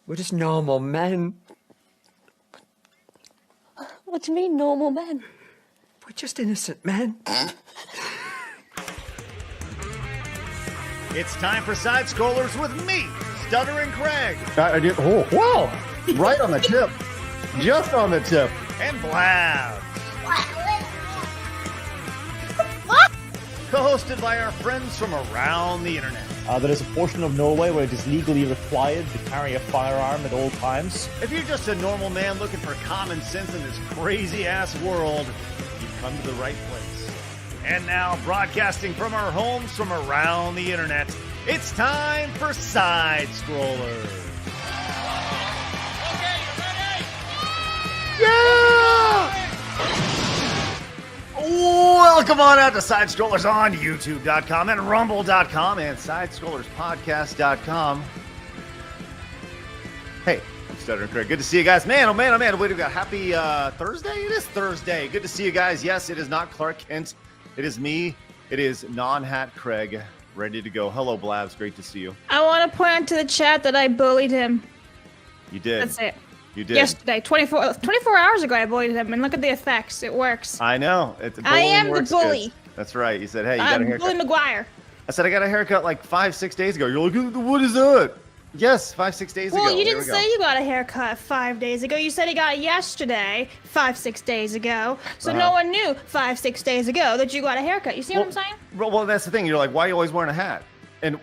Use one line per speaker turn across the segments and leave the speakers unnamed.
We're just normal men.
What do you mean, normal men?
We're just innocent men.
It's time for Side Scrollers with me, Stuttering Craig.
I did. Oh, wow. Right on the tip. Just on the tip.
And Blabs. Co-hosted by our friends from around the internet.
There is a portion of Norway where it is legally required to carry a firearm at all times.
If you're just a normal man looking for common sense in this crazy-ass world, you've come to the right place. And now, broadcasting from our homes from around the internet, it's time for Side Scrollers. Okay, you ready? Yeah! Welcome on out to Side Scrollers on YouTube.com and Rumble.com and SideScrollersPodcast.com. Hey, I'm Stuttering Craig. Good to see you guys. Man, oh man, oh man. Wait, we got happy Thursday? It is Thursday. Good to see you guys. Yes, it is not Clark Kent. It is me. It is non-hat Craig. Ready to go. Hello, Blabs. Great to see you.
I want to point out to the chat that I bullied him.
You did.
That's it.
You did.
Yesterday, 24 hours ago, I bullied him, and look at the effects. It works.
I know.
I am the bully.
Good. That's right. You said, hey, you got a haircut.
Bully McGuire.
I said, I got a haircut like 5-6 days ago. You're like, what is that? Yes, 5-6 days ago.
Well, you didn't say you got a haircut 5 days ago. You said you got it yesterday, 5-6 days ago. So no one knew 5-6 days ago that you got a haircut. You see what I'm saying?
Well, that's the thing. You're like, why are you always wearing a hat? And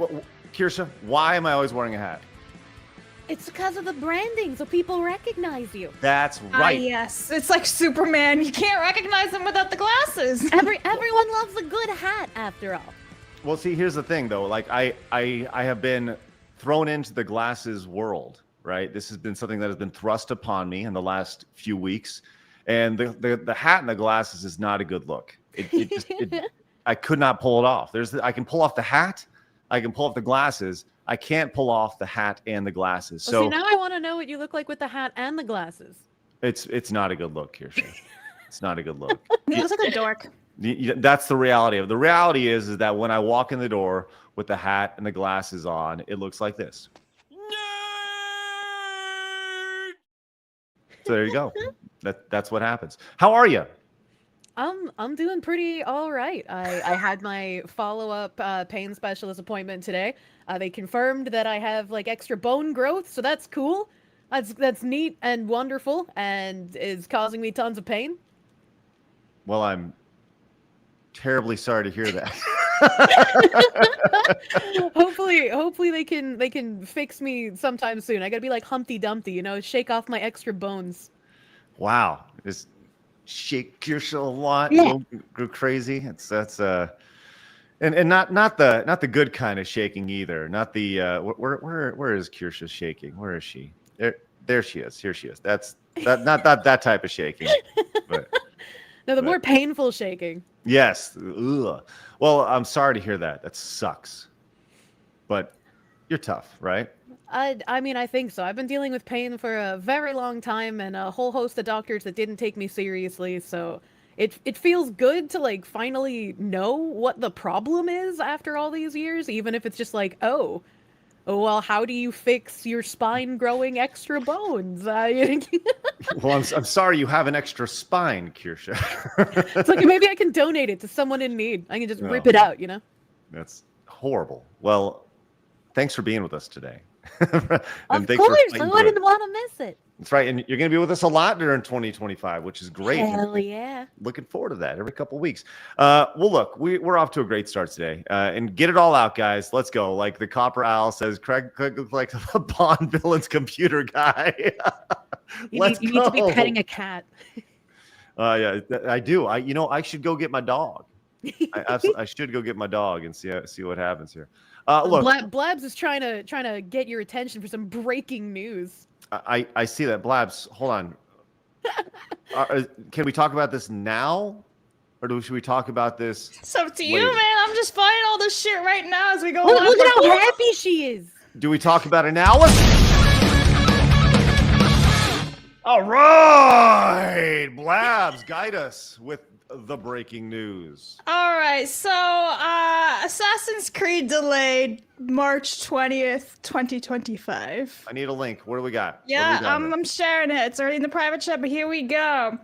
Kirsche, why am I always wearing a hat?
It's because of the branding, so people recognize you.
That's right.
Yes. It's like Superman. You can't recognize him without the glasses.
Everyone loves a good hat, after all.
Well, see, here's the thing, though. Like, I have been thrown into the glasses world, right? This has been something that has been thrust upon me in the last few weeks. And the hat and the glasses is not a good look. I could not pull it off. I can pull off the hat. I can pull off the glasses. I can't pull off the hat and the glasses.
Well, so see, now I want to know what you look like with the hat and the glasses.
It's not a good look, Kirsche. It's not a good look.
He looks like a dork.
That's the reality of it. The reality is that when I walk in the door with the hat and the glasses on, it looks like this. So there you go. That's what happens. How are you?
I'm doing pretty all right. I had my follow-up pain specialist appointment today. They confirmed that I have like extra bone growth, so that's cool. That's neat and wonderful, and is causing me tons of pain.
Well, I'm terribly sorry to hear that.
hopefully they can fix me sometime soon. I gotta be like Humpty Dumpty, shake off my extra bones.
Wow, just shake Kirsche a lot,
yeah.
Go crazy. And not the good kind of shaking either. Not the where is Kirsche shaking? Where is she? There she is. Here she is. Not that type of shaking.
No, the more painful shaking.
Yes. Ugh. Well, I'm sorry to hear that. That sucks. But you're tough, right?
I mean, I think so. I've been dealing with pain for a very long time, and a whole host of doctors that didn't take me seriously, so it feels good to like finally know what the problem is after all these years, even if it's just like, oh well, how do you fix your spine growing extra bones?
Well, I'm sorry you have an extra spine, Kirsche.
It's like maybe I can donate it to someone in need. I can just rip it out,
That's horrible. Well, thanks for being with us today.
Of course, I wouldn't want to miss it.
That's right, and you're going to be with us a lot during 2025, which is great.
Hell yeah.
Looking forward to that every couple of weeks. Well, look, we're off to a great start today. And get it all out, guys. Let's go. Like the Copper Owl says, Craig looks like the Bond villain's computer guy.
You need to be petting a cat.
Yeah, I do. I should go get my dog. I should go get my dog and see what happens here. Look,
Blabs is trying to get your attention for some breaking news.
I see that. Blabs, hold on. Can we talk about this now? Or should we talk about this?
It's up to you, man. I'm just finding all this shit right now as we go.
Look at how happy she is.
Do we talk about it now? All right, Blabs, guide us with the breaking news.
All right, so Assassin's Creed delayed March 20th, 2025.
I need a link. What do we got? What do
Yeah,
we got here?
I'm sharing it. It's already in the private chat, but here we go.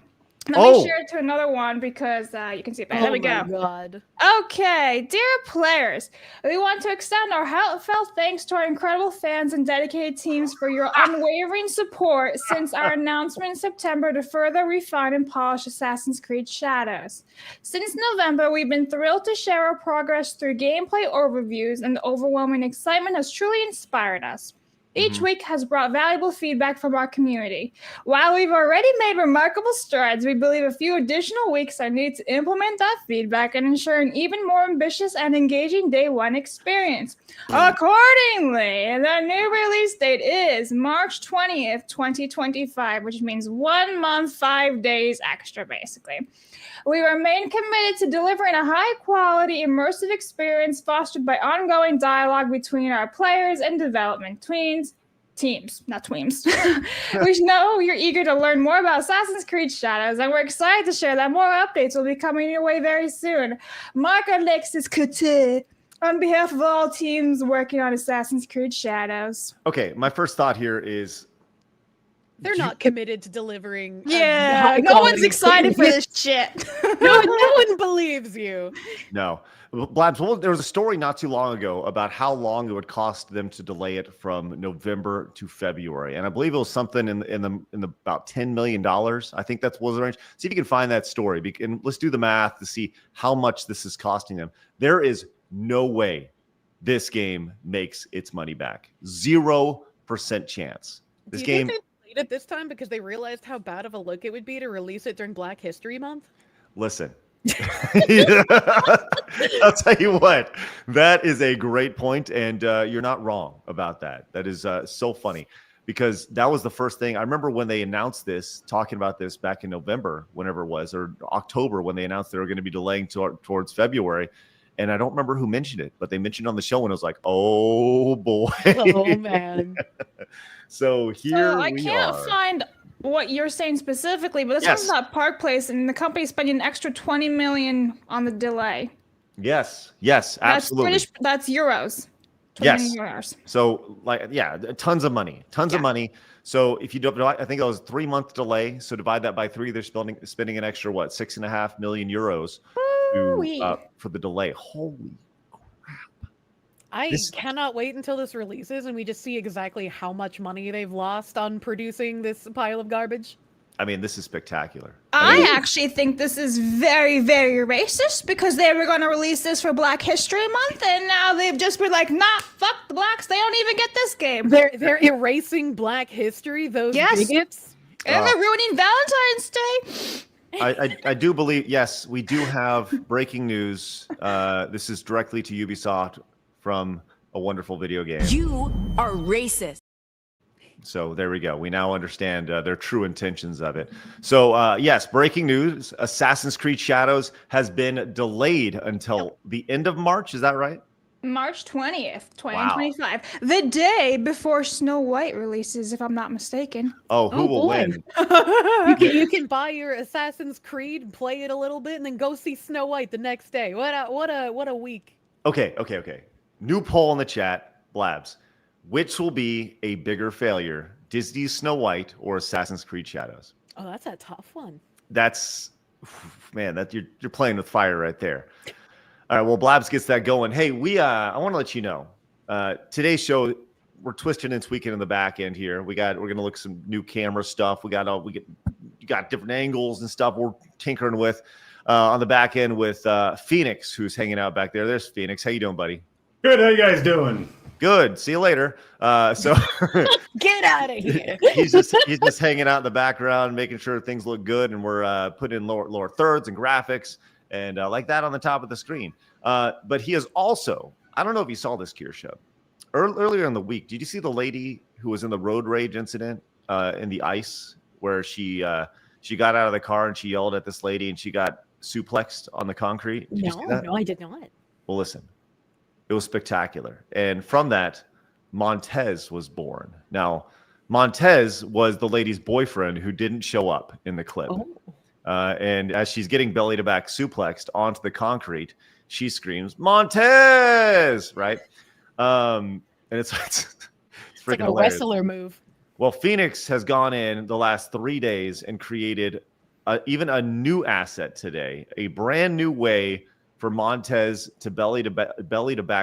Let
Oh.
me share it to another one because you can see it better.
Oh
There we
my
go.
god.
Okay, dear players, we want to extend our heartfelt thanks to our incredible fans and dedicated teams for your unwavering support since our announcement in September to further refine and polish Assassin's Creed Shadows. Since November, we've been thrilled to share our progress through gameplay overviews, and the overwhelming excitement has truly inspired us. Each week has brought valuable feedback from our community. While we've already made remarkable strides, we believe a few additional weeks are needed to implement that feedback and ensure an even more ambitious and engaging day one experience. Accordingly, the new release date is March 20th, 2025, which means 1 month, 5 days extra, basically. We remain committed to delivering a high-quality, immersive experience fostered by ongoing dialogue between our players and development teams, not tweams. We know you're eager to learn more about Assassin's Creed Shadows, and we're excited to share that more updates will be coming your way very soon. Mark Alexis Couture, on behalf of all teams working on Assassin's Creed Shadows.
Okay, my first thought here is
They're not committed to delivering.
Yeah, no one's excited for this shit.
No one believes you.
no. Blabs, there was a story not too long ago about how long it would cost them to delay it from November to February, and I believe it was something in the about $10 million. I think that was the range. See if you can find that story, and let's do the math to see how much this is costing them. There is no way this game makes its money back. 0% chance. This game.
Think they delayed it this time because they realized how bad of a look it would be to release it during Black History Month?
Listen. I'll tell you what, that is a great point, and you're not wrong about that. That is so funny, because that was the first thing I remember when they announced this, talking about this back in November, whenever it was, or October, when they announced they were going to be delaying towards February. And I don't remember who mentioned it, but they mentioned it on the show, and I was like, oh boy.
Oh man.
So here
I
we
can't
are.
find what you're saying specifically, but this
Yes.
one's about Park Place, and the company's spending an extra $20 million on the delay.
Yes, absolutely.
That's euros. 20
Yes.
million euros.
So, tons of money, of money. So, if you don't, I think it was 3-month delay. So, divide that by 3. They're spending an extra 6.5 million euros for the delay. Holy crap!
I cannot wait until this releases and we just see exactly how much money they've lost on producing this pile of garbage.
I mean, this is spectacular.
I actually think this is very, very racist, because they were going to release this for Black History Month, and now they've just been like, nah, fuck the blacks. They don't even get this game.
They're erasing Black history, those bigots.
And they're ruining Valentine's Day.
I do believe, yes, we do have breaking news. This is directly to Ubisoft from a wonderful video game.
You are racist.
So there we go. We now understand their true intentions of it. So yes, breaking news. Assassin's Creed Shadows has been delayed until the end of March. Is that right?
March 20th, 2025. The day before Snow White releases, if I'm not mistaken.
Oh, who will win?
You can buy your Assassin's Creed, play it a little bit, and then go see Snow White the next day. What a week.
Okay. New poll in the chat, Blabs. Which will be a bigger failure, Disney's Snow White or Assassin's Creed Shadows?
Oh, that's a tough one.
That's, man, that you're playing with fire right there. All right, well, Blabs gets that going. Hey, I want to let you know, today's show, we're twisting and tweaking in the back end here. We're gonna look some new camera stuff. You got different angles and stuff we're tinkering with on the back end with Phoenix, who's hanging out back there. There's Phoenix. How you doing, buddy?
Good. How you guys doing?
Good. See you later. So
Get out of here.
he's just hanging out in the background, making sure things look good, and we're putting in lower thirds and graphics and like that on the top of the screen. But he is also, I don't know if you saw this, Kirsche. Earlier in the week, did you see the lady who was in the road rage incident in the ice, where she got out of the car and she yelled at this lady and she got suplexed on the concrete? Did you see that?
No, I did not.
Well, listen. It was spectacular. And from that, Montez was born. Now, Montez was the lady's boyfriend who didn't show up in the clip.
Oh.
And as she's getting belly to back suplexed onto the concrete, she screams, Montez, right? And it's freaking
like a
hilarious.
wrestler move.
Well, Phoenix has gone in the last 3 days and created even a new asset today, a brand new way for Montez to belly to back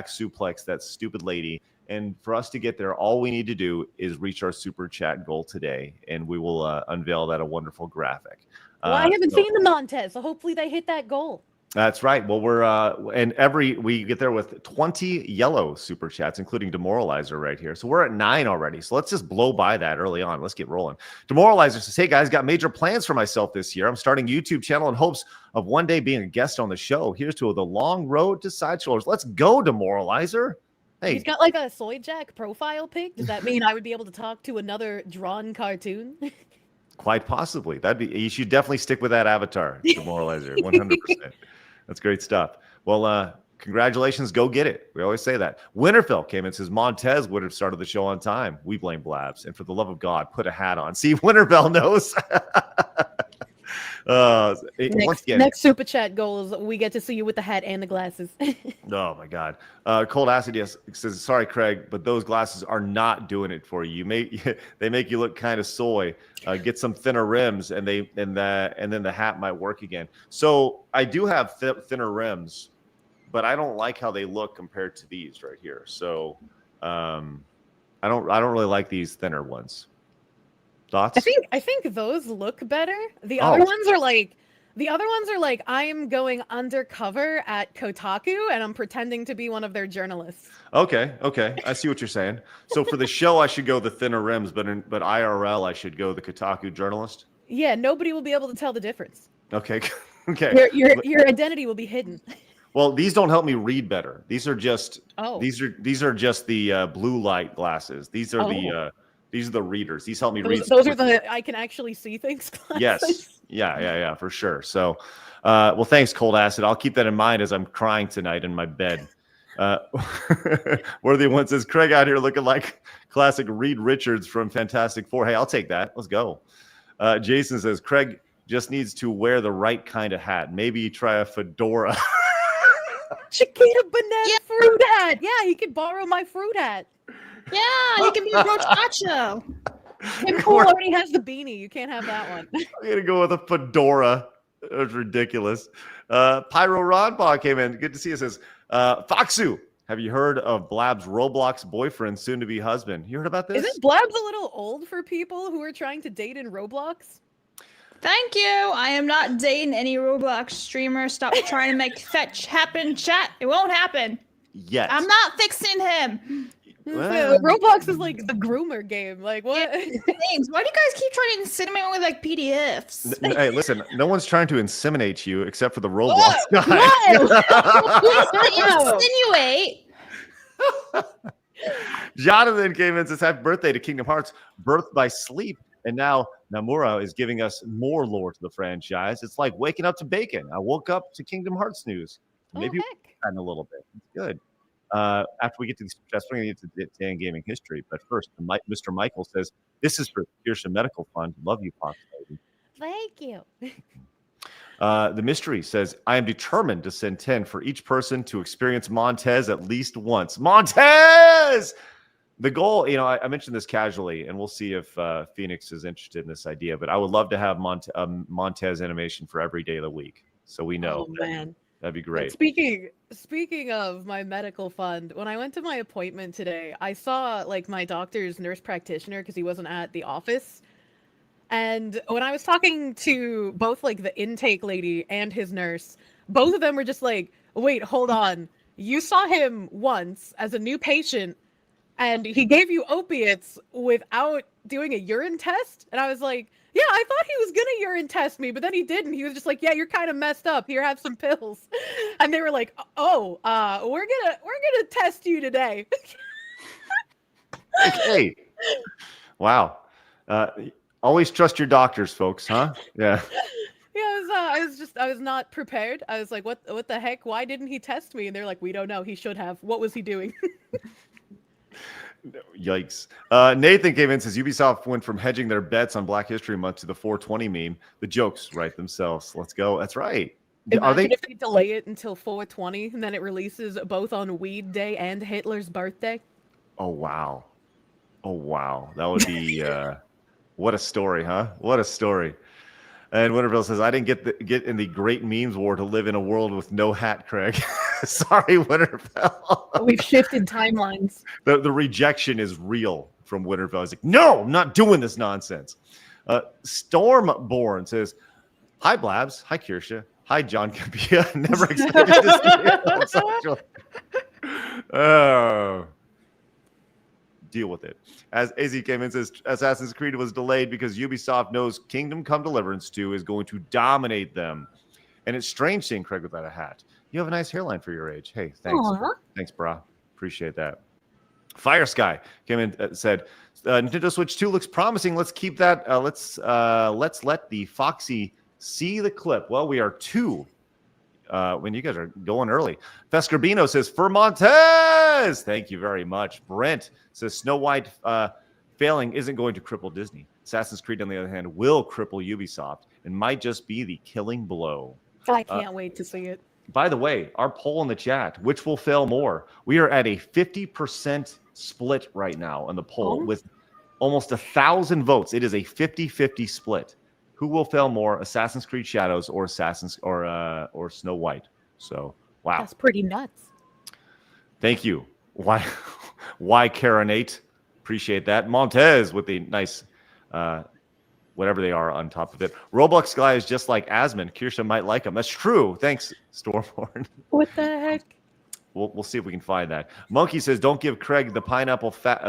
suplex that stupid lady. And for us to get there, all we need to do is reach our super chat goal today, and we will unveil that a wonderful graphic.
Well, I haven't seen the Montez, so hopefully they hit that goal.
That's right. Well, we get there with 20 yellow super chats, including Demoralizer right here. So we're at 9 already. So let's just blow by that early on. Let's get rolling. Demoralizer says, hey guys, got major plans for myself this year. I'm starting a YouTube channel in hopes of one day being a guest on the show. Here's to the long road to side shoulders. Let's go, Demoralizer. Hey.
He's got like a Soy Jack profile pic. Does that mean I would be able to talk to another drawn cartoon?
Quite possibly. You should definitely stick with that avatar, Demoralizer, 100%. That's great stuff. Well, congratulations. Go get it. We always say that. Winterfell came in and says, Montez would have started the show on time. We blame Blabs. And for the love of God, put a hat on. See, Winterfell knows.
Next super chat goal is we get to see you with the hat and the glasses.
Oh, my God. Cold Acid says, sorry, Craig, but those glasses are not doing it for you. They make you look kind of soy. Get some thinner rims, and then the hat might work again. So I do have thinner rims, but I don't like how they look compared to these right here. So I don't really like these thinner ones. Thoughts?
I think those look better. The other ones are like I'm going undercover at Kotaku and I'm pretending to be one of their journalists.
Okay. I see what you're saying. So for the show, I should go the thinner rims, but IRL, I should go the Kotaku journalist.
Yeah, nobody will be able to tell the difference.
Okay. Okay.
Your identity will be hidden.
Well, these don't help me read better. These are just these are just the blue light glasses. These are the readers. These help me read.
Those are the I can actually see things glasses.
Yes. Yeah, for sure. So, well, thanks, Cold Acid. I'll keep that in mind as I'm crying tonight in my bed. Worthy One says, Craig out here looking like classic Reed Richards from Fantastic Four. Hey, I'll take that. Let's go. Jason says, Craig just needs to wear the right kind of hat. Maybe try a fedora.
Chiquita banana fruit hat. Yeah, he could borrow my fruit hat.
Yeah, he can be a brochacho.
Tim Pool already has the beanie. You can't have that one.
I'm going to go with a fedora. That was ridiculous. Pyro Rodpaw came in. Good to see you. Says, Foxu, have you heard of Blabs' Roblox boyfriend, soon-to-be husband? You heard about this?
Isn't Blabs a little old for people who are trying to date in Roblox?
Thank you. I am not dating any Roblox streamer. Stop trying to make fetch happen, chat. It won't happen.
Yes.
I'm not fixing him.
Well,
Roblox is like the groomer game. Like, what?
Thanks. Why do you guys keep trying to inseminate me with like PDFs?
Hey, listen, no one's trying to inseminate you except for the Roblox guy.
Insinuate.
Jonathan came in and says, happy birthday to Kingdom Hearts, birthed by sleep. And now Namura is giving us more lore to the franchise. It's like waking up to bacon. I woke up to Kingdom Hearts news. Maybe in a little bit. It's good. After we get to these chats, we're going to get to Dan Gaming history. But first, Mr. Michael says, this is for Kirsche Medical Fund. Love you, Fox Lady.
Thank you.
The mystery says, I am determined to send 10 for each person to experience Montez at least once. Montez! The goal, I mentioned this casually, and we'll see if Phoenix is interested in this idea, but I would love to have Montez animation for every day of the week. So we know.
Oh, man.
That'd be great.
Speaking of my medical fund, when I went to my appointment today, I saw like my doctor's nurse practitioner because he wasn't at the office. And when I was talking to both like the intake lady and his nurse, both of them were just like, wait, hold on. You saw him once as a new patient and he gave you opiates without doing a urine test? And I was like, yeah, I thought he was gonna urine test me, but then he didn't. He was just like, yeah, you're kind of messed up. Here, have some pills. And they were like, we're gonna test you today.
Okay. Wow. Always trust your doctors, folks, huh? Yeah.
Yeah, I was not prepared. I was like, what the heck? Why didn't he test me? And they're like, we don't know. He should have. What was he doing?
Yikes. Nathan came in and says Ubisoft went from hedging their bets on Black History Month to the 420 meme. The jokes write themselves. Let's go. That's right.
Imagine if they delay it until 420 and then it releases both on Weed Day and Hitler's birthday.
Oh, wow. Oh, wow. That would be what a story, huh? What a story. And Winterville says, I didn't get in the great memes war to live in a world with no hat, Craig. Sorry, Winterville.
We've shifted timelines.
The rejection is real from Winterville. He's like, no, I'm not doing this nonsense. Stormborn says, hi, Blabs. Hi, Kirsche. Hi, John Capia. Never expected to see you on social. Oh. Deal with it. As AZ came in and says, Assassin's Creed was delayed because Ubisoft knows Kingdom Come Deliverance 2 is going to dominate them. And it's strange seeing Craig without a hat. You have a nice hairline for your age. Hey, thanks.
Aww.
Thanks, brah. Appreciate that. Fire Sky came in and said, Nintendo Switch 2 looks promising. Let's keep that. Let's let the Foxy see the clip. Well, we are two. When you guys are going early. Fescarbino says, for Montez. Thank you very much. Brent says, Snow White failing isn't going to cripple Disney. Assassin's Creed, on the other hand, will cripple Ubisoft and might just be the killing blow.
I can't wait to see it.
By the way, our poll in the chat, which will fail more? We are at a 50% split right now on the poll with almost 1,000 votes. It is a 50-50 split. Who will fail more, Assassin's Creed Shadows or or Snow White? So, wow.
That's pretty nuts.
Thank you. Why Karenate? Appreciate that. Montez with the nice whatever they are on top of it. Roblox guy is just like Asmund. Kirsche might like him. That's true. Thanks, Stormborn.
What the heck?
We'll see if we can find that. Monkey says, don't give Craig the pineapple hat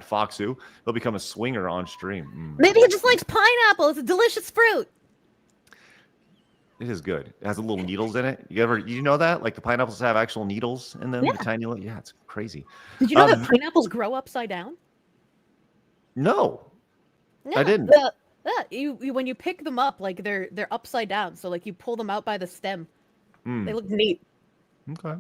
Foxu. He'll become a swinger on stream.
Maybe he just likes pineapple. It's a delicious fruit.
It is good. It has a little needles in it. You know that? Like the pineapples have actual needles in them?
Yeah.
The tiny little, yeah, it's crazy.
Did you know that pineapples grow upside down?
No.
Yeah,
I didn't.
You when you pick them up, like they're upside down. So like you pull them out by the stem. They look neat.
Okay.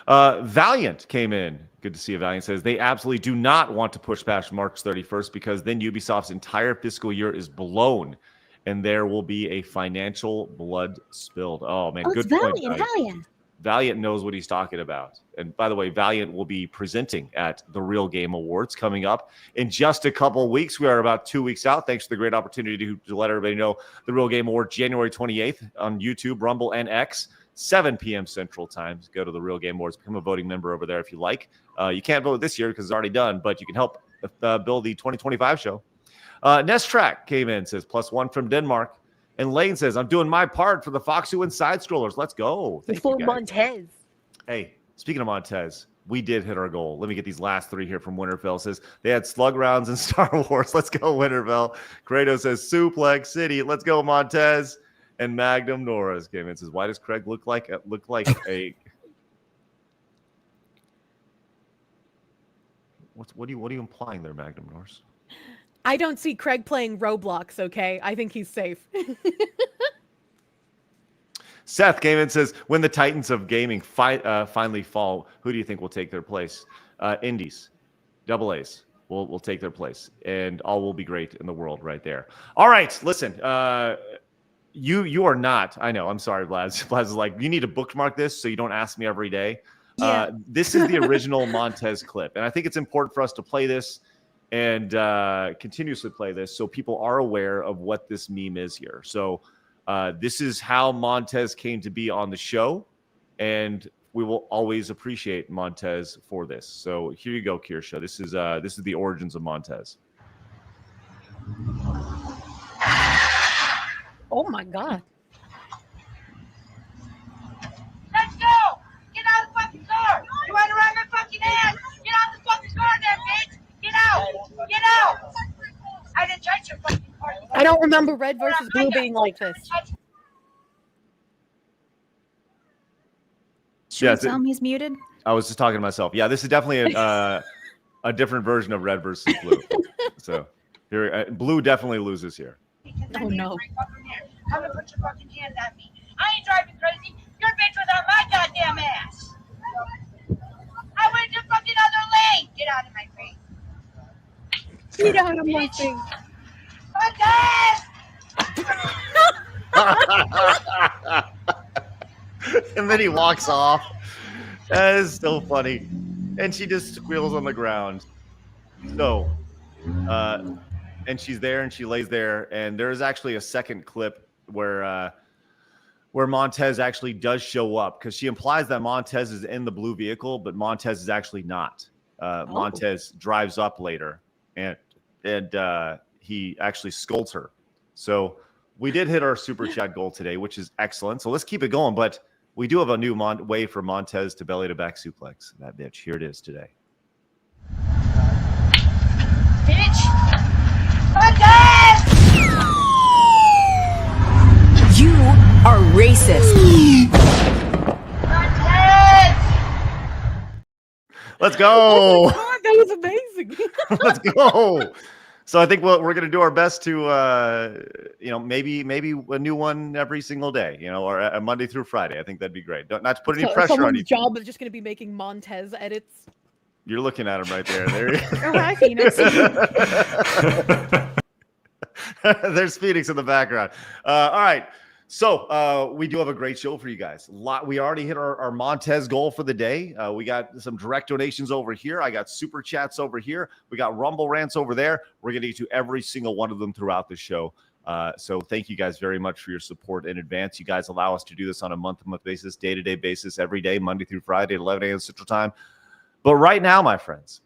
Valiant came in. Good to see you. Valiant says they absolutely do not want to push past March 31st because then Ubisoft's entire fiscal year is blown and there will be a financial blood spilled. Oh, man. Good point.
Valiant.
Valiant knows what he's talking about. And by the way, Valiant will be presenting at the Real Game Awards coming up in just a couple of weeks. We are about 2 weeks out. Thanks for the great opportunity to let everybody know the Real Game Awards, January 28th on YouTube, Rumble, and X. 7 p.m. Central Time. Go to the Real Game Awards. Become a voting member over there if you like. You can't vote this year because it's already done, but you can help build the 2025 show. Nest Track came in, says +1 from Denmark. And Lane says, I'm doing my part for the Foxu and side scrollers. Let's go. Thank you, guys.
Montez.
Hey, speaking of Montez, we did hit our goal. Let me get these last three here from Winterfell. Says they had slug rounds in Star Wars. Let's go, Winterfell. Kratos says Suplex City. Let's go, Montez. And Magnum Norris came in and says, why does Craig look like a what are you implying there, Magnum Norris?
I don't see Craig playing Roblox, okay? I think he's safe.
Seth came in and says, when the Titans of gaming finally fall, who do you think will take their place? Indies, double A's will take their place, and all will be great in the world right there. All right, listen, you are not. I know. I'm sorry, Blaz. Blaz is like, you need to bookmark this so you don't ask me every day. Yeah. This is the original Montez clip, and I think it's important for us to play this and continuously play this so people are aware of what this meme is here. So this is how Montez came to be on the show, and we will always appreciate Montez for this. So here you go, Kirsche. This is the origins of Montez.
Oh my god.
Let's go! Get out of the fucking car! You want to run my fucking ass? Get out of the fucking car there, bitch! Get out! Get out! I didn't touch your fucking car.
I don't remember Red versus Blue being like this.
Should we tell him he's muted?
I was just talking to myself. Yeah, this is definitely a different version of Red versus Blue. So here, Blue definitely loses here.
Oh no.
I'm gonna put your fucking hands on me. I ain't driving crazy. Your bitch was on my goddamn ass. I went to fucking other Hey, get out of my face.
Get out of my face.
And then he walks off. That is so funny. And she just squeals on the ground. So, and she's there and she lays there. And there is actually a second clip where Montez actually does show up, because she implies that Montez is in the blue vehicle, but Montez is actually not. Montez drives up later, and he actually scolds her. So we did hit our super chat goal today, which is excellent. So let's keep it going. But we do have a new way for Montez to belly to back suplex that bitch. Here it is today.
Bitch! Montez!
You are racist.
Montez!
Let's go.
Oh my God, that was amazing.
Let's go. So I think we're going to do our best to, maybe a new one every single day, or a Monday through Friday. I think that'd be great. Not to put any pressure on you.
Job is just going to be making Montez edits.
You're looking at him right there. There.
Hi, Phoenix.
There's Phoenix in the background. All right. So we do have a great show for you guys. We already hit our Montez goal for the day. We got some direct donations over here. I got super chats over here. We got Rumble rants over there. We're going to get to every single one of them throughout the show. So thank you guys very much for your support in advance. You guys allow us to do this on a month-to-month basis, day-to-day basis, every day, Monday through Friday at 11 a.m. Central Time. But right now, my friends,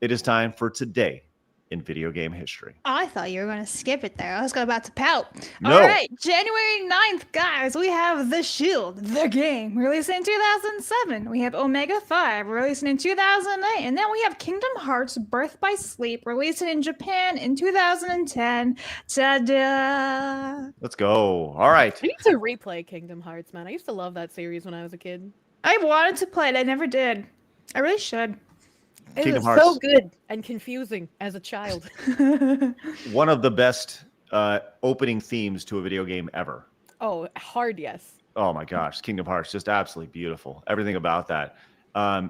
it is time for Today in Video Game History.
I thought you were going to skip it there. I was about to pout.
No.
All right, January 9th, guys, we have The Shield, the game, released in 2007. We have Omega 5, released in 2008. And then we have Kingdom Hearts Birth by Sleep, released in Japan in 2010. Ta-da!
Let's go. All right.
I need to replay Kingdom Hearts, man. I used to love that series when I was a kid.
I wanted to play it. I never did. I really should.
It
Kingdom
was
Hearts.
so good and confusing as a child.
One of the best opening themes to a video game ever.
Oh, hard yes.
Oh my gosh, Kingdom Hearts, just absolutely beautiful. Everything about that.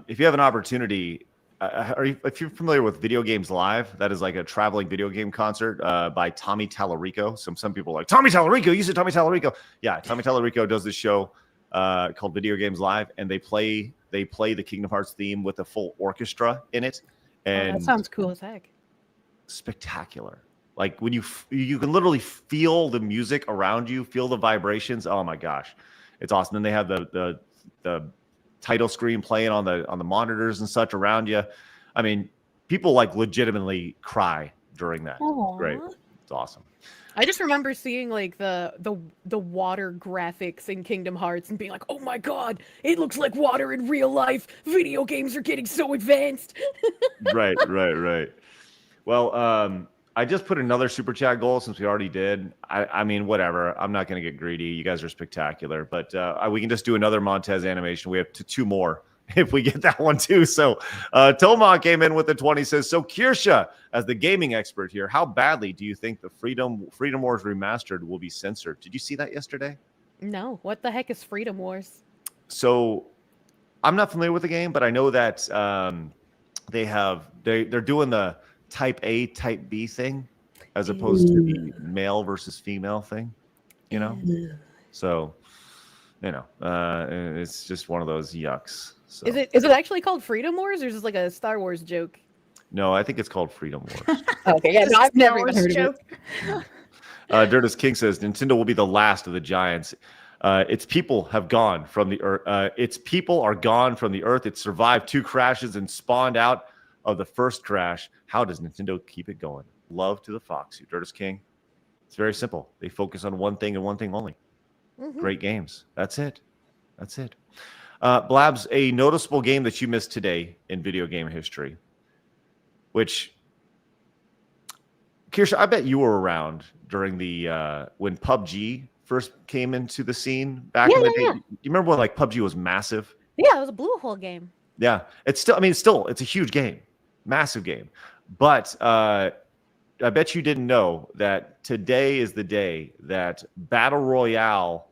If you have an opportunity, if you're familiar with Video Games Live, that is like a traveling video game concert by Tommy Tallarico. Some people are like, Tommy Tallarico, you said Tommy Tallarico. Yeah, Tommy Tallarico does this show called Video Games Live, and they play the Kingdom Hearts theme with a full orchestra in it. And
that sounds cool as heck.
Spectacular. Like when you can literally feel the music around you, feel the vibrations. Oh my gosh, it's awesome. Then they have the title screen playing on the monitors and such around you. I mean, people like legitimately cry during that.
Aww.
Great, it's awesome.
I just remember seeing like the water graphics in Kingdom Hearts and being like, "Oh my God, it looks like water in real life. Video games are getting so advanced."
Right. Well, I just put another super chat goal since we already did. I mean, whatever. I'm not going to get greedy. You guys are spectacular, but we can just do another Montez animation. We have two more if we get that one too. So Toma came in with the 20, says, so Kirsche, as the gaming expert here, how badly do you think the Freedom Wars Remastered will be censored? Did you see that yesterday?
No. What the heck is Freedom Wars?
So I'm not familiar with the game, but I know that they're doing the type A, type B thing as opposed to the male versus female thing, So, it's just one of those yucks. So.
Is it actually called Freedom Wars, or is this like a Star Wars joke?
No, I think it's called Freedom Wars.
Okay, yeah, no, I've never even heard of it.
Dirtus King says Nintendo will be the last of the giants. Its people have gone from the earth. Its people are gone from the earth. It survived 2 crashes and spawned out of the first crash. How does Nintendo keep it going? Love to the Fox. Dirtus King. It's very simple. They focus on one thing and one thing only. Mm-hmm. Great games. That's it. Blabs, a noticeable game that you missed today in video game history, which, Kirsche, I bet you were around during the when PUBG first came into the scene back in the day. Yeah. You remember when like PUBG was massive?
Yeah, it was a blue hole game.
Yeah, it's a huge game, massive game. But I bet you didn't know that today is the day that Battle Royale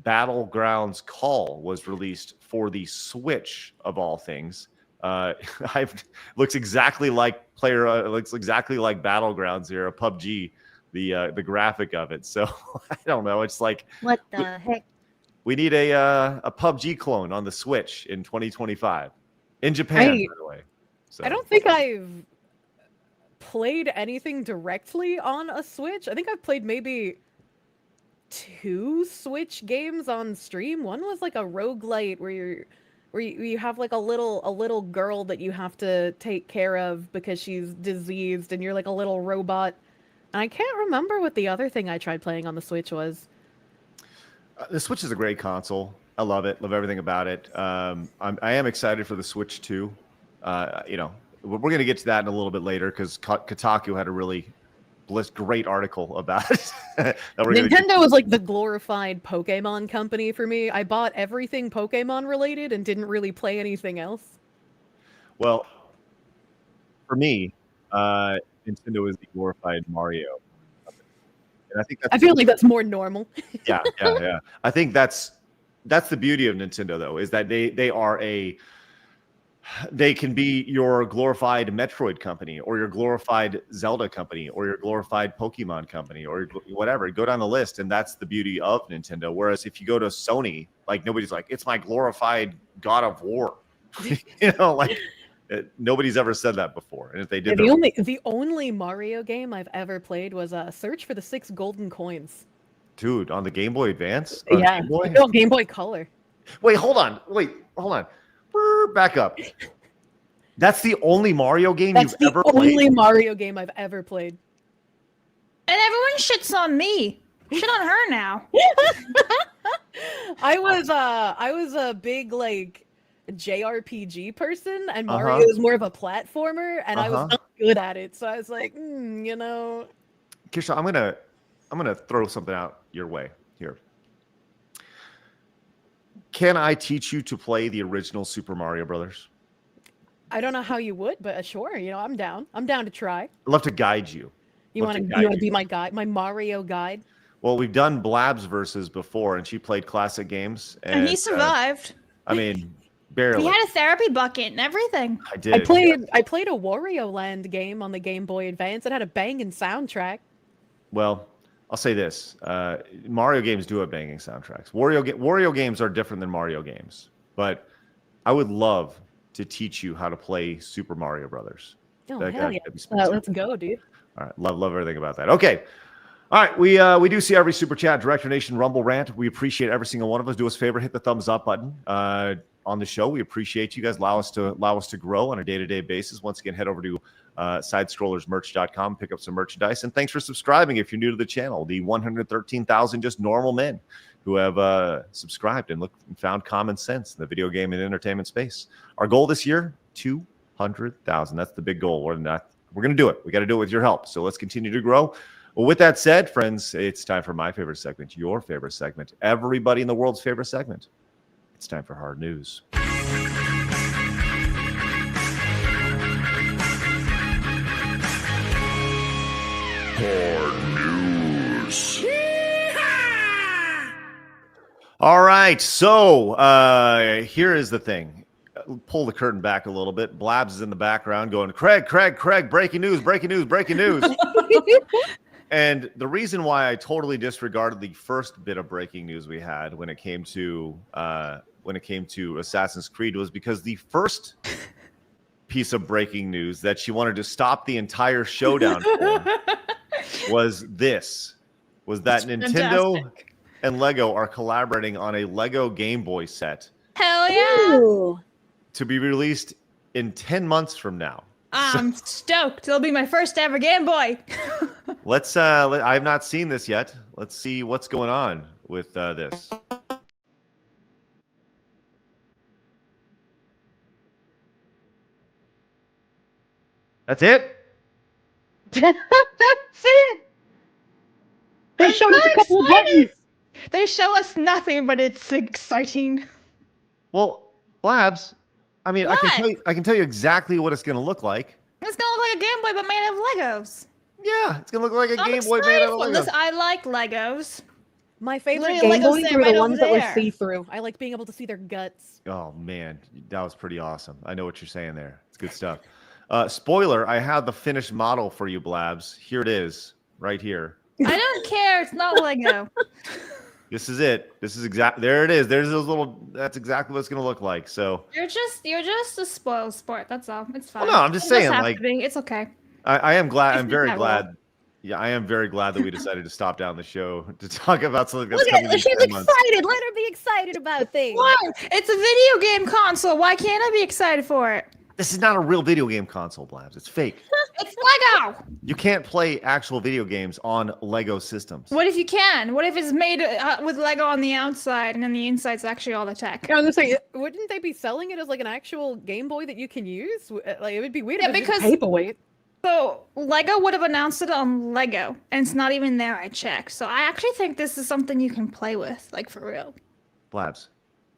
Battlegrounds Call was released for the Switch, of all things. I've looks exactly like looks exactly like Battlegrounds here, a PUBG, the graphic of it. So I don't know. It's like
What the heck?
we need a PUBG clone on the Switch in 2025 in Japan, by the way. So
I don't think I've played anything directly on a Switch. I think I've played maybe 2 Switch games on stream. One was like a roguelite where you have like a little girl that you have to take care of because she's diseased and you're like a little robot. And I can't remember what the other thing I tried playing on the Switch was.
The Switch is a great console. I love it. Love everything about it. I am excited for the Switch 2. You know, we're going to get to that in a little bit later because Kotaku had a really great article about it.
Nintendo was like the glorified Pokemon company for me. I bought everything Pokemon related and didn't really play anything else.
Well, for me, Nintendo is the glorified Mario company. And I think
I feel like that's more normal.
yeah. I think that's the beauty of Nintendo, though, is that they can be your glorified Metroid company or your glorified Zelda company or your glorified Pokemon company or whatever. Go down the list, and that's the beauty of Nintendo. Whereas if you go to Sony, like nobody's like, it's my glorified God of War. You know, like nobody's ever said that before. And if they did,
the only Mario game I've ever played was Search for the 6 Golden Coins.
Dude, on the Game Boy Advance?
Yeah,
Game Boy?
no, Game Boy Color.
Wait, hold on. Back up. That's the only Mario game you've ever played? That's the
only Mario game I've ever played.
And everyone shits on me. Shit on her now.
I was a big like JRPG person, and Mario was more of a platformer, and I was not good at it. So I was like, you know.
Kirsche, I'm gonna throw something out your way here. Can I teach you to play the original Super Mario Brothers?
I don't know how you would, but sure. You know, I'm down. I'm down to try.
I'd love to guide you.
You want to be my guide, my Mario guide?
Well, we've done Blabs versus before, and she played classic games,
and he survived.
I mean, barely.
He had a therapy bucket and everything.
I did.
I played a Wario Land game on the Game Boy Advance. It had a banging soundtrack.
Well, I'll say this: Mario games do have banging soundtracks. Wario games are different than Mario games, but I would love to teach you how to play Super Mario Brothers.
Oh, hell yeah. Let's go, dude.
All right, love everything about that. Okay, all right, we do see every super chat, Director Nation, Rumble Rant. We appreciate every single one of us. Do us a favor, hit the thumbs up button on the show. We appreciate you guys. Allow us to grow on a day-to-day basis. Once again, head over to sidescrollersmerch.com, pick up some merchandise, and thanks for subscribing if you're new to the channel. The 113,000 just normal men who have subscribed and found common sense in the video game and entertainment space. Our goal this year, 200,000. That's the big goal. We're going to do it. We got to do it with your help. So let's continue to grow. Well, with that said, friends, it's time for my favorite segment, your favorite segment, everybody in the world's favorite segment. It's time for Hard News. Hard News. All right, so here is the thing. Pull the curtain back a little bit. Blabs is in the background going, Craig, breaking news. And the reason why I totally disregarded the first bit of breaking news we had when it came to Assassin's Creed was because the first piece of breaking news that she wanted to stop the entire showdown for was that Nintendo and Lego are collaborating on a Lego Game Boy set.
Hell yeah!
Ooh.
To be released in 10 months from now.
I'm stoked. It'll be my first ever Game Boy.
I have not seen this yet. Let's see what's going on with this. That's it?
That's it. They showed us a couple of buttons. They show us nothing, but it's exciting.
Well, Blabs, I mean, I can tell you exactly what it's going to look like.
It's going to look like a Game Boy, but made out of Legos.
Yeah, it's going to look like a Game Boy made out of Legos.
I like Legos.
My favorite
Literally,
Game
Lego
Boys
set
were
right
the
over
ones that were
there.
see-through. I like being able to see their guts.
Oh man, that was pretty awesome. I know what you're saying there. It's good stuff. Spoiler: I have the finished model for you, Blabs. Here it is, right here.
I don't care. It's not Lego.
This is it. This is exact. There it is. There's those little. That's exactly what it's gonna look like. So
You're just a spoiled sport. That's all. It's fine.
no, I'm just
It
saying,
have
like-
to be. It's okay.
I am glad. I'm
It's
very
that
glad. Yeah, I am very glad that we decided to stop down the show to talk about something that's
Look
coming
at
in
her. She's
10 months.
excited. Let her be excited about things.
Why? It's a video game console. Why can't I be excited for it?
This is not a real video game console, Blabs. It's fake.
It's Lego.
You can't play actual video games on Lego systems.
What if you can? What if it's made with Lego on the outside and then the inside's actually all the tech?
I was gonna say, wouldn't they be selling it as like an actual Game Boy that you can use? Like it would be weird
Yeah,
if it was just
because-
paperweight.
So Lego would have announced it on Lego, and it's not even there. I checked. So I actually think this is something you can play with, like for real.
Blabs,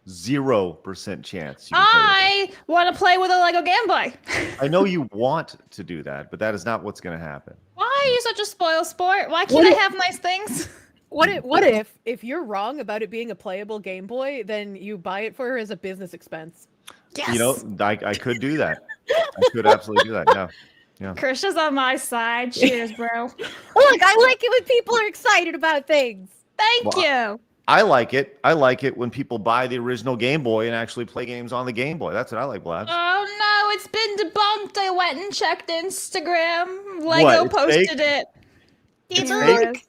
0% chance. You can play with
I want to play with a Lego Game Boy.
it. I know you want to do that, but that is not what's going to happen.
Why are you such a spoil sport? Why can't I have nice things?
What if you're wrong about it being a playable Game Boy, then you buy it for her as a business expense?
Yes.
You know, I could do that. I could absolutely do that. Yeah. Yeah.
Kirsche's on my side. Cheers, bro.
Look, I like it when people are excited about things.
Thank you.
I like it. I like it when people buy the original Game Boy and actually play games on the Game Boy. That's what I like, Blabs.
Oh no, it's been debunked. I went and checked Instagram. Lego
It's
posted
fake?
it.
It's
fake?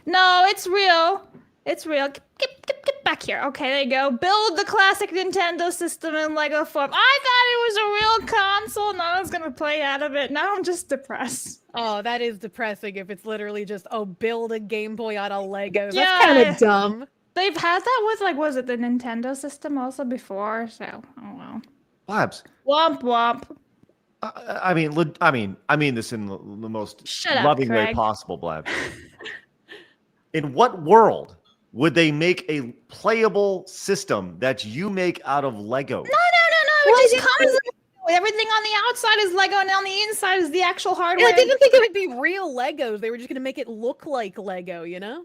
No, it's real. It's real. Get back here. Okay, there you go. Build the classic Nintendo system in Lego form. I thought it was a real console. Now I was gonna play out of it. Now I'm just depressed.
Oh, that is depressing if it's literally just, build a Game Boy out of Legos.
Yeah.
That's kind of dumb.
They've had that with was it the Nintendo system also before? So I don't know.
Blabs.
Womp womp.
I mean this in the most
Shut up,
loving way
Craig.
possible, Blabs. In what world would they make a playable system that you make out of Lego?
No. It just comes with everything on the outside is Lego and on the inside is the actual hardware.
I didn't think it would be real Legos. They were just gonna make it look like Lego, you know?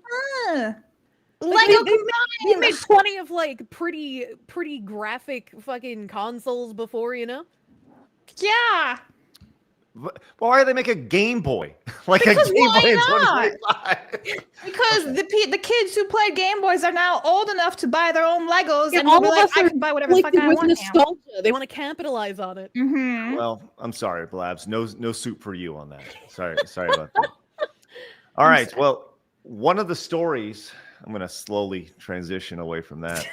Lego
They made plenty of like pretty graphic fucking consoles before, you know?
Yeah.
Well, why do they make a Game Boy? Like
Because
a Game
why
Boy in
not?
2025?
Because the kids who played Game Boys are now old enough to buy their own Legos
Yeah,
and
all
be
of
like,
us
I
are
can buy whatever the fuck I
with
want.
nostalgia. They want to capitalize on it.
Mm-hmm.
Well, I'm sorry, Blabs. No soup for you on that. Sorry about that. All right. Well, one of the stories, I'm going to slowly transition away from that.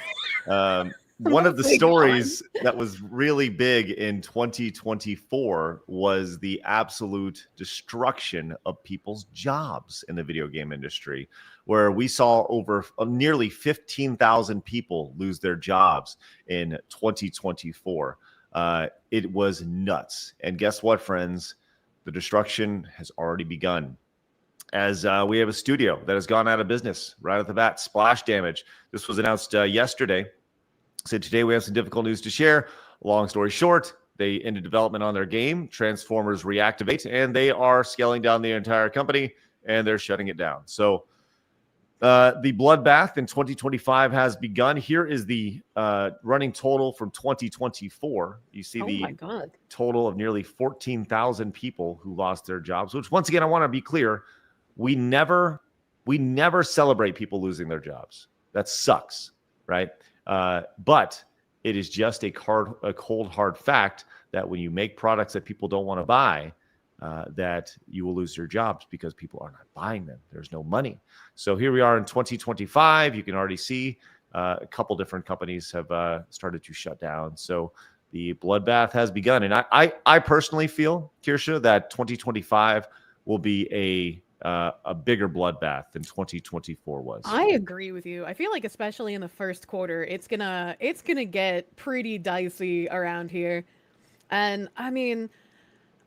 One of the stories that was really big in 2024 was the absolute destruction of people's jobs in the video game industry, where we saw over nearly 15,000 people lose their jobs in 2024. It was nuts. And guess what, friends? The destruction has already begun. As we have a studio that has gone out of business right at the bat, Splash Damage. This was announced yesterday. So today we have some difficult news to share. Long story short, they ended development on their game, Transformers Reactivate, and they are scaling down the entire company, and they're shutting it down. So the bloodbath in 2025 has begun. Here is the running total from 2024. You see the total of nearly 14,000 people who lost their jobs, which once again, I want to be clear, we never celebrate people losing their jobs. That sucks, right? But it is just a cold, hard fact that when you make products that people don't want to buy, that you will lose your jobs because people are not buying them. There's no money. So here we are in 2025. You can already see a couple different companies have started to shut down. So the bloodbath has begun. And I personally feel, Kirsche, that 2025 will be a bigger bloodbath than 2024 was.
I agree with you. I feel like especially in the first quarter, it's gonna get pretty dicey around here. And I mean,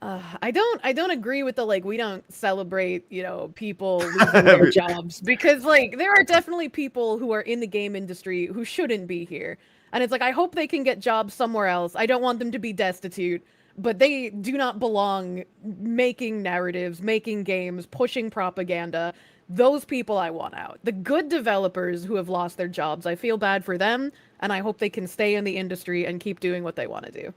I don't agree with the we don't celebrate, people losing their jobs, because there are definitely people who are in the game industry who shouldn't be here. And it's I hope they can get jobs somewhere else. I don't want them to be destitute. but they do not belong making narratives, making games, pushing propaganda. Those people I want out. The good developers who have lost their jobs, I feel bad for them, and I hope they can stay in the industry and keep doing what they want to do.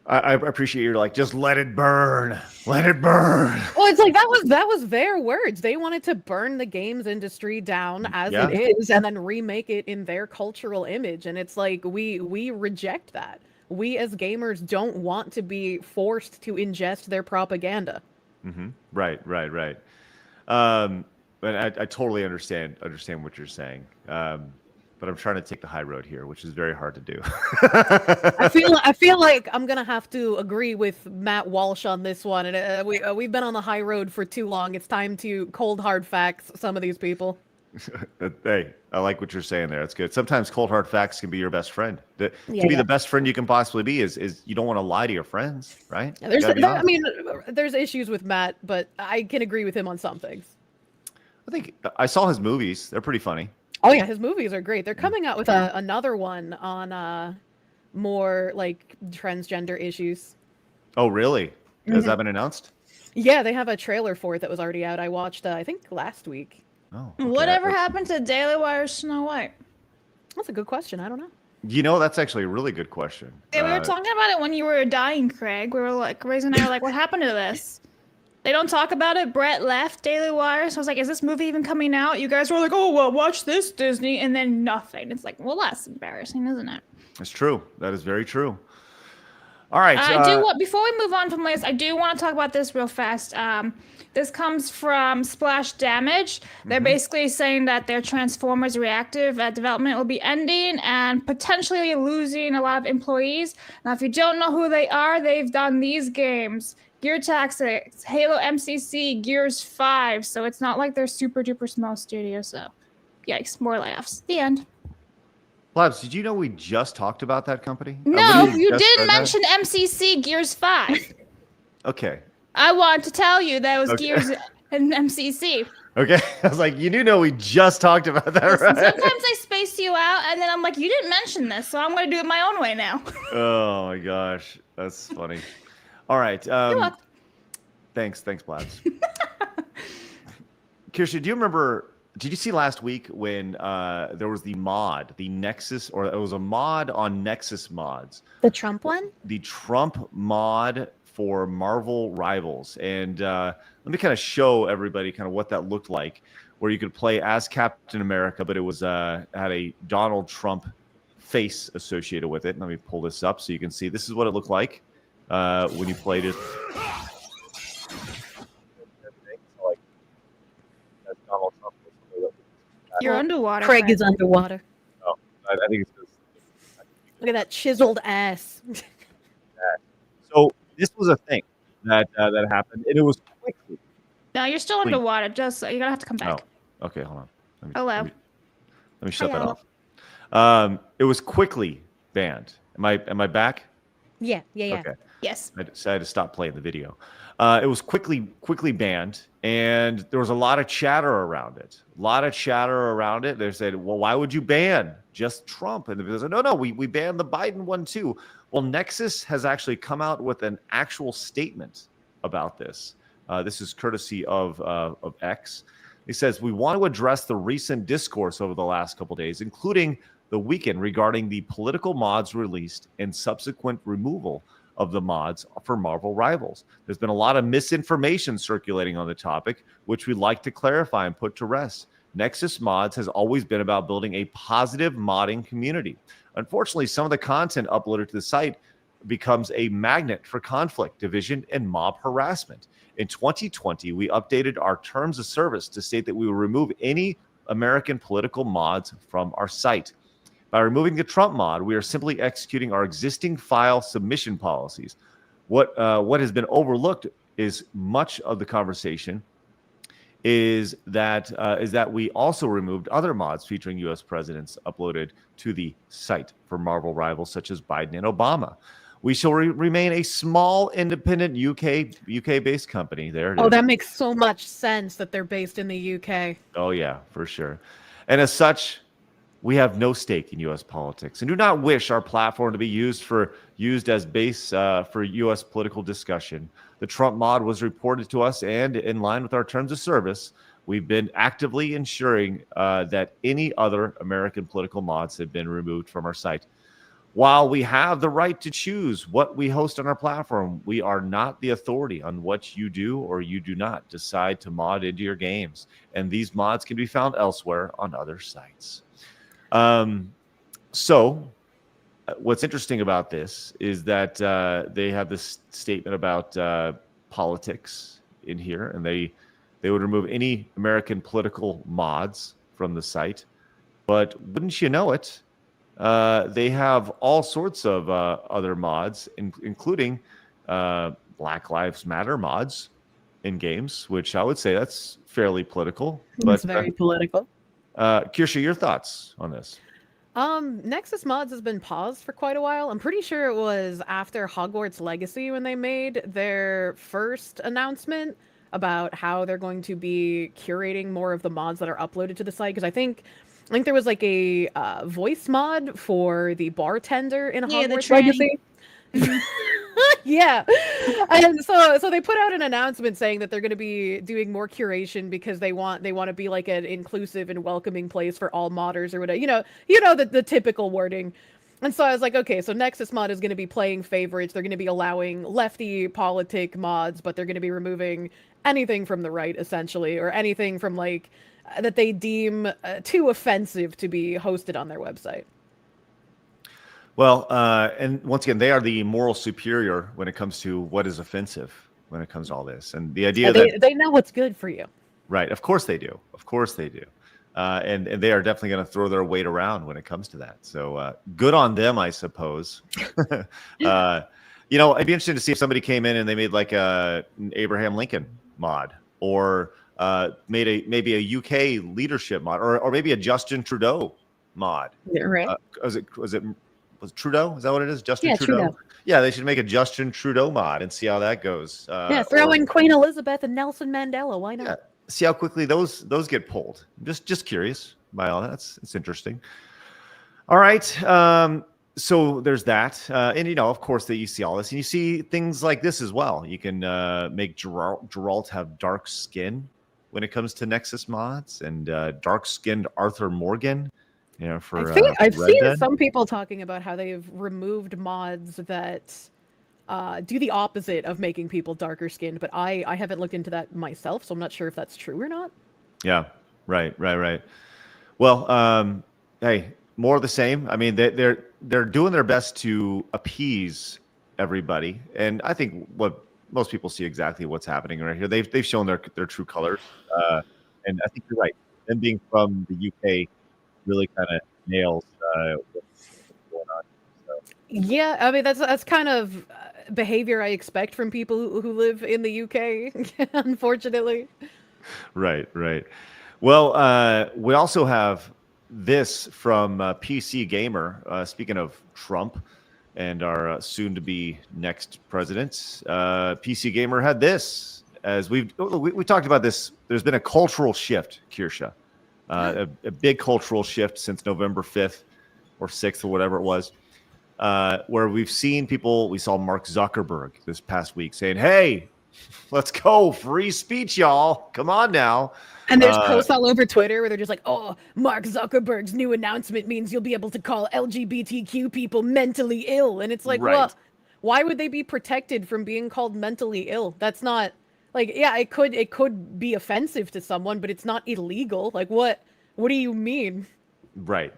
I appreciate you're like, just let it burn. Let it burn.
Well, it's like that was their words. They wanted to burn the games industry down as
Yeah.
it is and then remake it in their cultural image. And it's like we reject that. We as gamers don't want to be forced to ingest their propaganda.
Mm-hmm. Right. But I totally understand what you're saying. But I'm trying to take the high road here, which is very hard to do.
I feel like I'm gonna have to agree with Matt Walsh on this one, and we've been on the high road for too long. It's time to cold hard facts some of these people.
Hey, I like what you're saying there. That's good. Sometimes cold hard facts can be your best friend. To be
Yeah.
the best friend you can possibly be is you don't want to lie to your friends, right?
Yeah,
You gotta be
I
honest.
mean, there's issues with Matt, but I can agree with him on some things.
I think I saw his movies. They're pretty funny.
Oh yeah, his movies are great. They're coming out with another one on more like transgender issues.
Oh, really? Has that been announced?
Yeah, they have a trailer for it that was already out. I watched I think last week.
Oh, okay.
Whatever happened to Daily Wire Snow White?
That's a good question. I don't know.
You know, that's actually a really good question.
Yeah, we were talking about it when you were dying, Craig. We were like, Raisin and I were like, what happened to this? They don't talk about it. Brett left Daily Wire, so I was like, is this movie even coming out? You guys were like, oh, well, watch this, Disney, and then nothing. It's like, well, that's embarrassing, isn't it?
It's true. That is very true. All right.
Before we move on from this, I do want to talk about this real fast. This comes from Splash Damage. They're basically saying that their Transformers Reactive development will be ending and potentially losing a lot of employees. Now, if you don't know who they are, they've done these games: Gear Tactics, Halo MCC, Gears 5. So it's not like they're super duper small studios. So, yikes, more layoffs. The end.
Blabs, did you know we just talked about that company?
No,
literally
you
just
didn't
read
mention MCC Gears 5.
that? Okay.
I want to tell you that it was
Okay.
Gears and MCC.
Okay. I was like, you do know we just talked about that,
Listen,
right?
sometimes I space you out, and then I'm like, you didn't mention this, so I'm going to do it my own way now.
Oh my gosh, that's funny. All right.
You're welcome.
Thanks, Blabs. Kirsche, do you remember? Did you see last week when there was the mod, the Nexus, or it was a mod on Nexus mods?
The Trump one?
The Trump mod for Marvel Rivals. And let me kind of show everybody kind of what that looked like, where you could play as Captain America, but it was had a Donald Trump face associated with it. Let me pull this up so you can see. This is what it looked like when you played it.
You're underwater.
Craig is underwater.
Oh, I think it's just,
Look at that chiseled ass.
so. This was a thing that happened, and it was quickly.
No, you're still underwater. Just you're gonna have to come back.
Oh, okay, hold on.
Hello.
Let me shut that
Hello.
off. It was quickly banned. Am I back?
Yeah.
Okay.
Yes.
I decided to stop playing the video. It was quickly banned, and there was a lot of chatter around it. They said, well, why would you ban just Trump? And they said, no, we banned the Biden one too. Well, Nexus has actually come out with an actual statement about this. This is courtesy of X. He says, we want to address the recent discourse over the last couple of days, including the weekend regarding the political mods released and subsequent removal of the mods for Marvel Rivals. There's been a lot of misinformation circulating on the topic, which we'd like to clarify and put to rest. Nexus Mods has always been about building a positive modding community. Unfortunately, some of the content uploaded to the site becomes a magnet for conflict, division, and mob harassment. In 2020, we updated our terms of service to state that we will remove any American political mods from our site. By removing the Trump mod, we are simply executing our existing file submission policies. What has been overlooked is much of the conversation is that we also removed other mods featuring U.S. presidents uploaded to the site for Marvel Rivals, such as Biden and Obama. We shall remain a small, independent UK-based company. There it is.
Oh, that makes so much sense that they're based in the UK.
Oh, yeah, for sure. And as such, We have no stake in U.S. politics and do not wish our platform to be used as base for U.S. political discussion. The Trump mod was reported to us, and in line with our terms of service, we've been actively ensuring that any other American political mods have been removed from our site. While we have the right to choose what we host on our platform, we are not the authority on what you do or you do not decide to mod into your games. And these mods can be found elsewhere on other sites. So what's interesting about this is that they have this statement about politics in here, and they would remove any American political mods from the site. But wouldn't you know it, they have all sorts of other mods, including Black Lives Matter mods in games, which I would say that's fairly political.
It's very political.
Kirsche, your thoughts on this?
Nexus mods has been paused for quite a while. I'm pretty sure it was after Hogwarts Legacy when they made their first announcement about how they're going to be curating more of the mods that are uploaded to the site. Because I think there was like a voice mod for the bartender in Hogwarts Legacy. Yeah, and so they put out an announcement saying that they're going to be doing more curation because they want to be like an inclusive and welcoming place for all modders or whatever. You know the typical wording. And so I was like, okay, so Nexus mod is going to be playing favorites. They're going to be allowing lefty politic mods, but they're going to be removing anything from the right, essentially, or anything from like that they deem too offensive to be hosted on their website.
Well, and once again, they are the moral superior when it comes to what is offensive when it comes to all this. And the idea that
they know what's good for you.
Right. Of course they do. Of course they do. And they are definitely going to throw their weight around when it comes to that. So good on them, I suppose. It'd be interesting to see if somebody came in and they made like an Abraham Lincoln mod, or made maybe a UK leadership mod, or maybe a Justin Trudeau mod.
Yeah, right.
Was it Trudeau? Is that what it is? Justin Trudeau? Yeah, they should make a Justin Trudeau mod and see how that goes.
Throw in Queen Elizabeth and Nelson Mandela. Why not?
Yeah, see how quickly those get pulled. Just curious by all that. It's interesting. All right. So there's that. And, of course, that you see all this. And you see things like this as well. You can make Geralt have dark skin when it comes to Nexus mods, and dark-skinned Arthur Morgan. I've
seen some people talking about how they've removed mods that do the opposite of making people darker skinned, but I haven't looked into that myself, so I'm not sure if that's true or not.
Yeah, right. Well, hey, more of the same. I mean, they're doing their best to appease everybody, and I think what most people see exactly what's happening right here. They've shown their true colors, and I think you're right. Them being from the UK really kind of nails what's going on. So.
Yeah, I mean that's kind of behavior I expect from people who live in the UK, unfortunately.
Right. Well, we also have this from PC Gamer. Speaking of Trump and our soon-to-be next president, PC Gamer had this. As we talked about this, there's been a cultural shift, Kirsche. A big cultural shift since November 5th or 6th or whatever it was, where we've seen people. We saw Mark Zuckerberg this past week saying, hey, let's go. Free speech, y'all. Come on now.
And there's posts all over Twitter where they're just like, oh, Mark Zuckerberg's new announcement means you'll be able to call LGBTQ people mentally ill. And it's like,
right.
Well, why would they be protected from being called mentally ill? That's not... Like, yeah, it could be offensive to someone, but it's not illegal. Like, what do you mean?
Right.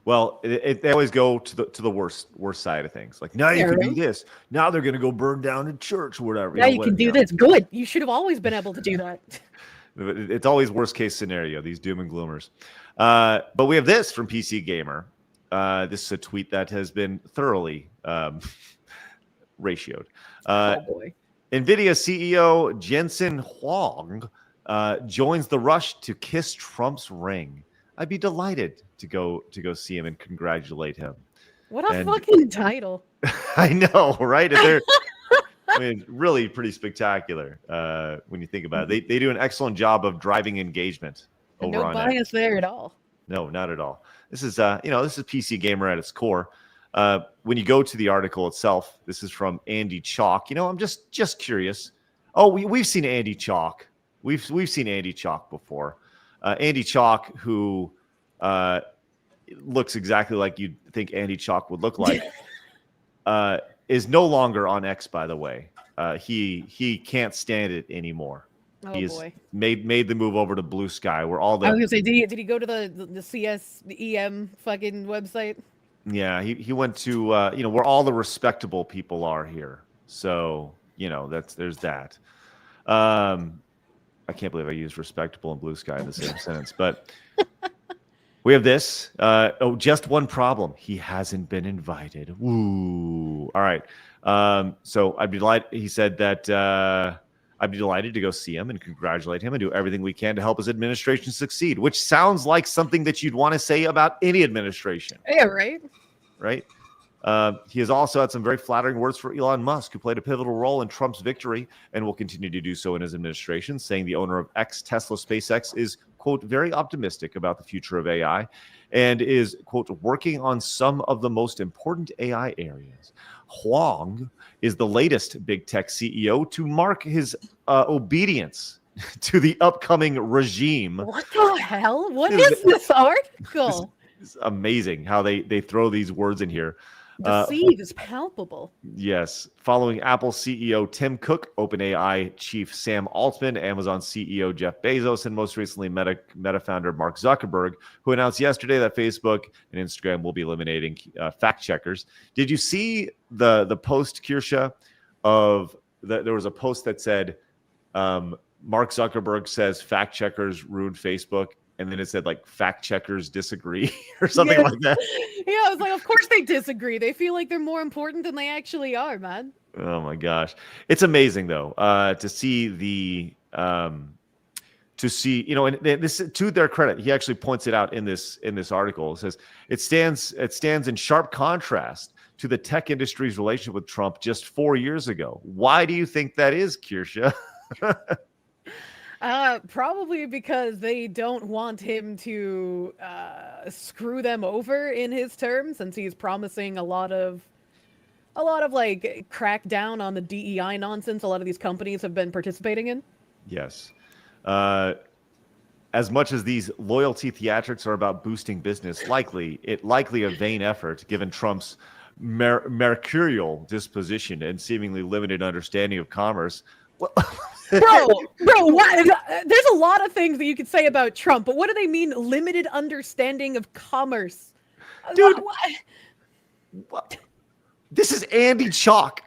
Well, they always go to the worst side of things. Like, now you can do this. Now they're going to go burn down a church or whatever.
Now you can do this. Good. You should have always been able to do that.
It's always worst case scenario, these doom and gloomers. But we have this from PC Gamer. This is a tweet that has been thoroughly ratioed.
Oh, boy.
NVIDIA CEO Jensen Huang joins the rush to kiss Trump's ring. I'd be delighted to go see him and congratulate him.
What a fucking title!
I know, right? I mean, really pretty spectacular when you think about it. They do an excellent job of driving engagement.
No bias there at all.
No, not at all. This is this is PC Gamer at its core. When you go to the article itself, this is from Andy Chalk. I'm just curious. Oh, we've seen Andy Chalk. We've seen Andy Chalk before. Andy Chalk, who looks exactly like you'd think Andy Chalk would look like, is no longer on X. By the way, he can't stand it anymore.
Oh,
He's
boy.
made the move over to Blue Sky, where all the
I was gonna say, did he go to the CS, the EM fucking website?
Yeah, he went to where all the respectable people are here. So there's that. I can't believe I used respectable and Blue Sky in the same sentence, but we have this. Just one problem: he hasn't been invited. Woo! All right. So I'd be delighted. He said that I'd be delighted to go see him and congratulate him and do everything we can to help his administration succeed. Which sounds like something that you'd want to say about any administration.
Yeah, right.
Right. He has also had some very flattering words for Elon Musk, who played a pivotal role in Trump's victory and will continue to do so in his administration, saying the owner of X, Tesla SpaceX, is, quote, very optimistic about the future of AI and is, quote, working on some of the most important AI areas. Huang is the latest big tech CEO to mark his obedience to the upcoming regime.
What the hell? What is this article?
It's amazing how they throw these words in here.
The seed is palpable.
Yes. Following Apple CEO Tim Cook, OpenAI chief Sam Altman, Amazon CEO Jeff Bezos, and most recently Meta founder Mark Zuckerberg, who announced yesterday that Facebook and Instagram will be eliminating fact checkers. Did you see the post, Kirsche, there was a post that said Mark Zuckerberg says fact checkers ruined Facebook, and then it said like fact checkers disagree or something like that.
Yeah, I was like, of course they disagree. They feel like they're more important than they actually are, man.
Oh my gosh, it's amazing though to see and this, to their credit, he actually points it out in this article. It says it stands in sharp contrast to the tech industry's relationship with Trump just 4 years ago. Why do you think that is, Kirsche?
Probably because they don't want him to screw them over in his term, since he's promising a lot of like crackdown on the DEI nonsense a lot of these companies have been participating in.
Yes. As much as these loyalty theatrics are about boosting business, likely a vain effort given Trump's mercurial disposition and seemingly limited understanding of commerce.
Bro, what? There's a lot of things that you could say about Trump, but what do they mean limited understanding of commerce?
Dude, what? This is Andy Chalk.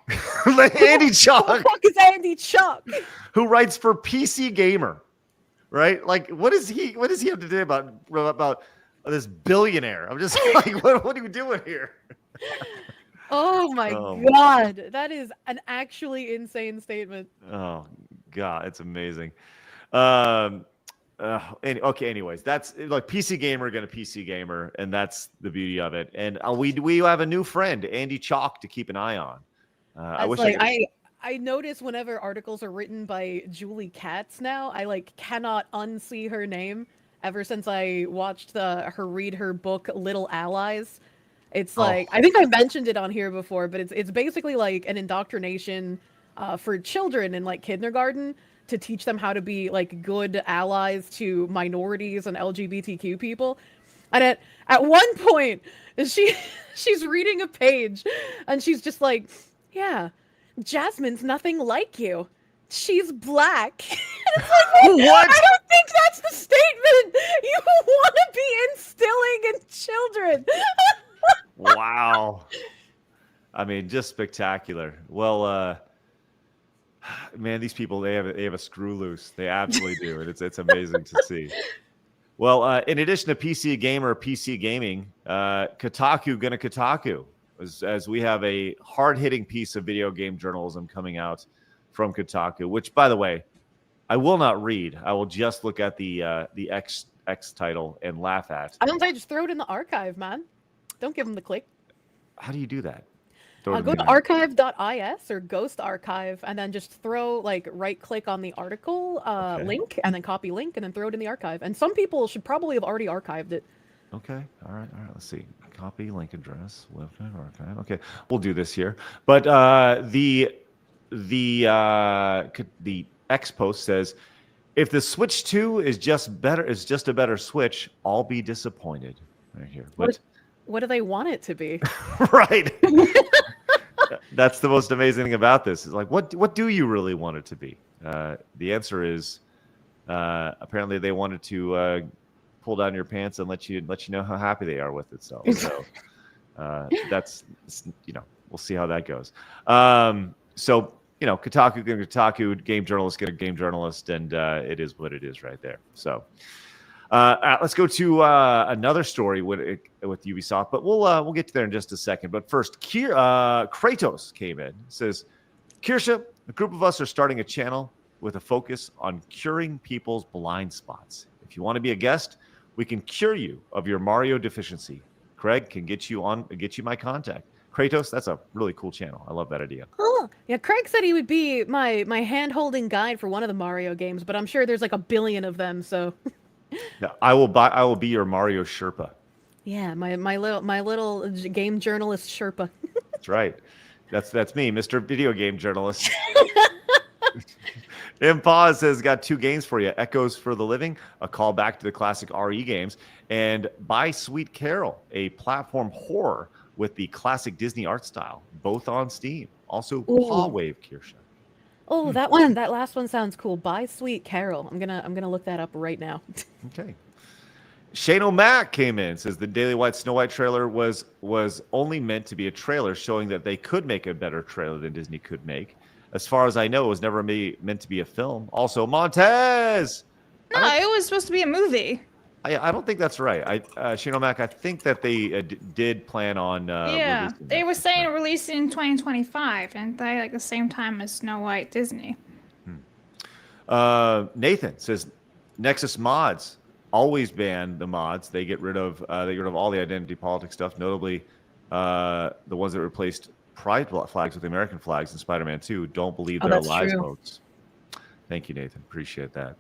Andy Chalk.
Who the fuck is Andy Chalk?
Who writes for PC Gamer, right? Like, what does he have to do about this billionaire? I'm just like, what are you doing here?
Oh my God. That is an actually insane statement.
Oh God, it's amazing. Anyways, that's like PC Gamer gonna PC Gamer, and that's the beauty of it. And we have a new friend, Andy Chalk, to keep an eye on.
I notice whenever articles are written by Julie Katz now, I cannot unsee her name ever since I watched her read her book Little Allies. It's like, I think I mentioned it on here before, but it's basically like an indoctrination for children in like kindergarten to teach them how to be like good allies to minorities and LGBTQ people. And at one point, she's reading a page and she's just like, yeah, Jasmine's nothing like you. She's black. It's like, what? I don't think that's the statement you want to be instilling in children.
Wow. I mean, just spectacular. Well, man, these people, they have a screw loose. They absolutely do. And it's amazing to see. Well, in addition to PC Gamer, PC Gaming, Kotaku, as we have a hard-hitting piece of video game journalism coming out from Kotaku, which, by the way, I will not read. I will just look at the X title and laugh at.
I don't say just throw it in the archive, man. Don't give them the click.
How do you do that?
Go to archive.is or Ghost Archive and then just throw right click on the article link and then copy link and then throw it in the archive. And some people should probably have already archived it.
Okay. All right. Let's see. Copy link address. Website archive. Okay, we'll do this here. But the X post says, if the Switch 2 is just a better Switch, I'll be disappointed. Right here. But
What do they want it to be?
right. That's the most amazing thing about this. Is like, what do you really want it to be? The answer is apparently they wanted to pull down your pants and let you know how happy they are with it. So that's we'll see how that goes. Kotaku, game journalist, get a game journalist, and it is what it is right there. So let's go to another story with Ubisoft, but we'll get to there in just a second. But first, Kratos came in, says, Kirsche, a group of us are starting a channel with a focus on curing people's blind spots. If you want to be a guest, we can cure you of your Mario deficiency. Craig can get you my contact. Kratos, that's a really cool channel. I love that idea.
Oh, yeah. Craig said he would be my hand-holding guide for one of the Mario games, but I'm sure there's like a billion of them. So,
yeah, I will be your Mario Sherpa.
Yeah, my little game journalist Sherpa.
That's right. That's me, Mr. Video Game Journalist. Impaz says, got 2 games for you. Echoes for the Living, a callback to the classic RE games, and By Sweet Carol, a platform horror with the classic Disney art style, both on Steam. Also, Paw Wave, Kirsche.
Oh, that last one sounds cool. By Sweet Carol. I'm gonna look that up right now.
Okay. Shane O'Mac came in, says the Daily White Snow White trailer was only meant to be a trailer showing that they could make a better trailer than Disney could make. As far as I know, it was never meant to be a film. Also, Montez!
No, it was supposed to be a movie.
I don't think that's right. Shane O'Mac, I think that they did plan on
they were saying releasing in 2025, and they like the same time as Snow White Disney.
Nathan says Nexus mods always ban the mods. They get rid of all the identity politics stuff, notably the ones that replaced pride flags with American flags in Spider-Man 2. Don't believe their lies, folks. Thank you, Nathan. Appreciate that.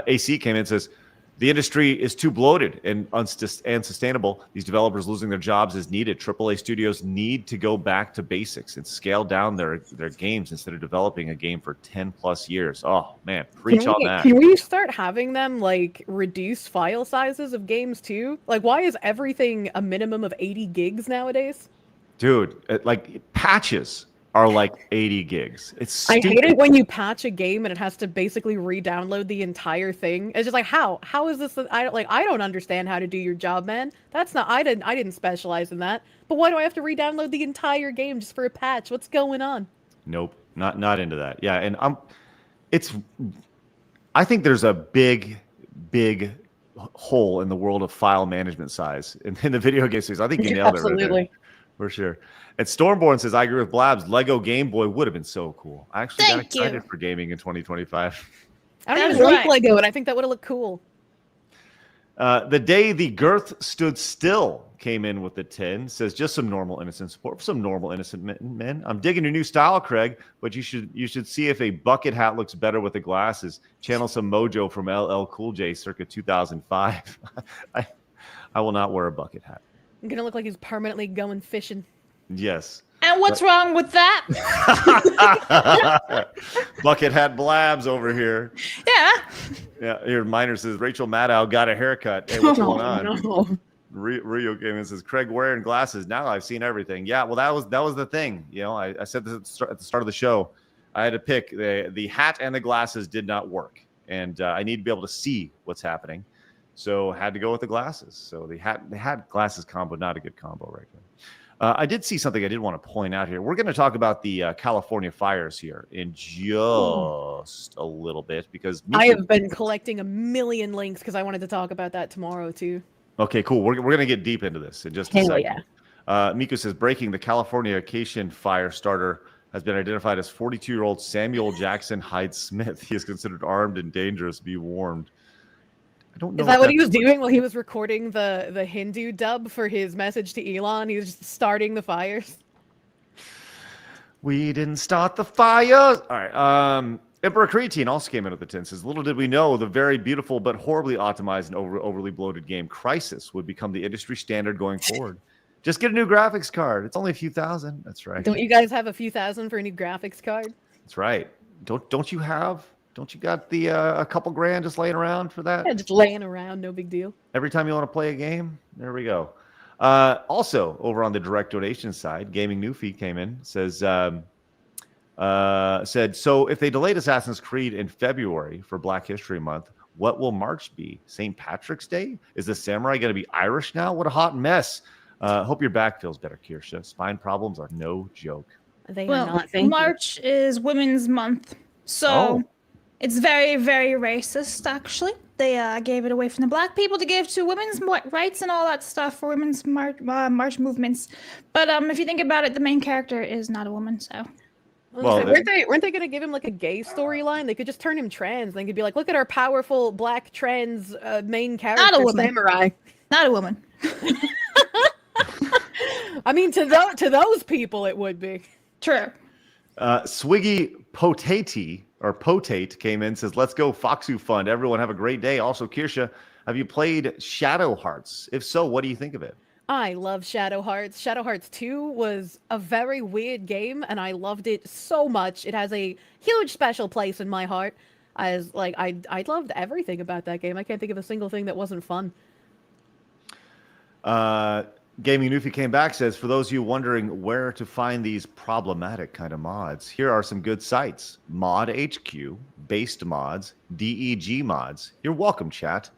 AC came in and says, the industry is too bloated and unsustainable. These developers losing their jobs is needed. AAA studios need to go back to basics and scale down their games instead of developing a game for 10 plus years. Oh, man. Preach on that.
Can we start having them, like, reduce file sizes of games, too? Like, why is everything a minimum of 80 gigs nowadays?
Dude, like, patches are like 80 gigs. It's stupid.
I hate it when you patch a game and it has to basically re-download the entire thing. It's just like, how is this? I don't understand how to do your job, man. That's not. I didn't specialize in that. But why do I have to re-download the entire game just for a patch? What's going on?
Nope, not into that. Yeah, and I think there's a big hole in the world of file management size in the video game space. I think you nailed it right there. For sure. And Stormborn says, I agree with Blabs. Lego Game Boy would have been so cool. I actually got excited for gaming in 2025.
I don't even like Lego, and I think that would have looked cool.
The day the girth stood still came in with the 10. Says, just some normal innocent support for some normal innocent men. I'm digging your new style, Craig, but you should see if a bucket hat looks better with the glasses. Channel some mojo from LL Cool J circa 2005. I will not wear a bucket hat.
I'm gonna look like he's permanently going fishing.
Yes.
And what's wrong with that?
Bucket hat Blabs over here.
Yeah.
Yeah. Here, Miner says Rachel Maddow got a haircut. Hey, what's going on?
No.
Rio Gaming says Craig wearing glasses. Now I've seen everything. Yeah. Well, that was the thing. You know, I said this at the start of the show. I had to pick the hat and the glasses did not work, and I need to be able to see what's happening. So had to go with the glasses. So the hat glasses combo, not a good combo right now. I did see something I did want to point out here. We're going to talk about the California fires here in just a little bit because
I have been collecting a million links because I wanted to talk about that tomorrow too.
Okay, cool. We're going to get deep into this in just a second. Yeah. Miko says, breaking, the California Acacian fire starter has been identified as 42-year-old Samuel Jackson Hyde Smith. He is considered armed and dangerous. Be warned. I don't know.
Is that what he was doing while he was recording the Hindu dub for his message to Elon? He was just starting the fires.
We didn't start the fires. All right. Emperor Creatine also came in with the 10. Says, little did we know the very beautiful but horribly optimized and overly bloated game Crisis would become the industry standard going forward. Just get a new graphics card. It's only a few thousand. That's right.
Don't you guys have a few thousand for a new graphics card?
That's right. Don't you got the a couple grand just laying around for that?
Yeah, just laying around, no big deal.
Every time you want to play a game, there we go. Also, over on the direct donation side, Gaming Newfie came in, says, said, so if they delayed Assassin's Creed in February for Black History Month, what will March be? St. Patrick's Day? Is the samurai going to be Irish now? What a hot mess. Hope your back feels better, Kirsche. Spine problems are no joke.
They are not.
March is Women's Month, so it's very, very racist, actually. They gave it away from the black people to give to women's rights and all that stuff for women's march movements. But if you think about it, the main character is not a woman, so...
Well,
weren't they going to give him like a gay storyline? They could just turn him trans. They could be like, look at our powerful black trans main character,
not a woman.
samurai.
Not a woman.
I mean, to those people, it would be.
True.
Swiggy Potate came in, says, let's go Foxu Fund. Everyone have a great day. Also, Kirsche, have you played Shadow Hearts? If so, what do you think of it?
I love Shadow Hearts. Shadow Hearts 2 was a very weird game, and I loved it so much. It has a huge special place in my heart. I loved everything about that game. I can't think of a single thing that wasn't fun.
Gaming Newfie came back, says, for those of you wondering where to find these problematic kind of mods, here are some good sites. Mod HQ, Based Mods, DEG Mods. You're welcome, chat.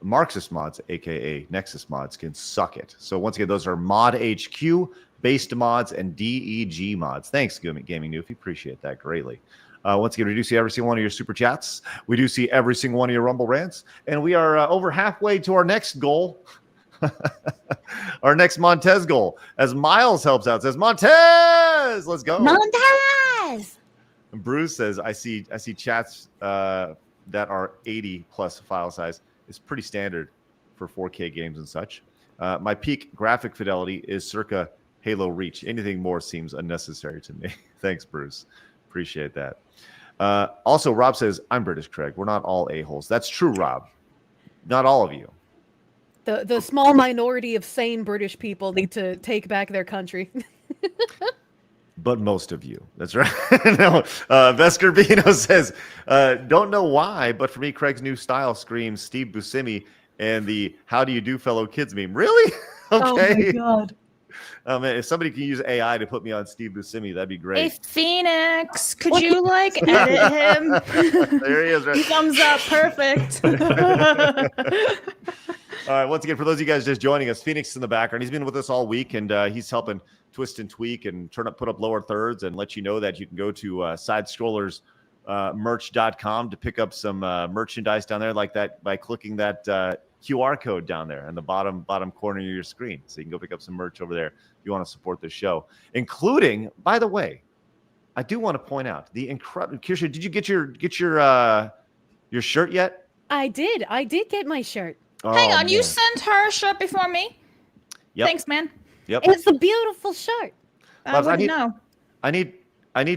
Marxist Mods, aka Nexus Mods, can suck it. So once again, those are Mod HQ, Based Mods, and DEG Mods. Thanks, Gaming Newfie. Appreciate that greatly. Once again, we do see every single one of your super chats. We do see every single one of your Rumble rants. And we are over halfway to our next goal. Our next Montez goal. As Miles helps out, says, Montez! Let's go.
Montez!
And Bruce says, I see chats that are 80 plus file size. It's pretty standard for 4K games and such. My peak graphic fidelity is circa Halo Reach. Anything more seems unnecessary to me. Thanks, Bruce. Appreciate that. Also, Rob says, I'm British, Craig. We're not all a-holes. That's true, Rob. Not all of you.
The small minority of sane British people need to take back their country.
But most of you. That's right. No, Vesker Bino says, don't know why, but for me, Craig's new style screams Steve Buscemi and the how do you do fellow kids meme. Really? Okay.
Oh, my God.
Man, if somebody can use AI to put me on Steve Buscemi, that'd be great.
Hey, Phoenix, could you, edit him?
There he is. Right?
He thumbs up. Perfect.
All right, once again, for those of you guys just joining us, Phoenix is in the background. He's been with us all week, and he's helping twist and tweak and put up lower thirds and let you know that you can go to sidescrollersmerch.com to pick up some merchandise down there like that by clicking that QR code down there in the bottom corner of your screen. So you can go pick up some merch over there if you want to support the show, including, by the way, I do want to point out the incredible Kirsche. Did you get your shirt yet?
I did get my shirt.
Hang on,
man.
you sent her a shirt before me?
Yep.
Thanks, man.
Yep.
It's a beautiful shirt.
I wouldn't know.
I need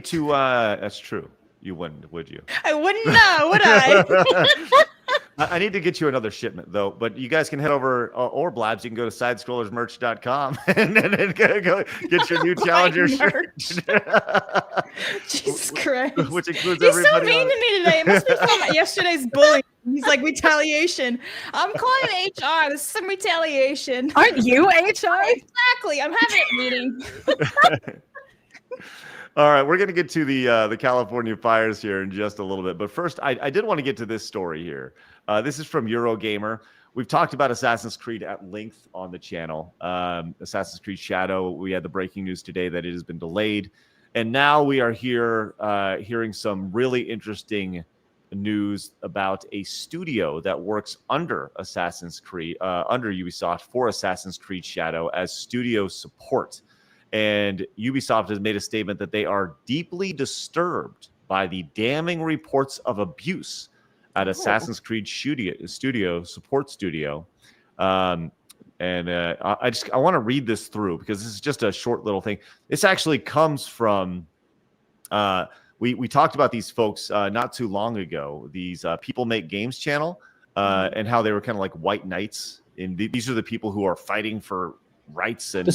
to that's true. You wouldn't, would you?
I wouldn't know, would I?
I need to get you another shipment though, but you guys can head over or Blabs, you can go to sidescrollersmerch.com and then go get your new Challenger shirt.
Jesus Christ.
Which includes
He's so
everybody
mean to me today. It must be from yesterday's bullying. He's like, retaliation. I'm calling HR. This is some retaliation.
Aren't you HR?
Exactly. I'm having a meeting.
All right, we're going to get to the California fires here in just a little bit. But first, I did want to get to this story here. This is from Eurogamer. We've talked about Assassin's Creed at length on the channel. Assassin's Creed Shadow, we had the breaking news today that it has been delayed. And now we are here hearing some really interesting news about a studio that works under Assassin's Creed, under Ubisoft for Assassin's Creed Shadow as studio support. And Ubisoft has made a statement that they are deeply disturbed by the damning reports of abuse at Assassin's Creed support studio. I want to read this through because this is just a short little thing. This actually comes from we talked about these folks not too long ago. These People Make Games channel and how they were kind of like white knights. And these are the people who are fighting for rights and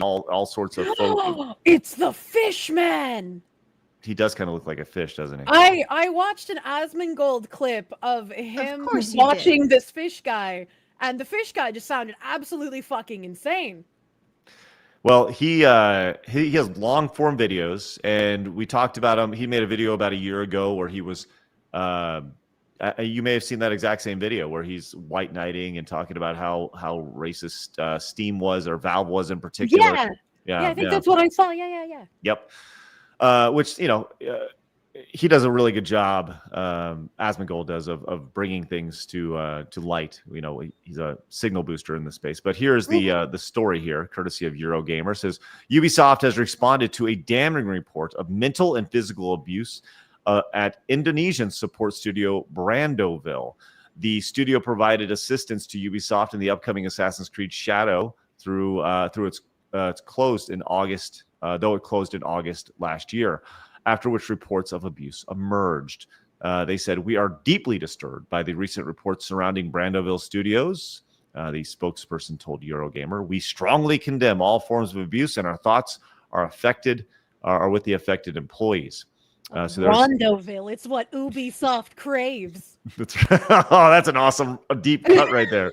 all sorts of folk.
It's the Fishman.
He does kind of look like a fish, doesn't he?
I watched an Asmongold clip of him
course you
watching this fish guy, and the fish guy just sounded absolutely fucking insane.
Well, he has long form videos, and we talked about him. He made a video about a year ago where he was. You may have seen that exact same video where he's white knighting and talking about how racist Steam was, or Valve was in particular.
Yeah, I think that's what I saw. Yeah.
Yep. Which, he does a really good job. Asmongold does of bringing things to light. He's a signal booster in the space. But here's the story here, courtesy of Eurogamer. Says Ubisoft has responded to a damning report of mental and physical abuse at Indonesian support studio Brandoville. The studio provided assistance to Ubisoft in the upcoming Assassin's Creed Shadow through it's closed in August. Though it closed in August last year, after which reports of abuse emerged. They said, "We are deeply disturbed by the recent reports surrounding Brandoville Studios." The spokesperson told Eurogamer, "We strongly condemn all forms of abuse, and our thoughts are with the affected employees."
Brandoville, it's what Ubisoft craves.
That's an awesome deep cut right there.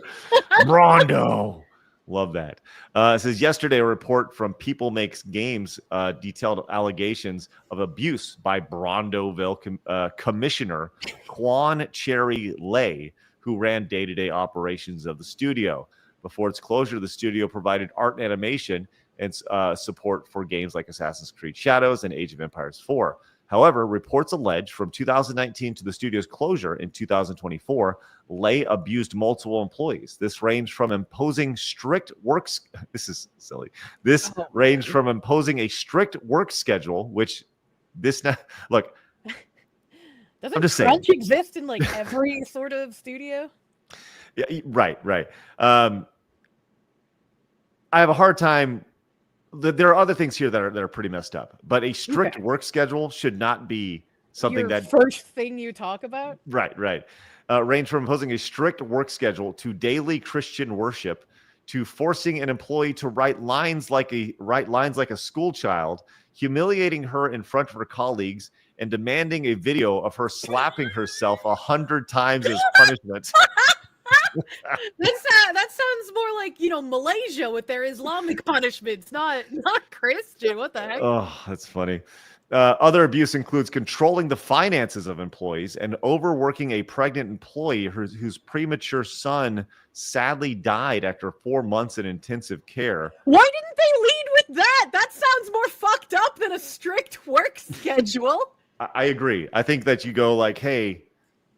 Brondo. Love that. It says yesterday, a report from People Makes Games detailed allegations of abuse by Brandoville Commissioner Quan Cherry Lay, who ran day-to-day operations of the studio. Before its closure, the studio provided art and animation and support for games like Assassin's Creed Shadows and Age of Empires 4. However, reports allege from 2019 to the studio's closure in 2024, Lay abused multiple employees. This ranged from imposing strict This is silly. Ranged from imposing a strict work schedule, which look.
Doesn't crunch exist in like every sort of studio?
Yeah, right. I have a hard time. There are other things here that are pretty messed up, but a strict work schedule should not be something
Your first thing you talk about.
Right. Range from imposing a strict work schedule to daily Christian worship to forcing an employee to write lines like a school child, humiliating her in front of her colleagues, and demanding a video of her slapping herself 100 times as punishment.
That sounds more like Malaysia with their Islamic punishments, not Christian. What the heck?
Oh, that's funny. Other abuse includes controlling the finances of employees and overworking a pregnant employee whose premature son sadly died after 4 months in intensive care.
Why didn't they lead with that? That sounds more fucked up than a strict work schedule.
I agree. I think that you go like, hey,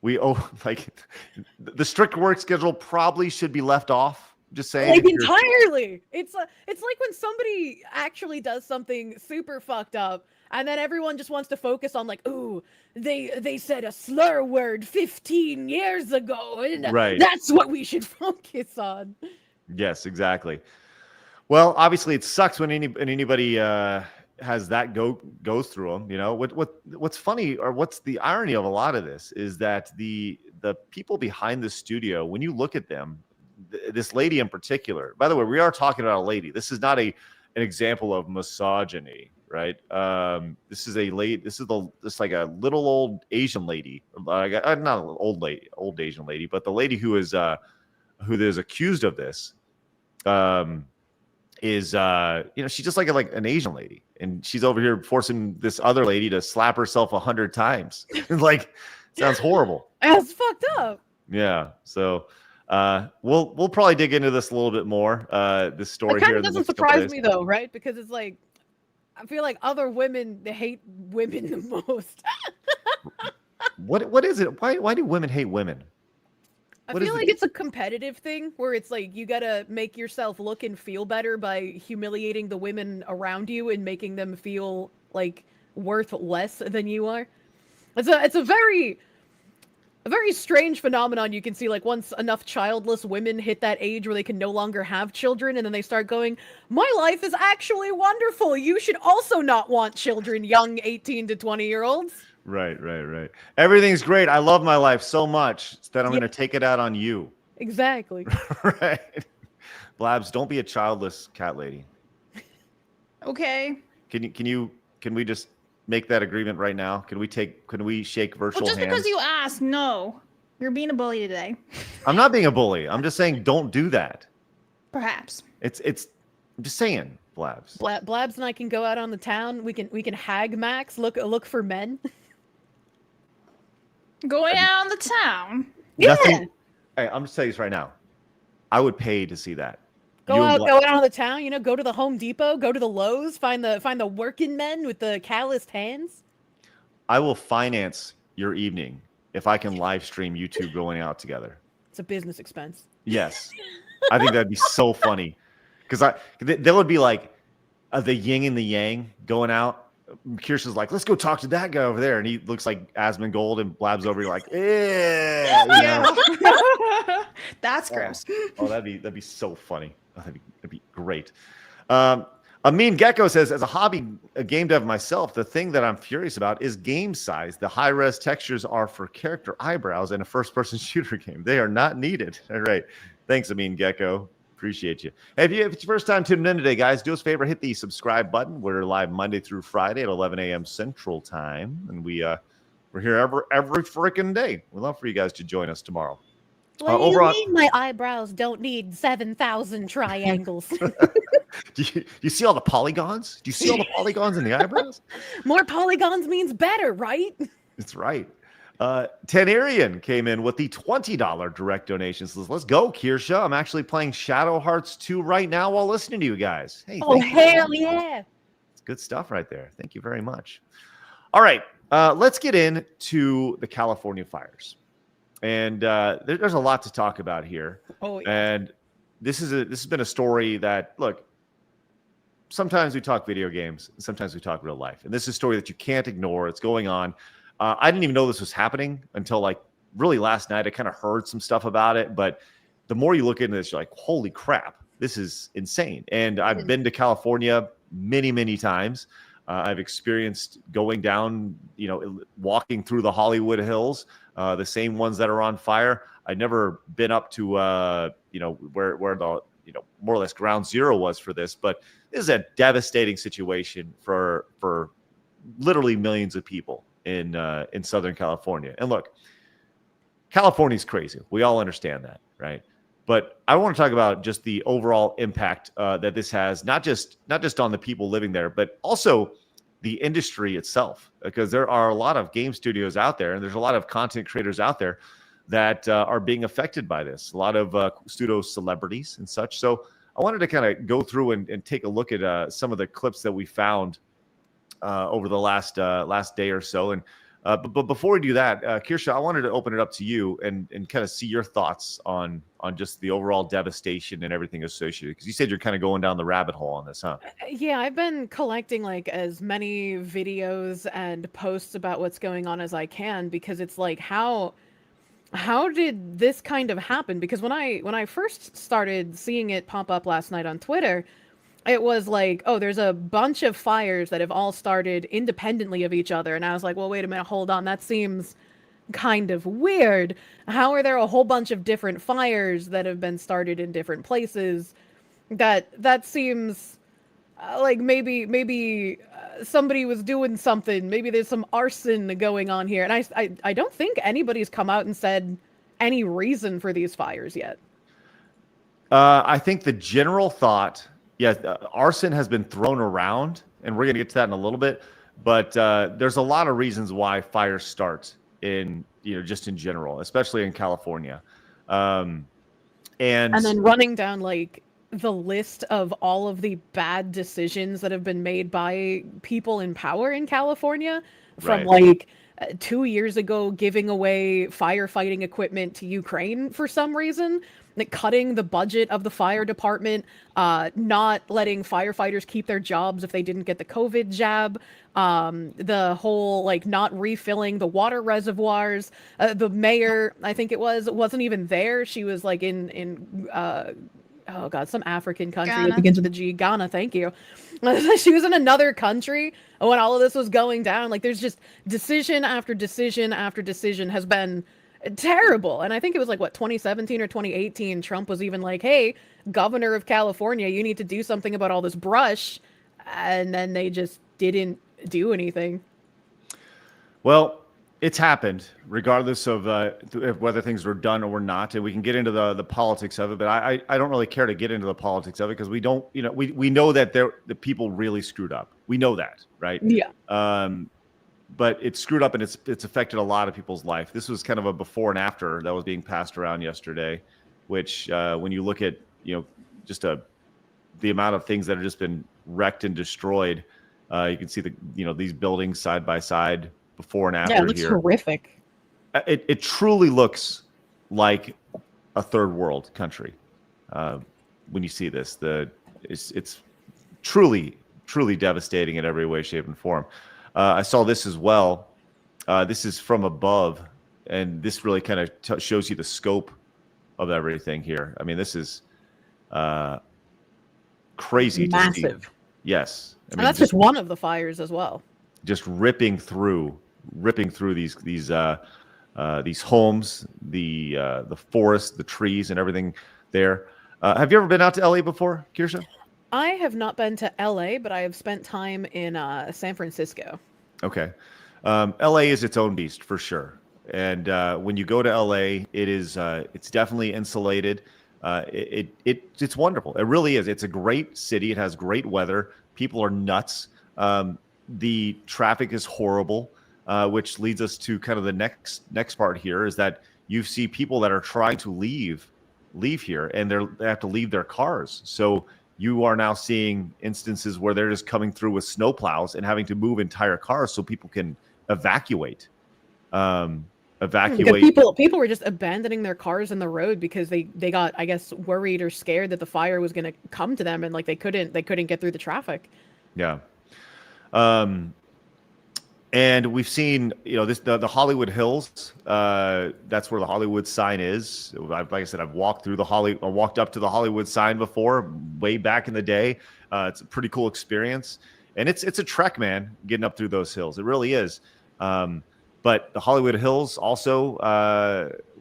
the strict work schedule probably should be left off. Just saying,
like entirely. It's like when somebody actually does something super fucked up, and then everyone just wants to focus on like, ooh, they said a slur word 15 years ago, and that's what we should focus on.
Yes, exactly. Well, obviously, it sucks when anybody has that goes through them. What's funny, or what's the irony of a lot of this, is that the people behind the studio, when you look at them, this lady in particular, by the way, we are talking about a lady. This is not an example of misogyny, right? This is a lady. This is like a little old Asian lady, not an old Asian lady, but the lady who is accused of this. She's just like an Asian lady, and she's over here forcing this other lady to slap herself 100 times. Like, sounds horrible.
That's fucked up.
Yeah. So we'll probably dig into this a little bit more. This story here.
It doesn't surprise me though, right? Because it's like, I feel like other women hate women the most.
What is it? Why do women hate women?
I feel like it's a competitive thing where it's like you gotta make yourself look and feel better by humiliating the women around you and making them feel like worth less than you are. It's a very a very strange phenomenon you can see, like, once enough childless women hit that age where they can no longer have children, and then they start going, my life is actually wonderful. You should also not want children, young 18 to 20-year-olds.
Right. Everything's great. I love my life so much that I'm going to take it out on you.
Exactly.
Right. Blabs, don't be a childless cat lady.
Okay.
Can we just make that agreement right now? Can we shake virtual
Well, just
hands?
because you asked, no. You're being a bully today.
I'm not being a bully. I'm just saying don't do that.
Perhaps.
I'm just saying, Blabs.
Blabs and I can go out on the town. We can hag max, look for men.
Going out on the town.
Yeah.
Nothing. Hey, I'm just telling you this right now. I would pay to see that.
Go out on the town, you know, go to the Home Depot, go to the Lowe's, find the working men with the calloused hands.
I will finance your evening if I can live stream you two going out together.
It's a business expense.
Yes. I think that'd be so funny. Because there would be like the yin and the yang going out. Kirsche's like, let's go talk to that guy over there. And he looks like Asmongold, and Blabs over here like, yeah.
That's gross.
Oh, that'd be so funny. Oh, that'd be great. Amin Gecko says, as a game dev myself, the thing that I'm furious about is game size. The high-res textures are for character eyebrows in a first-person shooter game. They are not needed. All right. Thanks, Amin Gecko. Appreciate you. Hey, if it's your first time tuning in today, guys, do us a favor, hit the subscribe button. We're live Monday through Friday at 11 a.m. Central Time, and we're here every freaking day. We'd love for you guys to join us tomorrow.
What do you mean my eyebrows don't need 7,000 triangles?
Do you see all the polygons? Do you see all the polygons in the eyebrows?
More polygons means better, right?
That's right. Tenarian came in with the $20 direct donation. Says, let's go, Kirsche. I'm actually playing Shadow Hearts 2 right now while listening to you guys. Hey,
hell yeah.
It's good stuff right there. Thank you very much. All right. Let's get into the California fires. And there's a lot to talk about here.
Oh, yeah.
And this has been a story that, look, sometimes we talk video games, and sometimes we talk real life. And this is a story that you can't ignore. It's going on. I didn't even know this was happening until like really last night. I kind of heard some stuff about it, but the more you look into this, you're like, holy crap, this is insane. And I've been to California many, many times. I've experienced going down, walking through the Hollywood Hills, the same ones that are on fire. I'd never been up to, where the, more or less ground zero was for this, but this is a devastating situation for literally millions of people in Southern California. And look, California's crazy. We all understand that, right? But I want to talk about just the overall impact that this has, not just on the people living there, but also the industry itself, because there are a lot of game studios out there, and there's a lot of content creators out there that are being affected by this. A lot of pseudo celebrities and such. So I wanted to kind of go through and take a look at some of the clips that we found over the last day or so. And but before we do that, Kirsche, I wanted to open it up to you and kind of see your thoughts on just the overall devastation and everything associated. Because you said you're kind of going down the rabbit hole on this, huh?
Yeah, I've been collecting like as many videos and posts about what's going on as I can, because it's like, how did this kind of happen? Because when I first started seeing it pop up last night on Twitter, it was like, oh, there's a bunch of fires that have all started independently of each other. And I was like, well, wait a minute, hold on. That seems kind of weird. How are there a whole bunch of different fires that have been started in different places? That seems like maybe somebody was doing something. Maybe there's some arson going on here. And I don't think anybody's come out and said any reason for these fires yet.
I think the general thought, arson has been thrown around, and we're going to get to that in a little bit. But there's a lot of reasons why fires start in, just in general, especially in California. And
then running down like the list of all of the bad decisions that have been made by people in power in California, from like 2 years ago giving away firefighting equipment to Ukraine for some reason, like cutting the budget of the fire department, not letting firefighters keep their jobs if they didn't get the COVID jab, the whole like not refilling the water reservoirs. The mayor, I think it wasn't even there. She was like in oh god, some African country
Ghana.
that begins with a G. Ghana, thank you. She was in another country when all of this was going down. Like, there's just decision after decision after decision has been terrible. And I think it was like, what, 2017 or 2018, Trump was even like, hey, governor of California, you need to do something about all this brush. And then they just didn't do anything.
Well, it's happened, regardless of whether things were done or not, and we can get into the politics of it. But I don't really care to get into the politics of it because we don't, we know that the people really screwed up. We know that, right?
Yeah.
But it's screwed up and it's affected a lot of people's life. This was kind of a before and after that was being passed around yesterday, which when you look at just the amount of things that have just been wrecked and destroyed, you can see these buildings side by side. Before and after
yeah, it looks
here.
horrific.
It truly looks like a third world country when you see this. It's truly devastating in every way, shape, and form. I saw this as well. This is from above, and this really kind of shows you the scope of everything here. I mean, this is crazy.
Massive.
To see. Yes,
And that's just one of the fires as well.
Just ripping through these homes, the forest, the trees, and everything there. Have you ever been out to LA before, Kirsche?
I have not been to LA, but I have spent time in San Francisco.
Okay. LA is its own beast for sure. And when you go to LA, it's definitely insulated. It's wonderful. It really is. It's a great city. It has great weather. People are nuts. The traffic is horrible, which leads us to kind of the next part here is that you see people that are trying to leave here and they have to leave their cars. So you are now seeing instances where they're just coming through with snowplows and having to move entire cars so people can evacuate.
People were just abandoning their cars in the road because they got, I guess, worried or scared that the fire was going to come to them and like they couldn't get through the traffic.
Yeah. And we've seen, the Hollywood Hills. That's where the Hollywood sign is. Like I said, I've walked up to the Hollywood sign before, way back in the day. It's a pretty cool experience, and it's a trek, man, getting up through those hills. It really is. But the Hollywood Hills also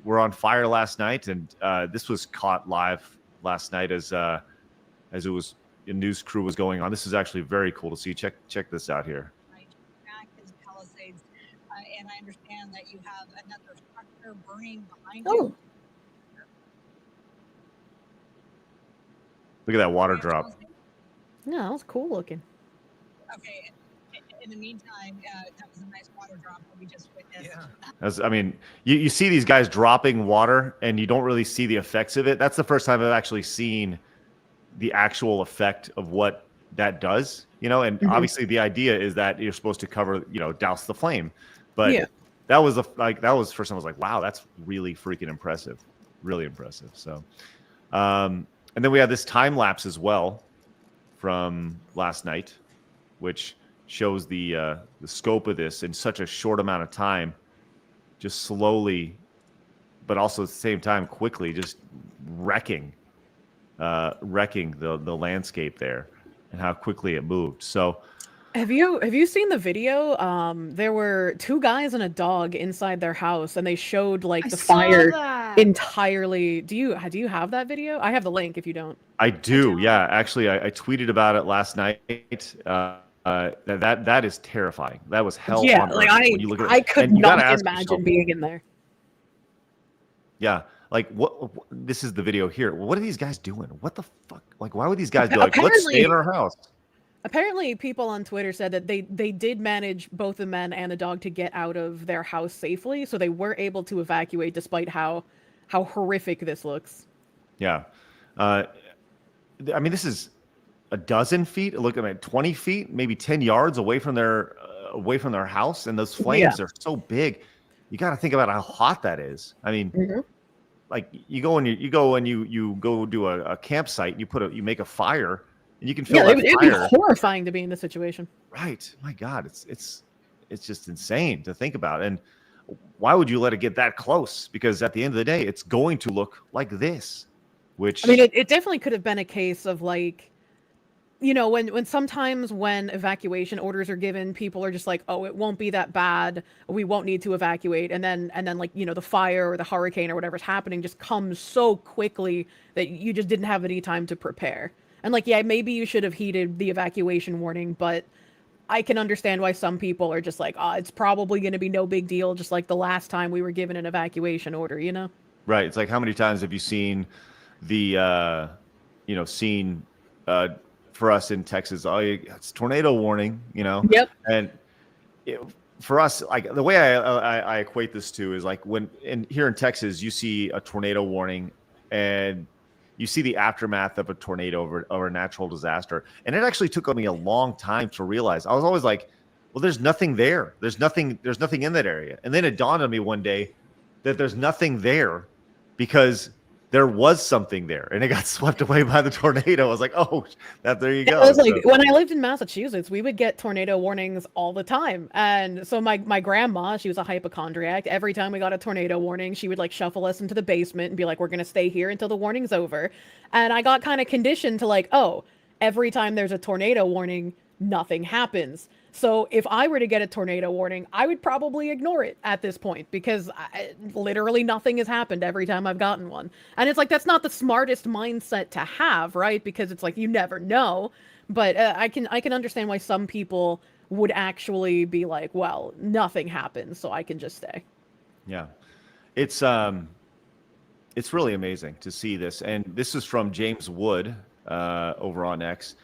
were on fire last night, and this was caught live last night as it was a news crew was going on. This is actually very cool to see. Check this out here.
And I understand that you have another structure burning behind
Oh.
you.
Look at that water drop.
Yeah, that was cool looking.
Okay. In the meantime, that was a nice water drop that we just witnessed.
You see these guys dropping water, and you don't really see the effects of it. That's the first time I've actually seen the actual effect of what that does. And obviously the idea is that you're supposed to cover, douse the flame. But
Yeah.
that was the first time I was like, wow, that's really freaking impressive. Really impressive. So, and then we had this time lapse as well from last night, which shows the scope of this in such a short amount of time, just slowly, but also at the same time, quickly, just wrecking the landscape there and how quickly it moved. So,
Have you seen the video? There were two guys and a dog inside their house, and they showed like the fire entirely. Do you have that video? I have the link if you don't.
I do. Yeah, actually, I tweeted about it last night. That is terrifying. That was hell.
Yeah,
on
like
earth when you look at
I
it.
could
And you gotta
not
ask
imagine
yourself,
being in there.
Yeah, like what? This is the video here. What are these guys doing? What the fuck? Like, why would these guys be like, let's stay in our house?
Apparently, people on Twitter said that they did manage both the men and the dog to get out of their house safely, so they were able to evacuate despite how horrific this looks.
Yeah, this is a dozen feet. Look at it, 20 feet, maybe 10 yards away from their away from their house, and those flames are so big. You got to think about how hot that is. I mean, like you go and you go do a campsite, and you make a fire, and you can feel that
it'd
fire.
be horrifying to be in this situation.
Right. My God, it's just insane to think about. And why would you let it get that close? Because at the end of the day, it's going to look like this. Which
I mean, it definitely could have been a case of like, you know, when sometimes when evacuation orders are given, people are just like, oh, it won't be that bad. We won't need to evacuate. And then like, you know, the fire or the hurricane or whatever's happening just comes so quickly that you just didn't have any time to prepare. And like, yeah, maybe you should have heeded the evacuation warning, but I can understand why some people are just like, it's probably going to be no big deal. Just like the last time we were given an evacuation order, you know?
Right. It's like, how many times have you seen the, for us in Texas, it's tornado warning, you know?
Yep.
And for us, like the way I equate this to is like when here in Texas, you see a tornado warning and you see the aftermath of a tornado or a natural disaster. And it actually took me a long time to realize. I was always like, well, there's nothing there. There's nothing in that area. And then it dawned on me one day that there's nothing there because there was something there and it got swept away by the tornado. I was like, oh, there you go.
It was like when I lived in Massachusetts, we would get tornado warnings all the time. And so my grandma, she was a hypochondriac. Every time we got a tornado warning, she would like shuffle us into the basement and be like, we're going to stay here until the warning's over. And I got kind of conditioned to like, oh, every time there's a tornado warning, nothing happens. So if I were to get a tornado warning, I would probably ignore it at this point because literally nothing has happened every time I've gotten one. And it's like, that's not the smartest mindset to have, right? Because it's like, you never know. But I can understand why some people would actually be like, well, nothing happens, so I can just stay.
Yeah. It's really amazing to see this. And this is from James Wood over on X.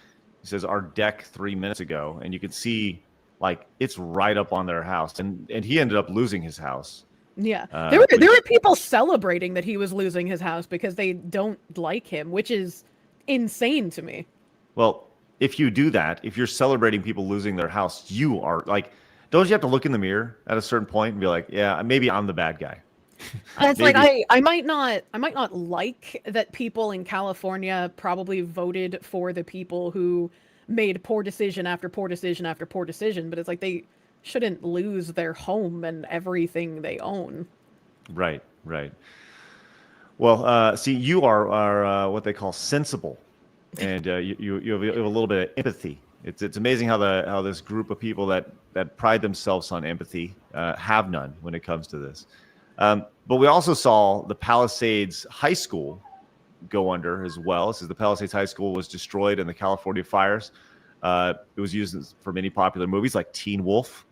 He says, our deck 3 minutes ago, and you can see like it's right up on their house. And he ended up losing his house.
Yeah. There were people celebrating that he was losing his house because they don't like him, which is insane to me.
Well, if you do that, if you're celebrating people losing their house, you are like, don't you have to look in the mirror at a certain point and be like, yeah, maybe I'm the bad guy.
It's like I might not like that people in California probably voted for the people who made poor decision after poor decision after poor decision, but it's like they shouldn't lose their home and everything they own.
Right. Well, see, you are what they call sensible, and you have a little bit of empathy. It's amazing how this group of people that pride themselves on empathy have none when it comes to this. But we also saw the Palisades High School go under as well. This is the Palisades High School was destroyed in the California fires. It was used for many popular movies like Teen Wolf,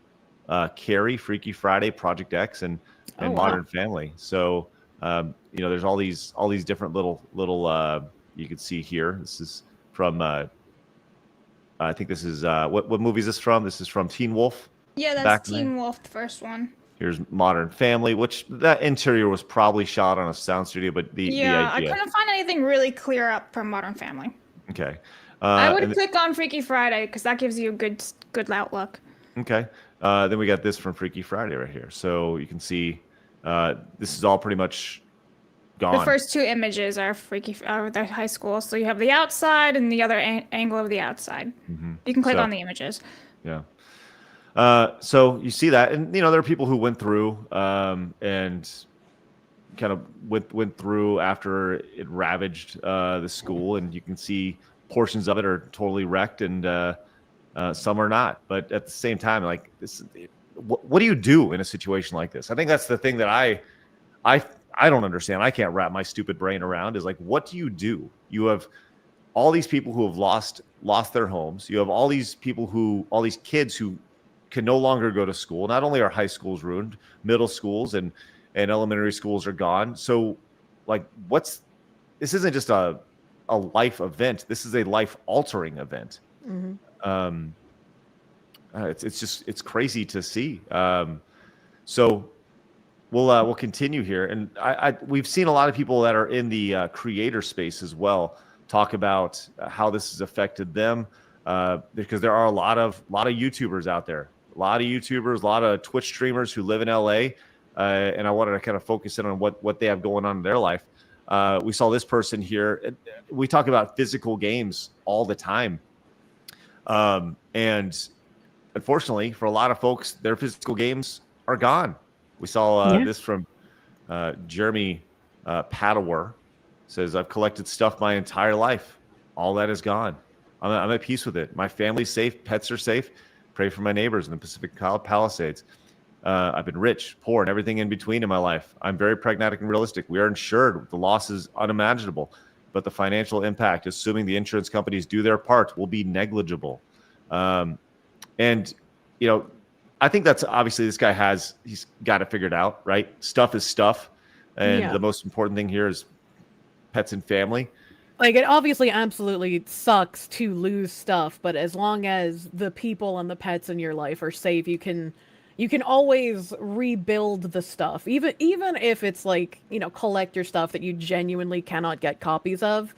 Carrie, Freaky Friday, Project X, and Modern Family. So there's all these different little you can see here. This is from I think this is what movie is this from? This is from Teen Wolf.
Yeah, that's Teen Wolf, the first one.
Here's Modern Family, which that interior was probably shot on a sound studio, but the idea.
I couldn't find anything really clear up from Modern Family.
Okay.
I would click on Freaky Friday because that gives you a good outlook.
Okay. Then we got this from Freaky Friday right here. So you can see this is all pretty much gone.
The first two images are the high school. So you have the outside and the other angle of the outside. Mm-hmm. You can click on the images.
Yeah. So you see that, and there are people who went through and kind of went through after it ravaged the school, and you can see portions of it are totally wrecked, and some are not. But at the same time, like this, what do you do in a situation like this? I think that's the thing that I don't understand. I can't wrap my stupid brain around. Is like, what do? You have all these people who have lost their homes. You have all these kids who can no longer go to school. Not only are high schools ruined, middle schools and elementary schools are gone. So like this isn't just a life event. This is a life altering event. Mm-hmm. It's crazy to see. So we'll continue here. And we've seen a lot of people that are in the creator space as well talk about how this has affected them. Because there are a lot of YouTubers out there A lot of YouTubers, a lot of Twitch streamers who live in LA, and I wanted to kind of focus in on what they have going on in their life. We saw this person here. We talk about physical games all the time. And unfortunately, for a lot of folks, their physical games are gone. We saw this from Jeremy Padawer. Says, I've collected stuff my entire life. All that is gone. I'm at peace with it. My family's safe. Pets are safe. Pray for my neighbors in the Pacific Palisades. I've been rich, poor, and everything in between in my life. I'm very pragmatic and realistic. We are insured. The loss is unimaginable, but the financial impact, assuming the insurance companies do their part, will be negligible. And, you know, I think that's obviously he's got it figured out, right? Stuff is stuff. And the most important thing here is pets and family.
Like, it obviously absolutely sucks to lose stuff, but as long as the people and the pets in your life are safe, you can always rebuild the stuff. Even if it's like, you know, collector stuff that you genuinely cannot get copies of.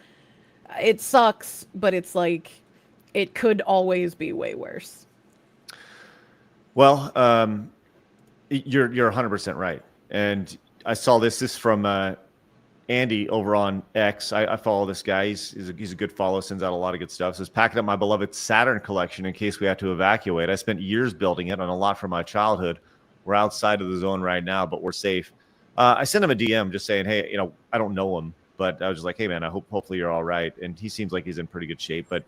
It sucks, but it's like it could always be way worse.
Well, you're 100% right. And I saw this from Andy over on X. I follow this guy. He's a good follow, sends out a lot of good stuff. Says, packing up my beloved Saturn collection in case we have to evacuate. I spent years building it on a lot from my childhood. We're outside of the zone right now, but we're safe. I sent him a DM just saying, hey, you know, I don't know him, but I was just like, hey, man, hopefully you're all right. And he seems like he's in pretty good shape. But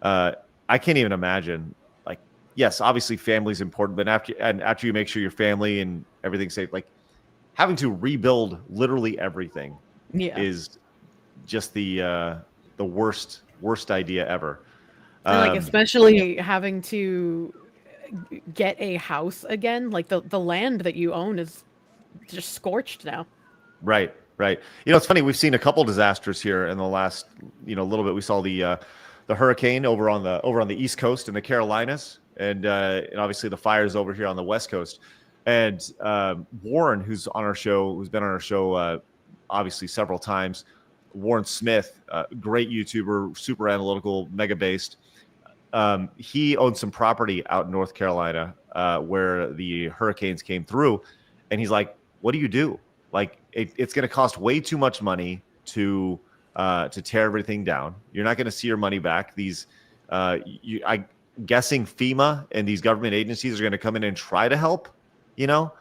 I can't even imagine. Like, yes, obviously family's important, but after you make sure your family and everything's safe, like, having to rebuild literally everything is just the worst idea ever.
And like, especially having to get a house again, like the land that you own is just scorched now.
Right. You know, it's funny. We've seen a couple disasters here in the last, you know, little bit. We saw the hurricane over on the East Coast in the Carolinas, and obviously the fires over here on the West Coast. And Warren, who's been on our show, obviously several times, Warren Smith, great YouTuber, super analytical, mega based. He owns some property out in North Carolina where the hurricanes came through, and he's like, "What do you do? Like, it's going to cost way too much money to tear everything down. You're not going to see your money back. I'm guessing FEMA and these government agencies are going to come in and try to help." You know,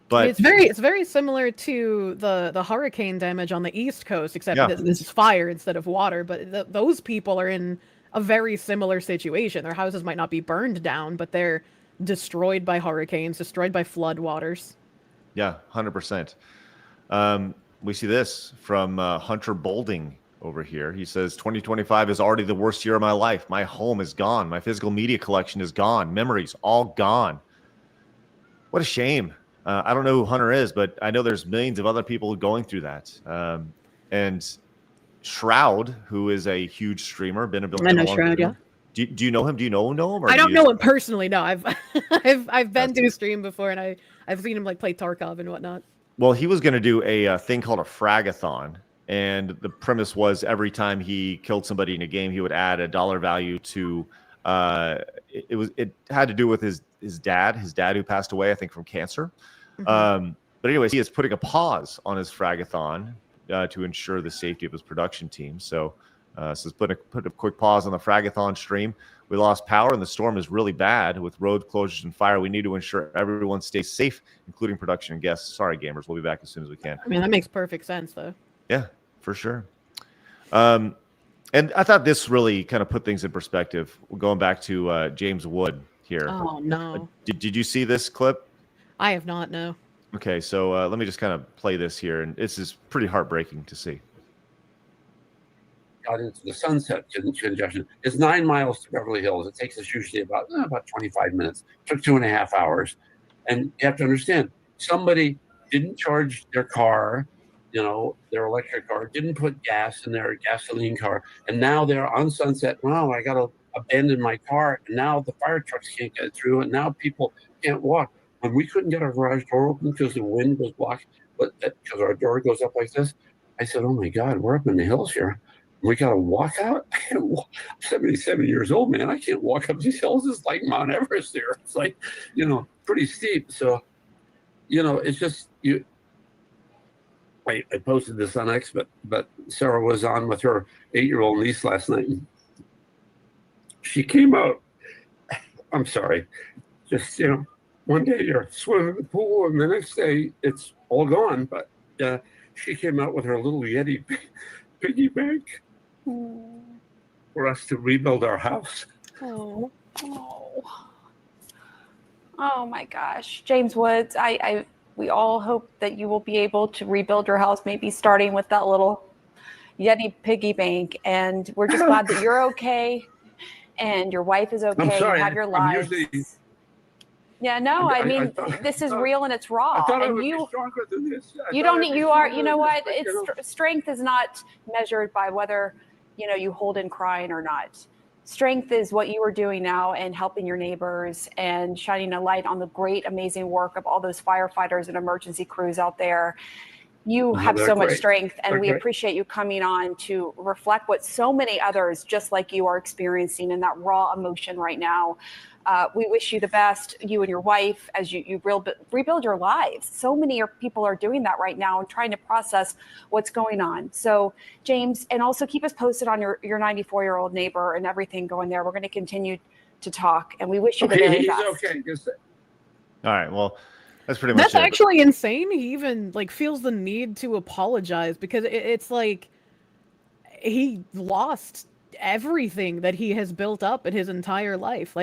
but
it's very similar to the hurricane damage on the East Coast, except that this is fire instead of water. But those people are in a very similar situation. Their houses might not be burned down, but they're destroyed by hurricanes, destroyed by flood waters.
Yeah, 100%. We see this from Hunter Bolding over here. He says, 2025 is already the worst year of my life. My home is gone. My physical media collection is gone. Memories all gone. What a shame. I don't know who Hunter is, but I know there's millions of other people going through that. And Shroud, who is a huge streamer, been a
I know Shroud, yeah.
Do you know him? Do you know him? Or
I don't know him personally. No, I've been to a stream before, and I've seen him like play Tarkov and whatnot.
Well, he was going to do a thing called a fragathon, and the premise was every time he killed somebody in a game, he would add a dollar value to. It had to do with his dad who passed away, I think, from cancer. Mm-hmm. But anyways, he is putting a pause on his fragathon to ensure the safety of his production team. So put a quick pause on the fragathon stream. We lost power and the storm is really bad with road closures and fire. We need to ensure everyone stays safe, including production and guests. Sorry, gamers. We'll be back as soon as we can.
I mean, that makes perfect sense, though.
Yeah, for sure. And I thought this really kind of put things in perspective. Going back to James Wood here.
Oh, no.
Did you see this clip?
I have not, no.
Okay, so let me just kind of play this here. And this is pretty heartbreaking to see.
Got into the Sunset congestion. It's 9 miles to Beverly Hills. It takes us usually about 25 minutes. It took 2.5 hours. And you have to understand, somebody didn't charge their car, their electric car, didn't put gas in their gasoline car. And now they're on Sunset. Wow, I got to abandon my car. And now the fire trucks can't get through. And now people can't walk. And we couldn't get our garage door open because the wind was blocked, but because our door goes up like this. I said, oh, my God, we're up in the hills here. We got to walk out. I can't walk. I'm 77 years old, man. I can't walk up these hills. It's like Mount Everest there. It's like, pretty steep. So, it's just you. I posted this on X, but Sarah was on with her 8-year-old niece last night. She came out. I'm sorry. Just, one day you're swimming in the pool and the next day it's all gone. But she came out with her little Yeti piggy bank for us to rebuild our house.
Oh my gosh. James Woods, we all hope that you will be able to rebuild your house, maybe starting with that little Yeti piggy bank. And we're just glad that you're okay and your wife is okay.
I'm sorry,
you have your lives. Yeah, no, I mean, this is real and it's raw.
I thought I
and
would be stronger than this.
You know what? Strength is not measured by whether, you hold in crying or not. Strength is what you are doing now and helping your neighbors and shining a light on the great, amazing work of all those firefighters and emergency crews out there. You have so much strength, and we appreciate you coming on to reflect what so many others just like you are experiencing in that raw emotion right now. We wish you the best, you and your wife, as you rebuild your lives. So many people are doing that right now and trying to process what's going on. So, James, and also keep us posted on your 94-year-old neighbor and everything going there. We're going to continue to talk, and we wish you the very best.
Okay, just
All right. Well, that's pretty much it.
That's actually insane. He even feels the need to apologize because it's like he lost everything that he has built up in his entire life.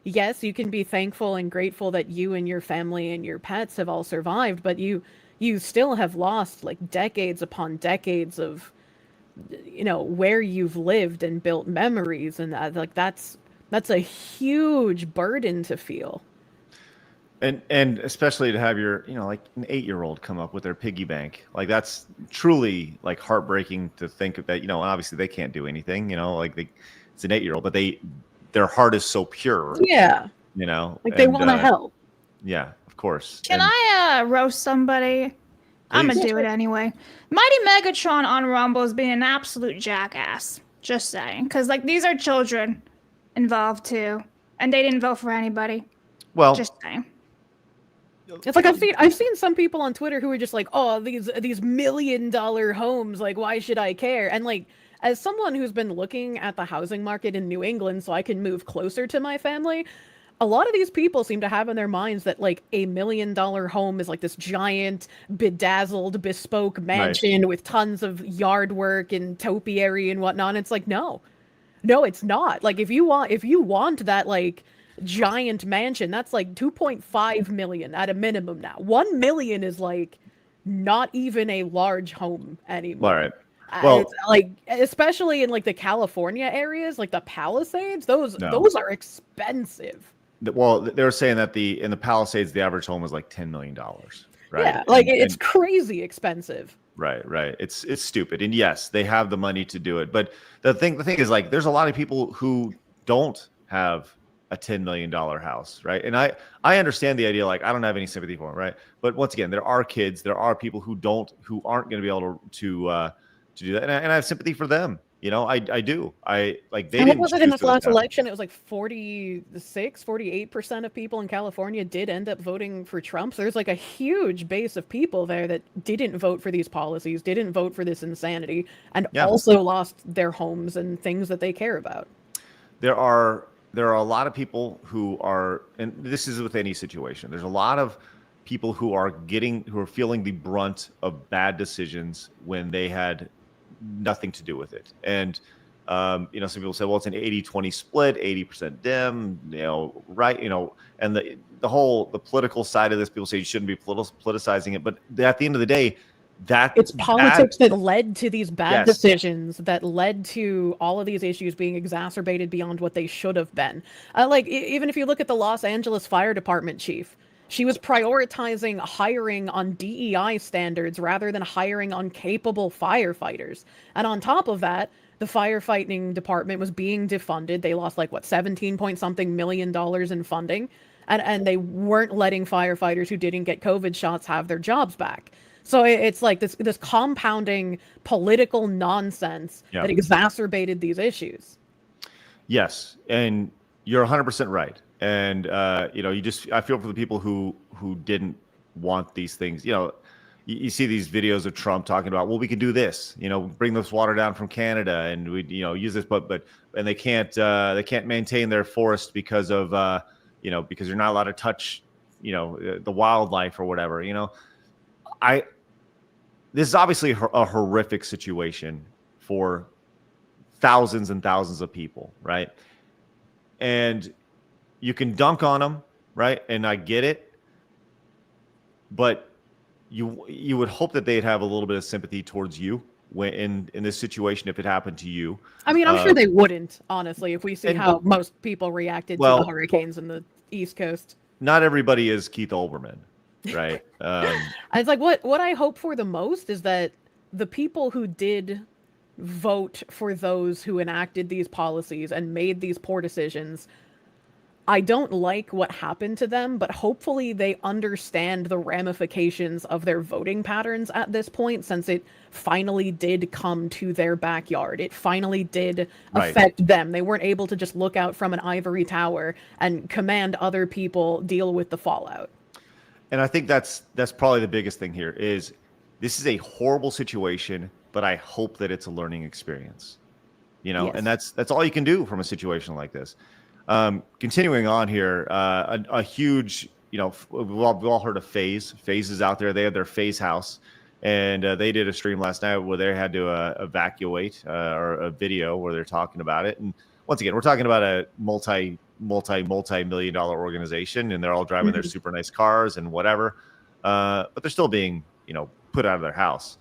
Yes, you can be thankful and grateful that you and your family and your pets have all survived, but you still have lost decades upon decades of where you've lived and built memories, and that's a huge burden to feel.
And especially to have your, an 8-year-old come up with their piggy bank. That's truly heartbreaking to think of that, and obviously they can't do anything, it's an 8-year-old, but their heart is so pure.
Yeah. They want to help.
Yeah, of course.
Can I roast somebody? I'm going to do it anyway. Mighty Megatron on Rumble is being an absolute jackass. Just saying. Because, these are children involved, too. And they didn't vote for anybody.
Well,
just saying.
It's I've seen some people on Twitter who are just these $1 million homes, why should I care? And as someone who's been looking at the housing market in New England so I can move closer to my family, a lot of these people seem to have in their minds that $1 million home is this giant, bedazzled, bespoke mansion with tons of yard work and topiary and whatnot. And it's no, it's not. If you want that giant mansion, that's $2.5 million at a minimum now. $1 million is not even a large home anymore.
All right. Well,
especially in the California areas, the Palisades, those are expensive.
Well, they were saying that in the Palisades, the average home was $10 million, right?
Yeah, it's crazy expensive.
Right. It's stupid. And yes, they have the money to do it. But the thing is there's a lot of people who don't have a $10 million house, right? And I understand the idea, I don't have any sympathy for them, right? But once again, there are kids, there are people who aren't going to be able to do that, and I have sympathy for them. I do. They didn't.
What was it in this last election? It was 48% of people in California did end up voting for Trump. So there's a huge base of people there that didn't vote for these policies, didn't vote for this insanity, and also lost their homes and things that they care about.
There are a lot of people who are, and this is with any situation, there's a lot of people who are feeling the brunt of bad decisions when they had nothing to do with it. And some people say, well, it's an 80-20 split, 80% Dem, right, and the political side of this, people say you shouldn't be politicizing it, but at the end of the day, it's
politics that led to these bad decisions, that led to all of these issues being exacerbated beyond what they should have been. Even if you look at the Los Angeles Fire Department chief, she was prioritizing hiring on DEI standards rather than hiring on capable firefighters. And on top of that, the firefighting department was being defunded. They lost 17-point-something million in funding. And they weren't letting firefighters who didn't get COVID shots have their jobs back. So it's like this compounding political nonsense
Yeah.
that exacerbated these issues.
Yes, and you're 100% right. And I feel for the people who didn't want these things. You see these videos of Trump talking about, well, we could do this, bring this water down from Canada, and we, use this, but they can't maintain their forest because of because you're not allowed to touch, the wildlife or whatever. This is obviously a horrific situation for thousands and thousands of people, right? And you can dunk on them, right? And I get it, but you would hope that they'd have a little bit of sympathy towards you when in this situation if it happened to you.
I mean, I'm sure they wouldn't, honestly, if we see how most people reacted to the hurricanes in the East Coast.
Not everybody is Keith Olbermann, right?
It's like what I hope for the most is that the people who did vote for those who enacted these policies and made these poor decisions, I don't like what happened to them, but hopefully they understand the ramifications of their voting patterns at this point, since it finally did come to their backyard. It finally did affect them. They weren't able to just look out from an ivory tower and command other people deal with the fallout.
And I think that's probably the biggest thing here is this is a horrible situation, but I hope that it's a learning experience,
Yes.
and that's all you can do from a situation like this. Continuing on here, a huge, we've all heard of FaZe. FaZe is out there. They have their FaZe house, and they did a stream last night where they had to evacuate, or a video where they're talking about it. And once again, we're talking about a multi-million dollar organization, and they're all driving their super nice cars and whatever, but they're still being, put out of their house.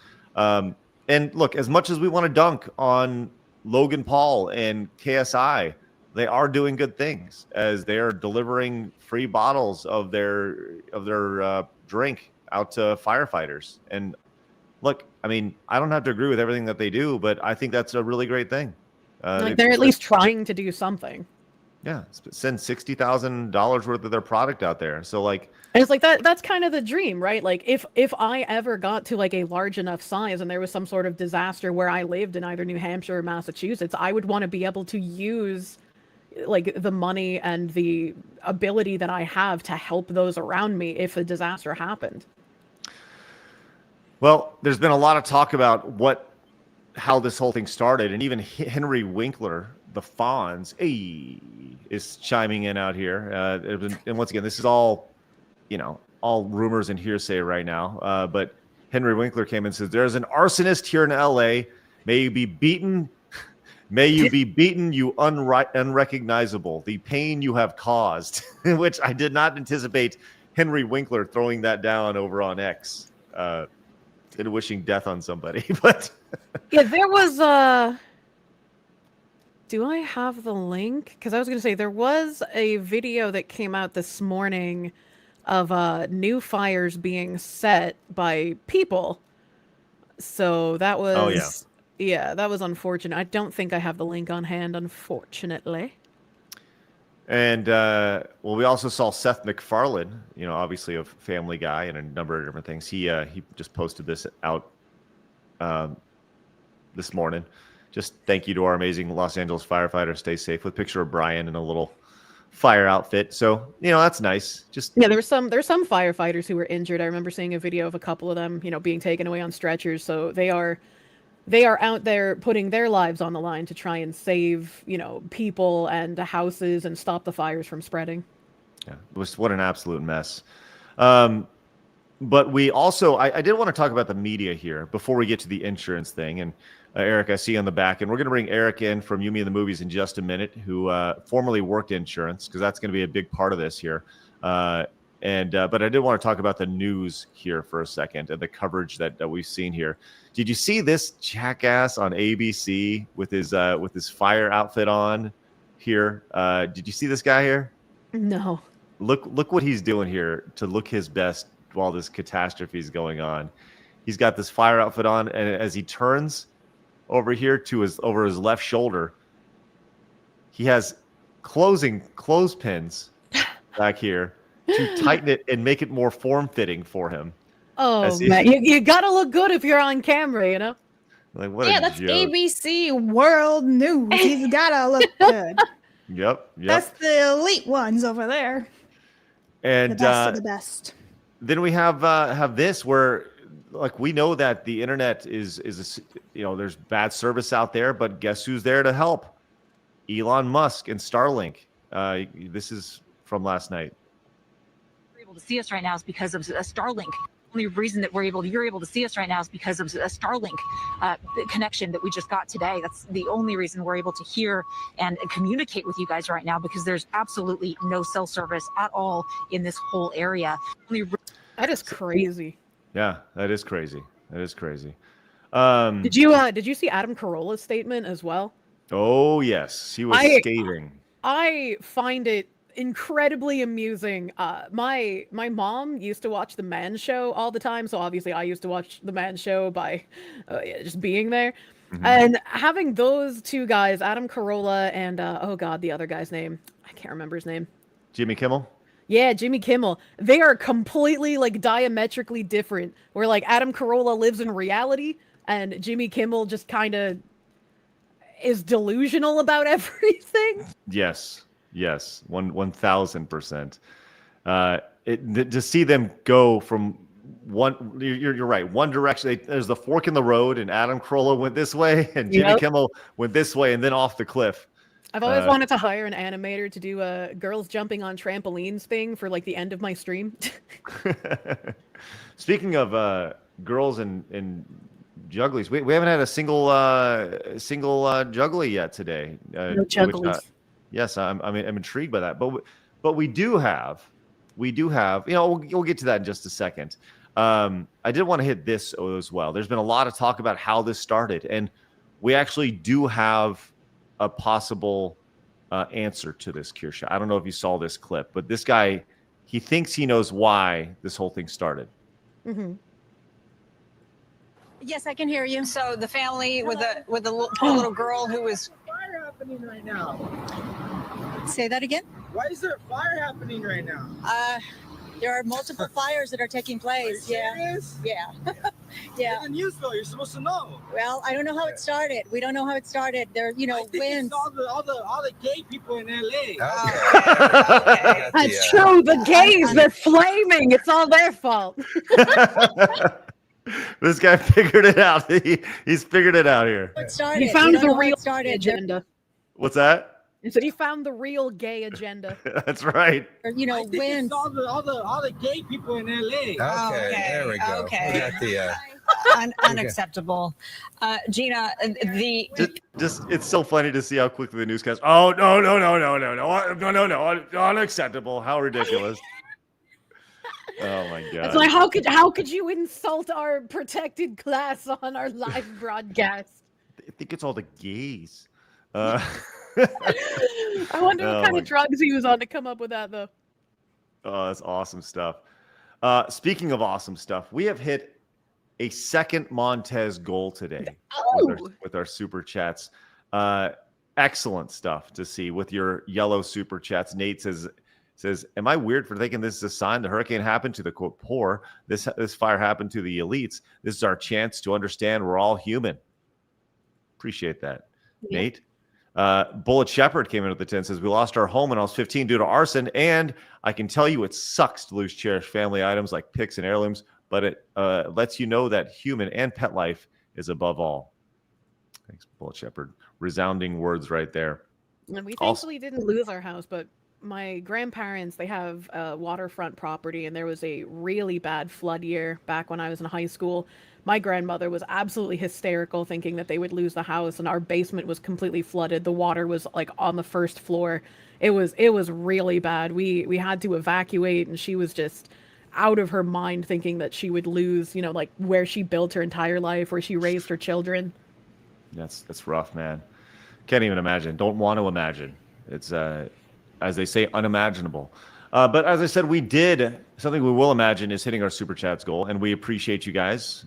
And look, as much as we want to dunk on Logan Paul and KSI, they are doing good things as they are delivering free bottles of their drink out to firefighters. And look, I mean, I don't have to agree with everything that they do, but I think that's a really great thing.
They're at least trying to do something.
Yeah, send $60,000 worth of their product out there. So and
it's like that's kind of the dream, right? Like if I ever got to like a large enough size and there was some sort of disaster where I lived in either New Hampshire or Massachusetts, I would want to be able to use like the money and the ability that I have to help those around me if a disaster happened.
Well, there's been a lot of talk about how this whole thing started, and even Henry Winkler, the Fonz, is chiming in out here. And once again, this is all, all rumors and hearsay right now. But Henry Winkler came in and says, "There's an arsonist here in LA. May you be beaten. May you be beaten, you unrecognizable. The pain you have caused," which I did not anticipate Henry Winkler throwing that down over on X and wishing death on somebody. But
yeah, there was do I have the link? Because I was going to say there was a video that came out this morning of new fires being set by people. So that was yeah, that was unfortunate. I don't think I have the link on hand, unfortunately.
And we also saw Seth MacFarlane, obviously of Family Guy and a number of different things. He just posted this out this morning. Just thank you to our amazing Los Angeles firefighters. Stay safe, with a picture of Brian in a little fire outfit. So that's nice.
There's some firefighters who were injured. I remember seeing a video of a couple of them, being taken away on stretchers. So they are out there putting their lives on the line to try and save, people and houses and stop the fires from spreading.
Yeah, what an absolute mess. But we also, I did want to talk about the media here before we get to the insurance thing. And Eric, I see you on the back, and we're going to bring Eric in from You, Me, and the Movies in just a minute, who formerly worked insurance, because that's going to be a big part of this here. But I did want to talk about the news here for a second and the coverage that we've seen here. Did you see this jackass on ABC with his fire outfit on here? Did you see this guy here?
No.
Look what he's doing here to look his best while this catastrophe is going on. He's got this fire outfit on, and as he turns over here over his left shoulder, he has clothespins back here to tighten it and make it more form-fitting for him.
Oh man, you gotta look good if you're on camera, you know.
Like what?
Yeah,
a
that's
joke.
ABC World News. He's gotta look good.
Yep.
That's the elite ones over there.
And
The best of the best.
then we have this where, like, we know that the internet is there's bad service out there, but guess who's there to help? Elon Musk and Starlink. This is from last night.
You're able to see us right now is because of Starlink. The only reason that you're able to see us right now is because of a Starlink connection that we just got today. That's the only reason we're able to hear and communicate with you guys right now, because there's absolutely no cell service at all in this whole area.
That is crazy.
Yeah, that is crazy. That is crazy.
Did you see Adam Carolla's statement as well?
Oh yes, he was scathing.
I find it incredibly amusing. My mom used to watch the Man Show all the time, so obviously I used to watch the Man Show by just being there.
Mm-hmm.
And having those two guys, Adam Carolla and oh god, the other guy's name, I can't remember his name.
Jimmy Kimmel.
Yeah, Jimmy Kimmel. They are completely like diametrically different. Where like Adam Carolla lives in reality, and Jimmy Kimmel just kind of is delusional about everything.
Yes. 1000%. To see them go from one, you're right, one direction. There's the fork in the road, and Adam Carolla went this way, and Jimmy Kimmel went this way, and then off the cliff.
I've always wanted to hire an animator to do a girls jumping on trampolines thing for like the end of my stream.
Speaking of girls and jugglies, we haven't had a single juggly yet today.
No jugglies.
Yes, I'm intrigued by that. But we do have, we'll get to that in just a second. I did want to hit this as well. There's been a lot of talk about how this started, and we actually do have a possible answer to this, Kirsche. I don't know if you saw this clip, but this guy, he thinks he knows why this whole thing started.
Mm-hmm.
Yes, I can hear you. So the family with a little girl who was
Fire happening right now.
Say that again?
Why is there a fire happening right now?
There are multiple fires that are taking place.
Serious?
Yeah. Yeah.
In the news though, you're supposed to know.
Well, I don't know how it started. We don't know how it started. There,
I think
winds.
it's all the gay people in LA.
That's true. The gays, they're flaming. It's all their fault.
This guy figured it out. He's figured it out here.
He found the real agenda.
What's that?
He said he found the real gay agenda.
That's right.
I think it's all the gay people in LA.
Okay, there we go.
Okay.
We got the,
Unacceptable. Gina,
it's so funny to see how quickly the newscast. Oh no, unacceptable. How ridiculous. Oh my god.
It's like how could you insult our protected class on our live broadcast?
I think it's all the gays.
I wonder what kind of drugs he was on to come up with that though.
Oh, that's awesome stuff. Speaking of awesome stuff, we have hit a second Montez goal today with our super chats. Excellent stuff to see with your yellow super chats. Nate says, am I weird for thinking this is a sign the hurricane happened to the quote poor? This fire happened to the elites. This is our chance to understand we're all human. Appreciate that, yeah. Nate. Bullet Shepherd came in at the 10, says we lost our home when I was 15 due to arson, and I can tell you it sucks to lose cherished family items like picks and heirlooms, but it lets you know that human and pet life is above all. Thanks, Bullet Shepherd. Resounding words right there.
And we thankfully didn't lose our house, but my grandparents, they have a waterfront property, and there was a really bad flood year back when I was in high school. My grandmother was absolutely hysterical, thinking that they would lose the house, and our basement was completely flooded. The water was like on the first floor. It was really bad. We had to evacuate, and she was just out of her mind, thinking that she would lose, like where she built her entire life, where she raised her children.
That's rough, man. Can't even imagine. Don't want to imagine. It's as they say, unimaginable. But as I said, we did something we will imagine is hitting our Super Chats goal, and we appreciate you guys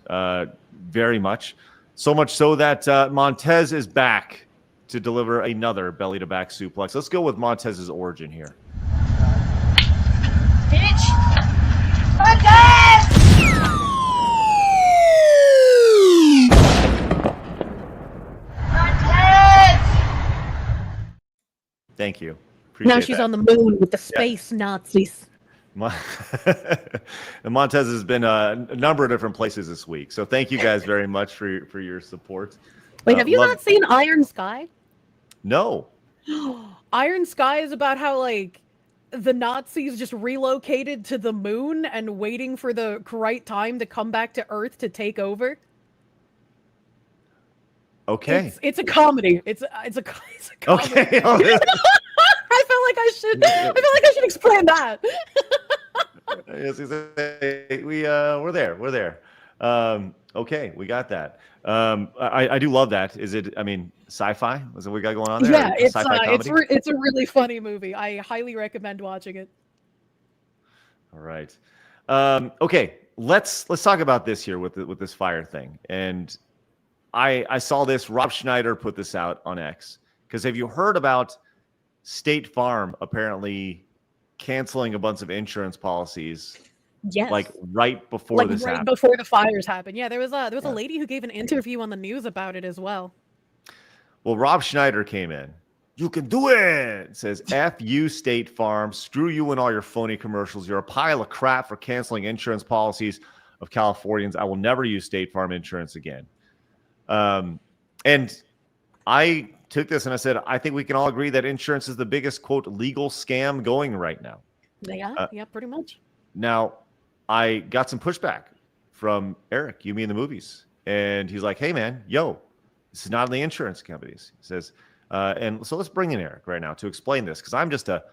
very much. So much so that Montez is back to deliver another belly-to-back suplex. Let's go with Montez's origin here.
Bitch! Montez!
Thank you.
Now
Appreciate
she's
that.
on the moon with the space Nazis.
And Montez has been a number of different places this week. So thank you guys very much for your support.
Wait, have you not seen Iron Sky?
No.
Iron Sky is about how, like, the Nazis just relocated to the moon and waiting for the right time to come back to Earth to take over.
Okay.
It's a comedy. It's a comedy.
Okay.
I feel like I should explain that.
Yes, we're there. Okay, we got that. I do love that. Is it? I mean, sci-fi? Is that what we got going on there?
Yeah, it's
Sci-fi
a really funny movie. I highly recommend watching it.
All right. Okay, let's talk about this here with this fire thing. And I saw this. Rob Schneider put this out on X. Because have you heard about State Farm apparently canceling a bunch of insurance policies?
Yes.
Like right before this happened.
Before the fires happened. Yeah, there was a lady who gave an interview on the news about it as well.
Well, Rob Schneider came in. You can do it. Says, F you, State Farm. Screw you and all your phony commercials. You're a pile of crap for canceling insurance policies of Californians. I will never use State Farm insurance again. And I took this and I said, I think we can all agree that insurance is the biggest, quote, legal scam going right now.
Yeah, pretty much.
Now, I got some pushback from Eric, You Me in the Movies. And he's like, hey, man, this is not in the insurance companies. He says, and so let's bring in Eric right now to explain this, because I'm just a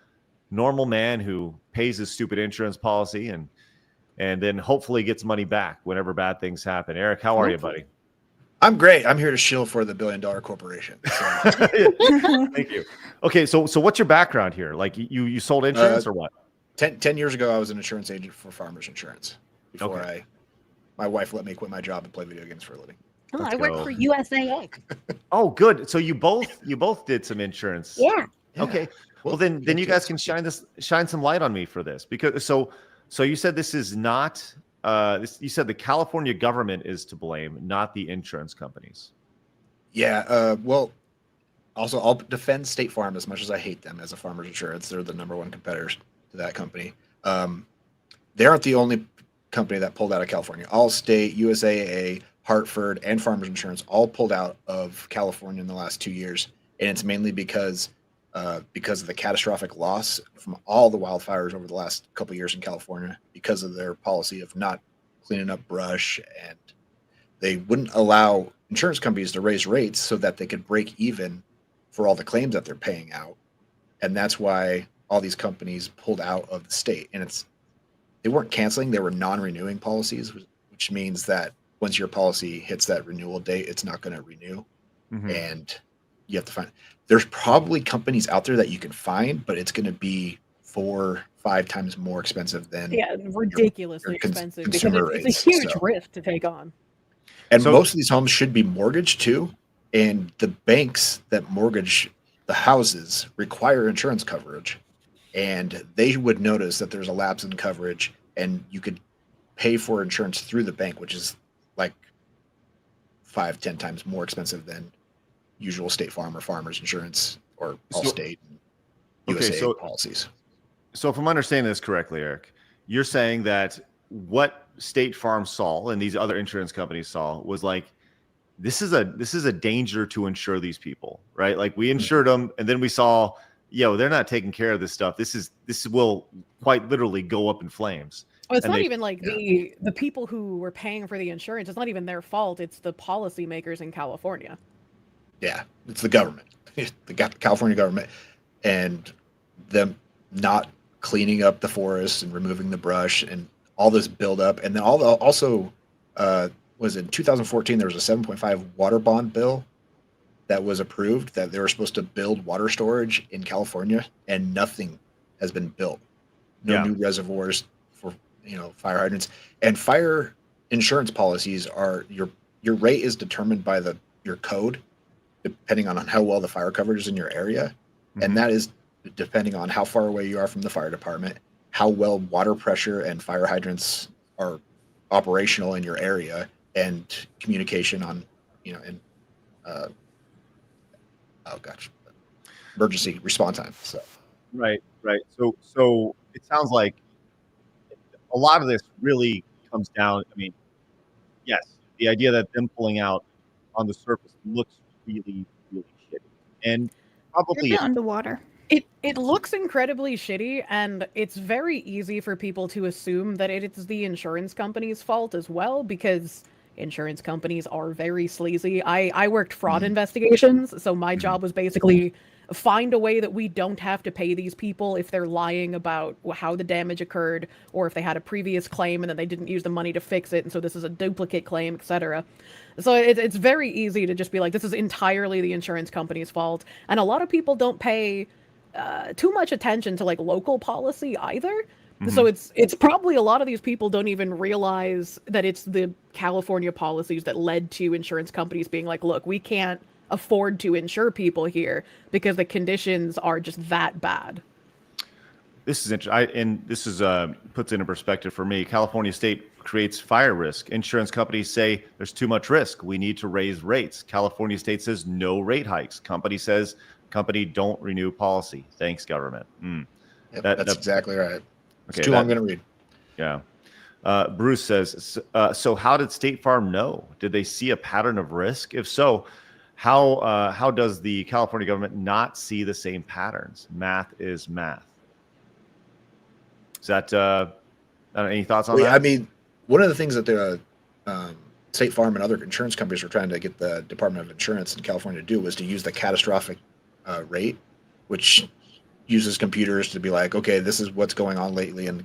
normal man who pays his stupid insurance policy and then hopefully gets money back whenever bad things happen. Eric, how are you, buddy?
I'm great. I'm here to shill for the billion-dollar corporation. So.
Thank you. Okay, so what's your background here? Like you sold insurance or what?
10 years ago, I was an insurance agent for Farmers Insurance before my wife let me quit my job and play video games for a living.
Oh, I work for USAA.
Oh, good. So you both did some insurance.
Yeah.
Okay. Well, then you guys can shine some light on me for this, because so you said this is not. You said the California government is to blame, not the insurance companies.
Yeah. Well, also, I'll defend State Farm as much as I hate them as a Farmers Insurance. They're the number one competitors to that company. They aren't the only company that pulled out of California. Allstate, USAA, Hartford, and Farmers Insurance all pulled out of California in the last 2 years, and it's mainly because of the catastrophic loss from all the wildfires over the last couple of years in California, because of their policy of not cleaning up brush, and they wouldn't allow insurance companies to raise rates so that they could break even for all the claims that they're paying out. And that's why all these companies pulled out of the state. And they weren't canceling, they were non-renewing policies, which means that once your policy hits that renewal date, it's not going to renew. Mm-hmm. And you have to find, there's probably companies out there that you can find, but it's going to be 4-5 times more expensive than
ridiculously expensive, because it's a huge risk to take on.
And most of these homes should be mortgaged too. And the banks that mortgage the houses require insurance coverage. And they would notice that there's a lapse in coverage, and you could pay for insurance through the bank, which is like 5-10 times more expensive than usual State Farm or Farmers Insurance or Allstate and USA policies.
So if I'm understanding this correctly, Eric, you're saying that what State Farm saw and these other insurance companies saw was like, this is a danger to insure these people, right? Like we insured them, and then we saw, they're not taking care of this stuff. This will quite literally go up in flames.
Well, it's not even like the people who were paying for the insurance. It's not even their fault. It's the policymakers in California.
Yeah, it's the government, the California government, and them not cleaning up the forests and removing the brush and all this buildup. And then also was in 2014, there was a 7.5 water bond bill that was approved that they were supposed to build water storage in California, and nothing has been built. No new reservoirs for fire hydrants. And fire insurance policies are your rate is determined by your code, depending on how well the fire coverage is in your area. Mm-hmm. And that is depending on how far away you are from the fire department, how well water pressure and fire hydrants are operational in your area, and communication on, emergency response time. So
Right. So it sounds like a lot of this really comes down. I mean, yes, the idea that them pulling out on the surface looks really, really shitty, and probably
You're underwater.
It looks incredibly shitty, and it's very easy for people to assume that it's the insurance company's fault as well, because insurance companies are very sleazy. I worked fraud investigations, so my job was basically find a way that we don't have to pay these people if they're lying about how the damage occurred, or if they had a previous claim and then they didn't use the money to fix it, and so this is a duplicate claim, etc. So it's very easy to just be like, this is entirely the insurance company's fault, and a lot of people don't pay too much attention to like local policy either. So it's probably a lot of these people don't even realize that it's the California policies that led to insurance companies being like, look, we can't afford to insure people here because the conditions are just that bad.
This is interesting, and this is puts into perspective for me. California state creates fire risk. Insurance companies say there's too much risk. We need to raise rates. California state says no rate hikes. Company says company don't renew policy. Thanks, government.
Yep, that's exactly right. It's
Okay,
too long. I'm going to read.
Yeah. Bruce says, so how did State Farm know? Did they see a pattern of risk? If so, how does the California government not see the same patterns? Math is math. Is that any thoughts on that?
I mean, one of the things that the State Farm and other insurance companies were trying to get the Department of Insurance in California to do was to use the catastrophic rate, which uses computers to be like, okay, this is what's going on lately in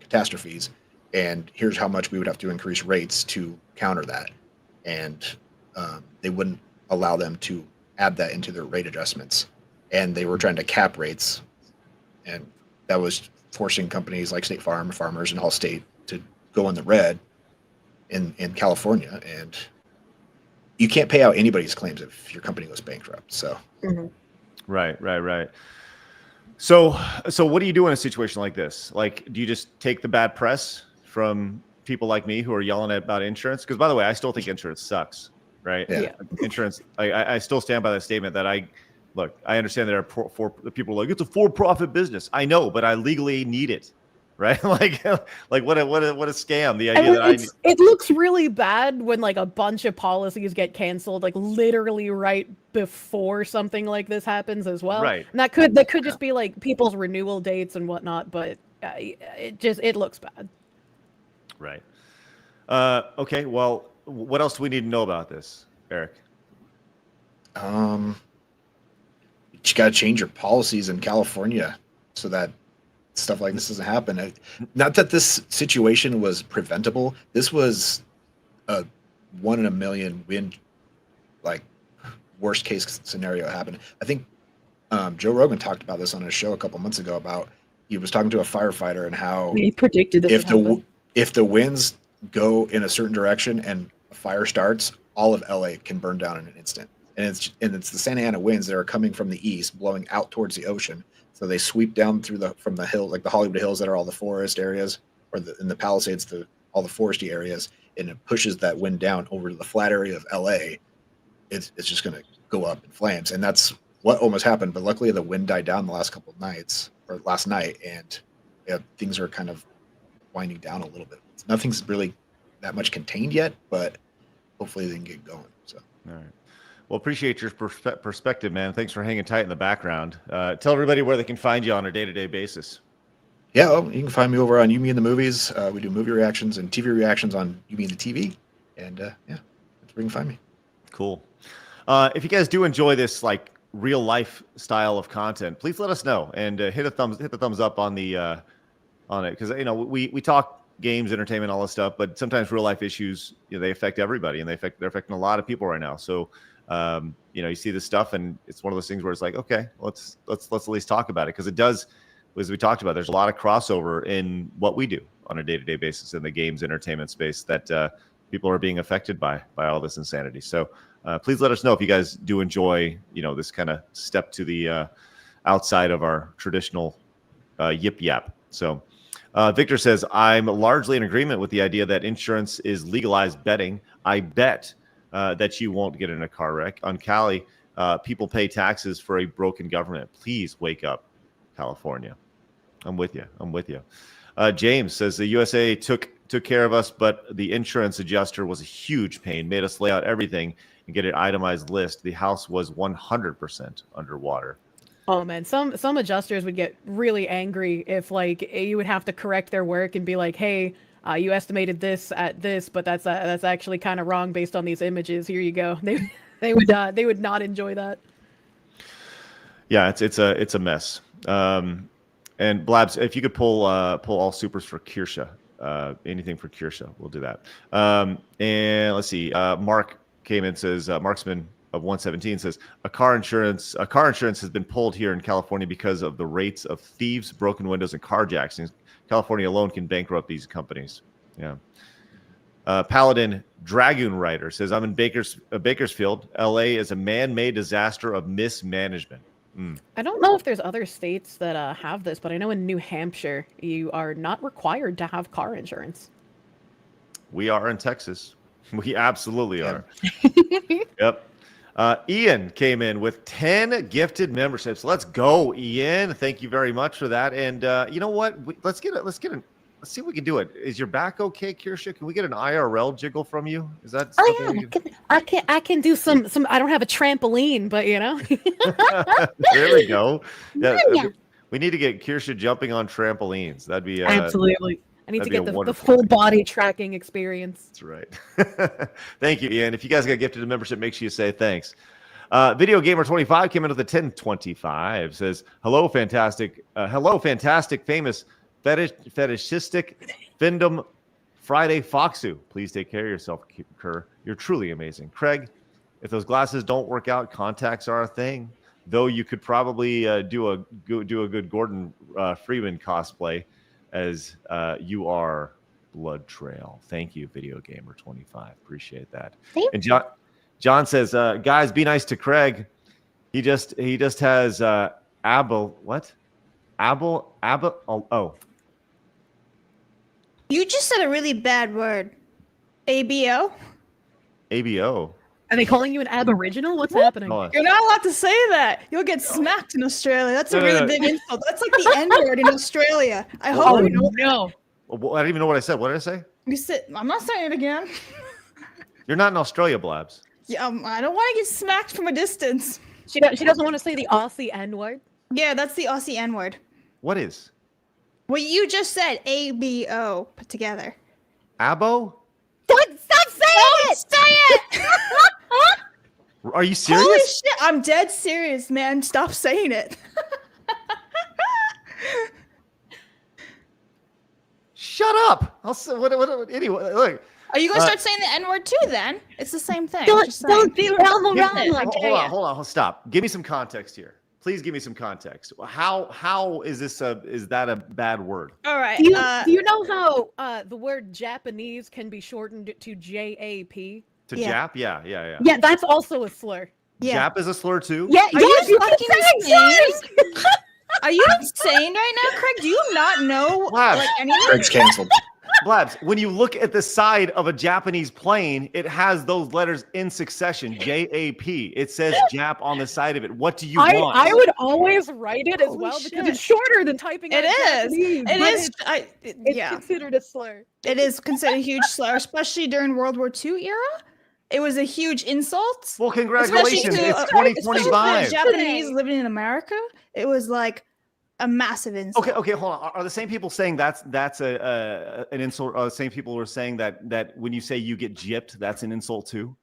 catastrophes, and here's how much we would have to increase rates to counter that. And they wouldn't allow them to add that into their rate adjustments. And they were trying to cap rates, and that was forcing companies like State Farm, Farmers, and Allstate to go in the red in California. And you can't pay out anybody's claims if your company goes bankrupt. So,
Right. So what do you do in a situation like this? Like, do you just take the bad press from people like me who are yelling about insurance? Because, by the way, I still think insurance sucks, right?
Yeah.
Insurance, I still stand by that statement that I understand there are people like, it's a for-profit business. I know, but I legally need it, right? like what a scam. The idea that
it looks really bad when like a bunch of policies get canceled, like literally right before something like this happens as well.
Right.
And that could just be like people's renewal dates and whatnot, but it looks bad.
Right. Okay. Well, what else do we need to know about this, Eric?
You got to change your policies in California so that stuff like this doesn't happen. Not that this situation was preventable. This was a 1 in a million win, like worst case scenario happened. I think Joe Rogan talked about this on his show a couple months ago about he was talking to a firefighter and how
he predicted this
if the winds go in a certain direction and a fire starts, all of LA can burn down in an instant. And it's the Santa Ana winds that are coming from the east, blowing out towards the ocean. So they sweep down from the hill, like the Hollywood Hills that are all the forest areas, or in the Palisades, all the foresty areas, and it pushes that wind down over to the flat area of LA. It's just going to go up in flames, and that's what almost happened. But luckily, the wind died down the last couple of nights, or last night, and things are kind of winding down a little bit. Nothing's really that much contained yet, but hopefully they can get going. So,
all right. Well, appreciate your perspective, man. Thanks for hanging tight in the background. Tell everybody where they can find you on a day-to-day basis.
Yeah, well, you can find me over on You Me and the Movies. We do movie reactions and TV reactions on You Me and the TV. And that's where you can find me.
Cool. If you guys do enjoy this like real life style of content, please let us know and hit the thumbs up on the on it, because we talk games, entertainment, all this stuff, but sometimes real life issues they affect everybody, and they're affecting a lot of people right now. So. You see this stuff, and it's one of those things where it's like, okay, let's at least talk about it, because it does, as we talked about, there's a lot of crossover in what we do on a day-to-day basis in the games entertainment space that people are being affected by all this insanity. So please let us know if you guys do enjoy this kind of step to the outside of our traditional yip yap. So Victor says, I'm largely in agreement with the idea that insurance is legalized betting. I bet that you won't get in a car wreck. On Cali, People pay taxes for a broken government. Please wake up, California. I'm with you. James says the USA took care of us, but the insurance adjuster was a huge pain. Made us lay out everything and get an itemized list. The house was 100% underwater.
Oh man, some adjusters would get really angry if like you would have to correct their work and be like, "Hey, you estimated this at this, but that's actually kind of wrong based on these images. Here you go." They would not enjoy that.
Yeah, it's a mess. And Blabs, if you could pull all supers for Kirsche, anything for Kirsche, we'll do that. And let's see, Mark came in, says Marksman of 117 says a car insurance has been pulled here in California because of the rates of thieves, broken windows, and carjackings. California alone can bankrupt these companies. Yeah. Paladin Dragoon Rider says I'm in Bakersfield. LA is a man-made disaster of mismanagement.
I don't know if there's other states that have this, but I know in New Hampshire you are not required to have car insurance.
We are in Texas. We absolutely are. Yep. Ian came in with 10 gifted memberships. Let's go, Ian. Thank you very much for that. And you know what? Let's see if we can do it. Is your back okay, Kirsche? Can we get an IRL jiggle from you? Is that?
Oh yeah, I can do some. I don't have a trampoline, but you know.
There we go. Yeah, we need to get Kirsche jumping on trampolines. That'd be
absolutely. I need to get the full body tracking experience.
That's right. Thank you, Ian. If you guys got gifted a membership, make sure you say thanks. Video Gamer 25 came in with a 1025. Says, hello, fantastic, famous fetishistic Findom Friday Foxu. Please take care of yourself, Kerr. You're truly amazing. Craig, if those glasses don't work out, contacts are a thing. Though you could probably do a good Gordon Freeman cosplay, as you are Blood Trail. Thank you, Video Gamer 25. Appreciate that. And John says, guys, be nice to Craig. He just has oh.
You just said a really bad word. ABO?
ABO.
Are they calling you an aboriginal? What's happening?
You're not allowed to say that. You'll get smacked in Australia. That's a really big insult. That's like the N word in Australia. I hope you know.
No.
Well, I don't even know what I said. What did I say?
You said, I'm not saying it again.
You're not in Australia, Blabs.
Yeah, I don't want to get smacked from a distance.
She doesn't want to say the Aussie N word.
Yeah, that's the Aussie N word.
What is?
What you just said, ABO, put together.
Abo?
Stop saying it! Say it!
Are you serious?
Holy shit, I'm dead serious, man. Stop saying it.
Shut up! Anyway, look.
Are you gonna start saying the N-word too? Then it's the same thing.
Don't be wrong.
Hold on. Stop. Give me some context here. Please give me some context. How is this is that a bad word?
All right.
Do you know how the word Japanese can be shortened to JAP?
To Jap? Yeah.
Yeah, that's also a slur.
Yeah.
Jap is a slur too?
Yeah,
Are you fucking insane? Are you insane right now, Craig? Do you not know anything?
Craig's canceled.
Blabs, when you look at the side of a Japanese plane, it has those letters in succession, JAP. It says Jap on the side of it. What do you want?
I would always write it as well because it's shorter than typing out Japanese. It's considered a slur.
It is considered a huge slur, especially during World War II era. It was a huge insult.
Well, congratulations. It's 2025.
Japanese living in America, it was like a massive insult.
Okay, hold on. Are the same people saying that's an insult? Are the same people who are saying that when you say you get gypped, that's an insult too?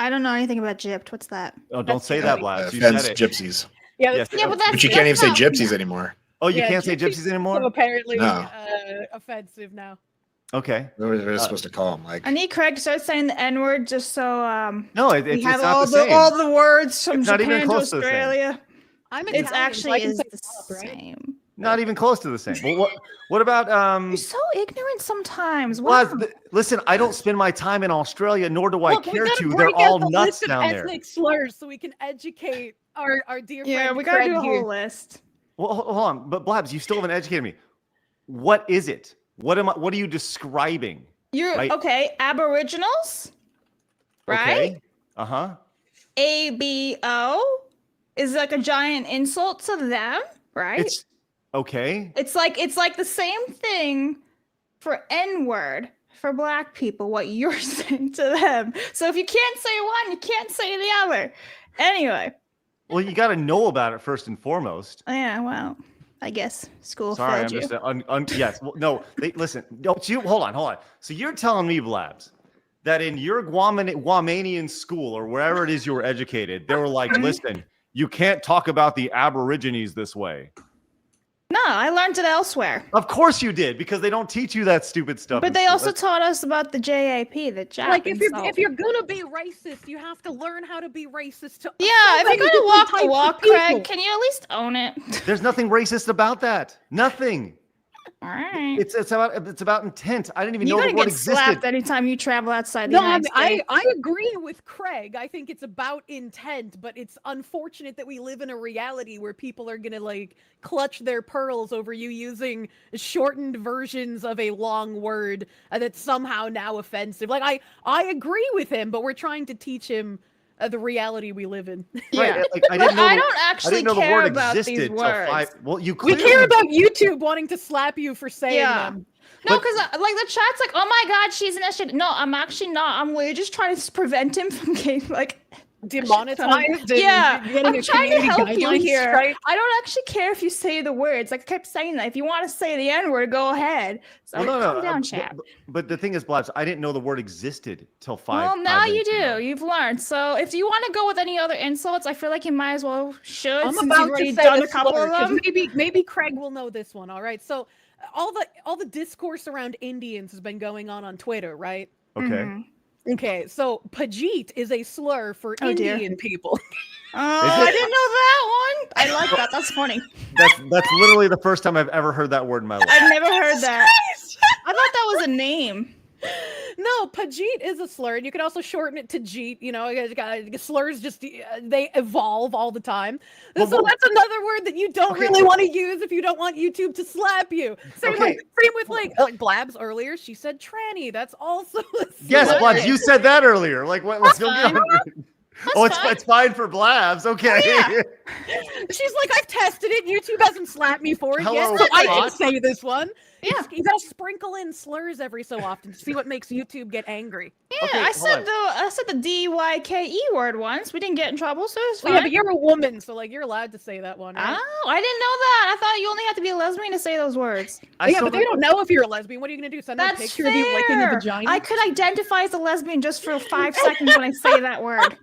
I don't know anything about gypped. What's that?
Oh, don't say that, Blabs. You
Offends
said it.
gypsies.
Yeah,
but you can't even say gypsies anymore.
Oh, you can't say gypsies anymore?
So apparently
No.
Offensive now.
Okay.
What are we supposed to call them? Like,
I need Craig to start saying the N-word just so
no,
we have
not
all
the same.
all the words from
It's not
Japan
even
to
close to the same.
Australia.
It's
actually is the same.
Not even close to the same. Well, what about
You're so ignorant sometimes.
Blabs,
Wow.
listen, I don't spend my time in Australia, nor do I
Look,
care
we gotta
to.
break
They're
out
all
the
nuts
list of
down there.
ethnic slurs so we can educate our dear friend.
Yeah, we gotta
Craig
do a
here.
whole list.
Well, hold on, but Blabs, you still haven't educated me. What is it? What are you describing?
You're
right?
okay. Aboriginals, right?
Okay.
ABO is like a giant insult to them, right?
It's okay.
It's like the same thing for N-word for black people, what you're saying to them. So if you can't say one, you can't say the other. Anyway.
Well, you got to know about it first and foremost.
Yeah, well, I guess school
Sorry,
failed
I'm
you.
just yes. Well, no, listen. No, hold on. So you're telling me, Blabs, that in your Guamanian school or wherever it is you were educated, they were like, listen, you can't talk about the Aborigines this way.
No, I learned it elsewhere.
Of course you did, because they don't teach you that stupid stuff.
But they also taught us about the JAP, the Jap
Like if
insult.
you're gonna be racist, you have to learn how to be racist to
Yeah,
so
if
many
you're gonna
different
walk the
types of
walk,
people.
Craig, can you at least own it?
There's nothing racist about that. Nothing.
All right.
It's about intent. I didn't even
You're
know
gonna
the word
get
existed.
slapped anytime you travel outside the
No,
United States.
I agree with Craig. I think it's about intent, but it's unfortunate that we live in a reality where people are gonna like clutch their pearls over you using shortened versions of a long word that's somehow now offensive. Like I agree with him, but we're trying to teach him the reality we live in.
Yeah,
Right, like, I didn't know
I
the-
don't
I
actually
didn't know the
care
word
about these
existed till
words.
Well, you
We
clearly
care about YouTube wanting to slap you for saying
Yeah.
them.
No, because like the chat's like, oh my god, she's an shit. No, I'm actually not. We're just trying to prevent him from getting like
demonetized.
Yeah,
and getting
I'm
a
trying to
community
help you
guidelines
here.
strike.
I don't actually care if you say the words. Like I kept saying that. If you want to say the N-word, go ahead. So calm down, chat.
But the thing is, Blabs, I didn't know the word existed till five.
Well, now you
minutes ago.
do. You've learned. So if you want to go with any other insults, I feel like you might as well should.
I'm
since
about
you've already
to say
done
a
a couple
slur,
of
'cause
them.
maybe Craig will know this one. All right, so all the discourse around Indians has been going on Twitter, right?
Okay.
Mm-hmm.
Okay, so Pajit is a slur for
Oh, dear.
Indian people.
Oh, I didn't know that one. I like that. That's funny.
That's literally the first time I've ever heard that word in my life.
I've never heard that. I thought that was a name.
No, Pajit is a slur, and you can also shorten it to Jeet. You know, slurs just they evolve all the time. So that's another word that you don't really want to use if you don't want YouTube to slap you. Same with like Blabs earlier. She said tranny. That's also a
Yes,
slur.
Blabs, you said that earlier. Like, what's going on? Oh, it's fine for Blabs. Okay.
Oh,
She's like, I've tested it. YouTube hasn't slapped me for it
Hello,
yet, so I can
bot.
say this one.
Yeah.
You gotta sprinkle in slurs every so often to see what makes YouTube get angry.
Yeah,
Okay,
I
hold
said the DYKE word once. We didn't get in trouble, so it's fine.
Well, yeah, but you're a woman, so like you're allowed to say that one, right?
Oh, I didn't know that. I thought you only had to be a lesbian to say those words.
Yeah, but they don't know if you're a lesbian. What are you gonna do? Send them a
That's
picture of you licking a
fair.
vagina?
I could identify as a lesbian just for 5 seconds when I say that word.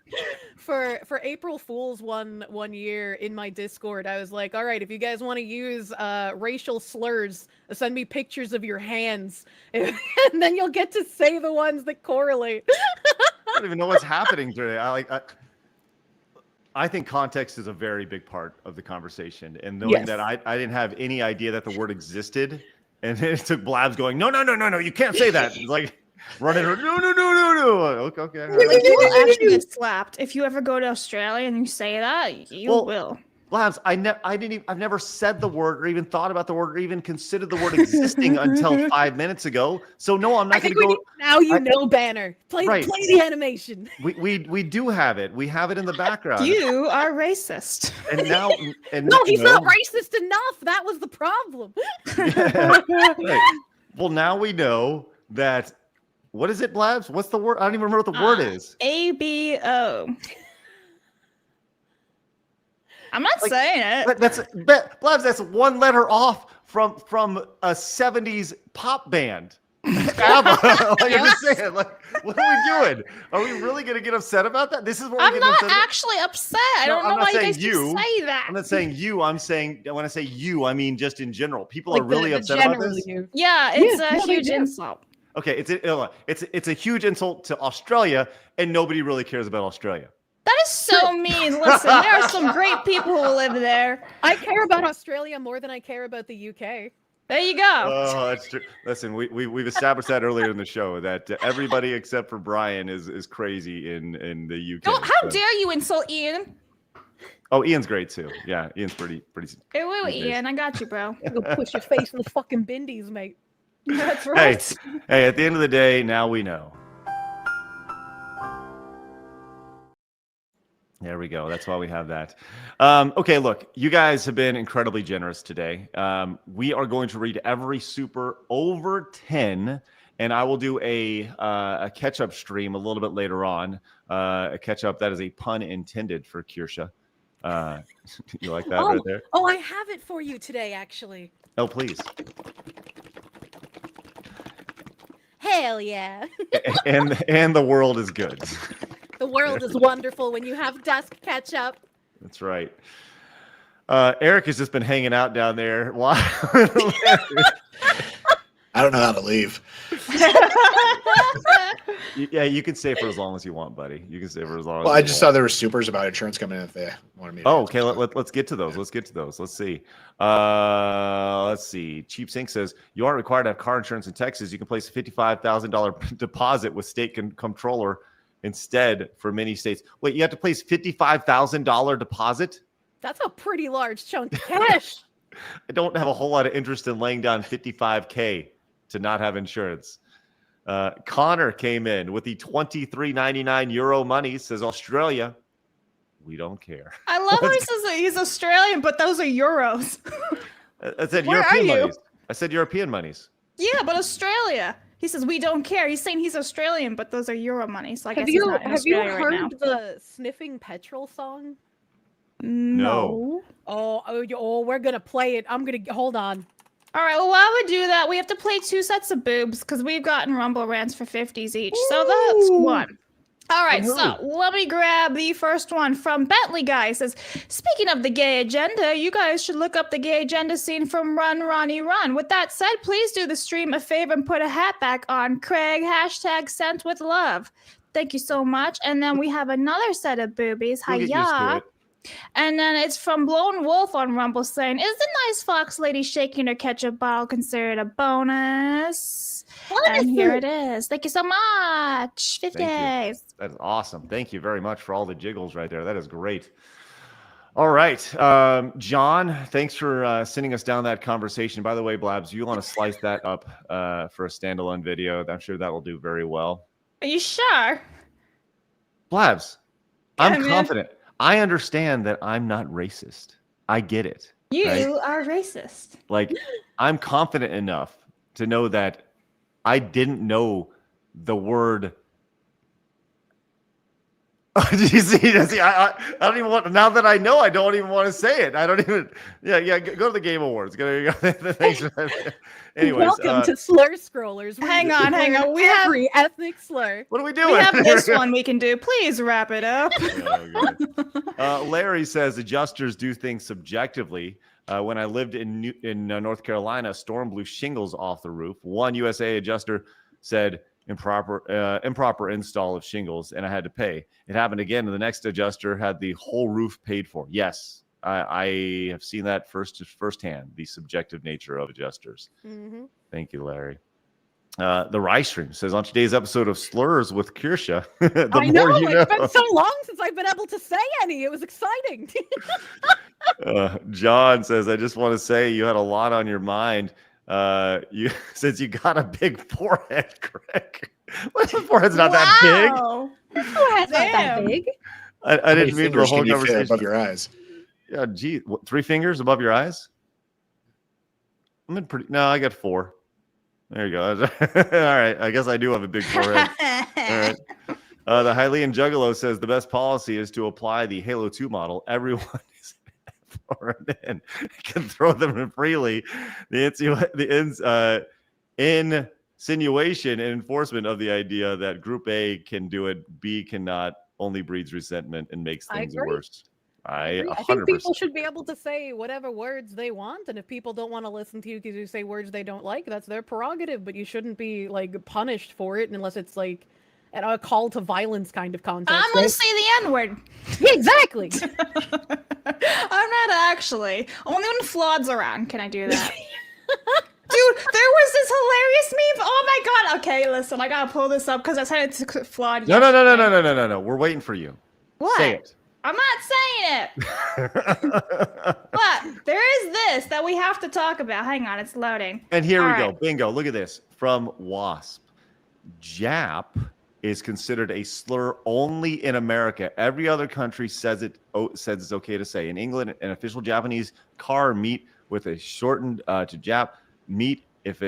For April Fool's one year in my Discord, I was like, all right, if you guys want to use racial slurs, send me pictures of your hands, and then you'll get to say the ones that correlate.
I don't even know what's happening today. I think context is a very big part of the conversation, and knowing that I didn't have any idea that the word existed, and then it took Blabs going, no, you can't say that. It's like running, no. Okay. all right.
Like, you will actually get slapped if you ever go to Australia and you say that. You will.
Blabs, I've never said the word or even thought about the word or even considered the word existing until 5 minutes ago. So no, I'm not going to go.
Now you know, Banner. Play the animation.
We do have it. We have it in the background.
You are racist.
And now,
No, he's not racist enough. That was the problem.
Right. Well, now we know that. What is it, Blabs? What's the word? I don't even remember what the word is.
ABO. I'm not saying it.
Blabs. That's one letter off from a '70s pop band. ABBA. Like, I'm just saying. Like, what are we doing? Are we really gonna get upset about that? This is what
I'm
we're
not
getting upset
actually upset. I don't know why you guys can say that.
I'm not saying you. I'm saying when I say you, I mean just in general. People
Like
are really upset about this.
Yeah, it's a huge insult.
Okay, it's a huge insult to Australia, and nobody really cares about Australia.
That is so mean. Listen, there are some great people who live there.
I care about Australia more than I care about the UK.
There you go.
Oh, that's true. Listen, we've established that earlier in the show that everybody except for Brian is crazy in the UK.
Oh, how dare you insult Ian?
Oh, Ian's great too. Yeah, Ian's pretty.
Hey, wait, Ian, I got you, bro.
Go push your face in the fucking bindies, mate.
That's right.
Hey, at the end of the day, now we know. There we go. That's why we have that. Okay, look, you guys have been incredibly generous today. We are going to read every super over 10, and I will do a catch-up stream a little bit later on. A catch-up that is a pun intended for Kirsche. You like that right there?
Oh, I have it for you today, actually.
Oh, please.
Hell yeah.
and the world is good.
The world is wonderful when you have dusk catch up.
That's right. Eric has just been hanging out down there. Why?
I don't know how to leave.
Yeah, you can stay for as long as you want, buddy. You can stay for as long.
Well,
as
I
you
just
want.
saw there were supers about insurance coming in if they wanted me to.
Oh, okay. Let's get to those. Let's see. Let's see. Cheap Sink says you aren't required to have car insurance in Texas. You can place a $55,000 deposit with state controller instead for many states. Wait, you have to place $55,000 deposit?
That's a pretty large chunk of cash.
I don't have a whole lot of interest in laying down $55K to not have insurance. Connor came in with the €23.99 money. Says Australia, we don't care.
I love how he says that he's Australian, but those are euros.
I said
Where
European
are you?
monies. I said European monies.
Yeah, but Australia. He says we don't care. He's saying he's Australian, but those are euro money. So I guess
Have
he's
you
not in
have you
Australia right now.
heard the sniffing petrol song?
No.
Oh, we're gonna play it. I'm gonna hold on.
All right. Well, while we do that, we have to play 2 sets of boobs because we've gotten Rumble rants for 50s each. So that's one. All right, so let me grab the first one from Bentley Guy. It says, speaking of the gay agenda, you guys should look up the gay agenda scene from Run, Ronnie, Run. With that said, please do the stream a favor and put a hat back on. Craig, hashtag sent with love. Thank you so much. And then we have another set of boobies.
We'll get used to
Hiya.
it.
And then it's from Blown Wolf on Rumble saying, is the nice fox lady shaking her ketchup bottle considered a bonus? And here it is. Thank you so much. 50
Thank
days.
you. That is awesome. Thank you very much for all the jiggles right there. That is great. All right. John, thanks for sending us down that conversation. By the way, Blabs, you want to slice that up for a standalone video. I'm sure that will do very well.
Are you sure?
Blabs,
Yeah,
I'm
man.
confident. I understand that I'm not racist. I get it.
You
right?
are racist.
Like, I'm confident enough to know that I didn't know the word. Did you see? I don't even want. Now that I know, I don't even want to say it. I don't even. Yeah. Go to the Game Awards. Go. Thanks for that. Anyways,
Welcome to Slur Scrollers.
Hang on. We have
every ethnic slur.
What are we doing?
We have this one we can do. Please wrap it up.
Larry says adjusters do things subjectively. When I lived in North Carolina, a storm blew shingles off the roof. One USA adjuster said improper install of shingles, and I had to pay. It happened again, and the next adjuster had the whole roof paid for. Yes, I have seen that firsthand, the subjective nature of adjusters.
Mm-hmm.
Thank you, Larry. The Rice Stream says, on today's episode of Slurs with Kirsche,
I know, it's been so long since I've been able to say any. It was exciting.
John says, I just want to say you had a lot on your mind. Since you got a big forehead, Craig. Well, the forehead's not that big.
Forehead's not that big.
I didn't mean the whole
Can you fit
conversation
above your eyes.
Yeah, gee, what, 3 fingers above your eyes? I'm in pretty. No, I got 4. There you go. All right, I guess I do have a big forehead. All right. The Hylian Juggalo says the best policy is to apply the Halo 2 model. Everyone is and can throw them in freely. The insinuation and enforcement of the idea that Group A can do it, B cannot, only breeds resentment and makes things worse. I
think
100%.
people should be able to say whatever words they want, and if people don't want to listen to you because you say words they don't like, that's their prerogative. But you shouldn't be like punished for it unless it's like a call to violence kind of context.
I'm gonna say the N-word.
Yeah, exactly.
I'm not actually. Only when Flawed's around can I do that. Dude, there was this hilarious meme. Oh my god. Okay, listen, I gotta pull this up because I said it to Flawed.
No. We're waiting for you.
What?
Say it.
I'm not saying it. But there is this that we have to talk about. Hang on, it's loading.
And here
All
we
right.
go. Bingo. Look at this. From Wasp. Jap is considered a slur only in America. Every other country says it's okay to say. In England, an official Japanese car meet with a shortened to Jap meet if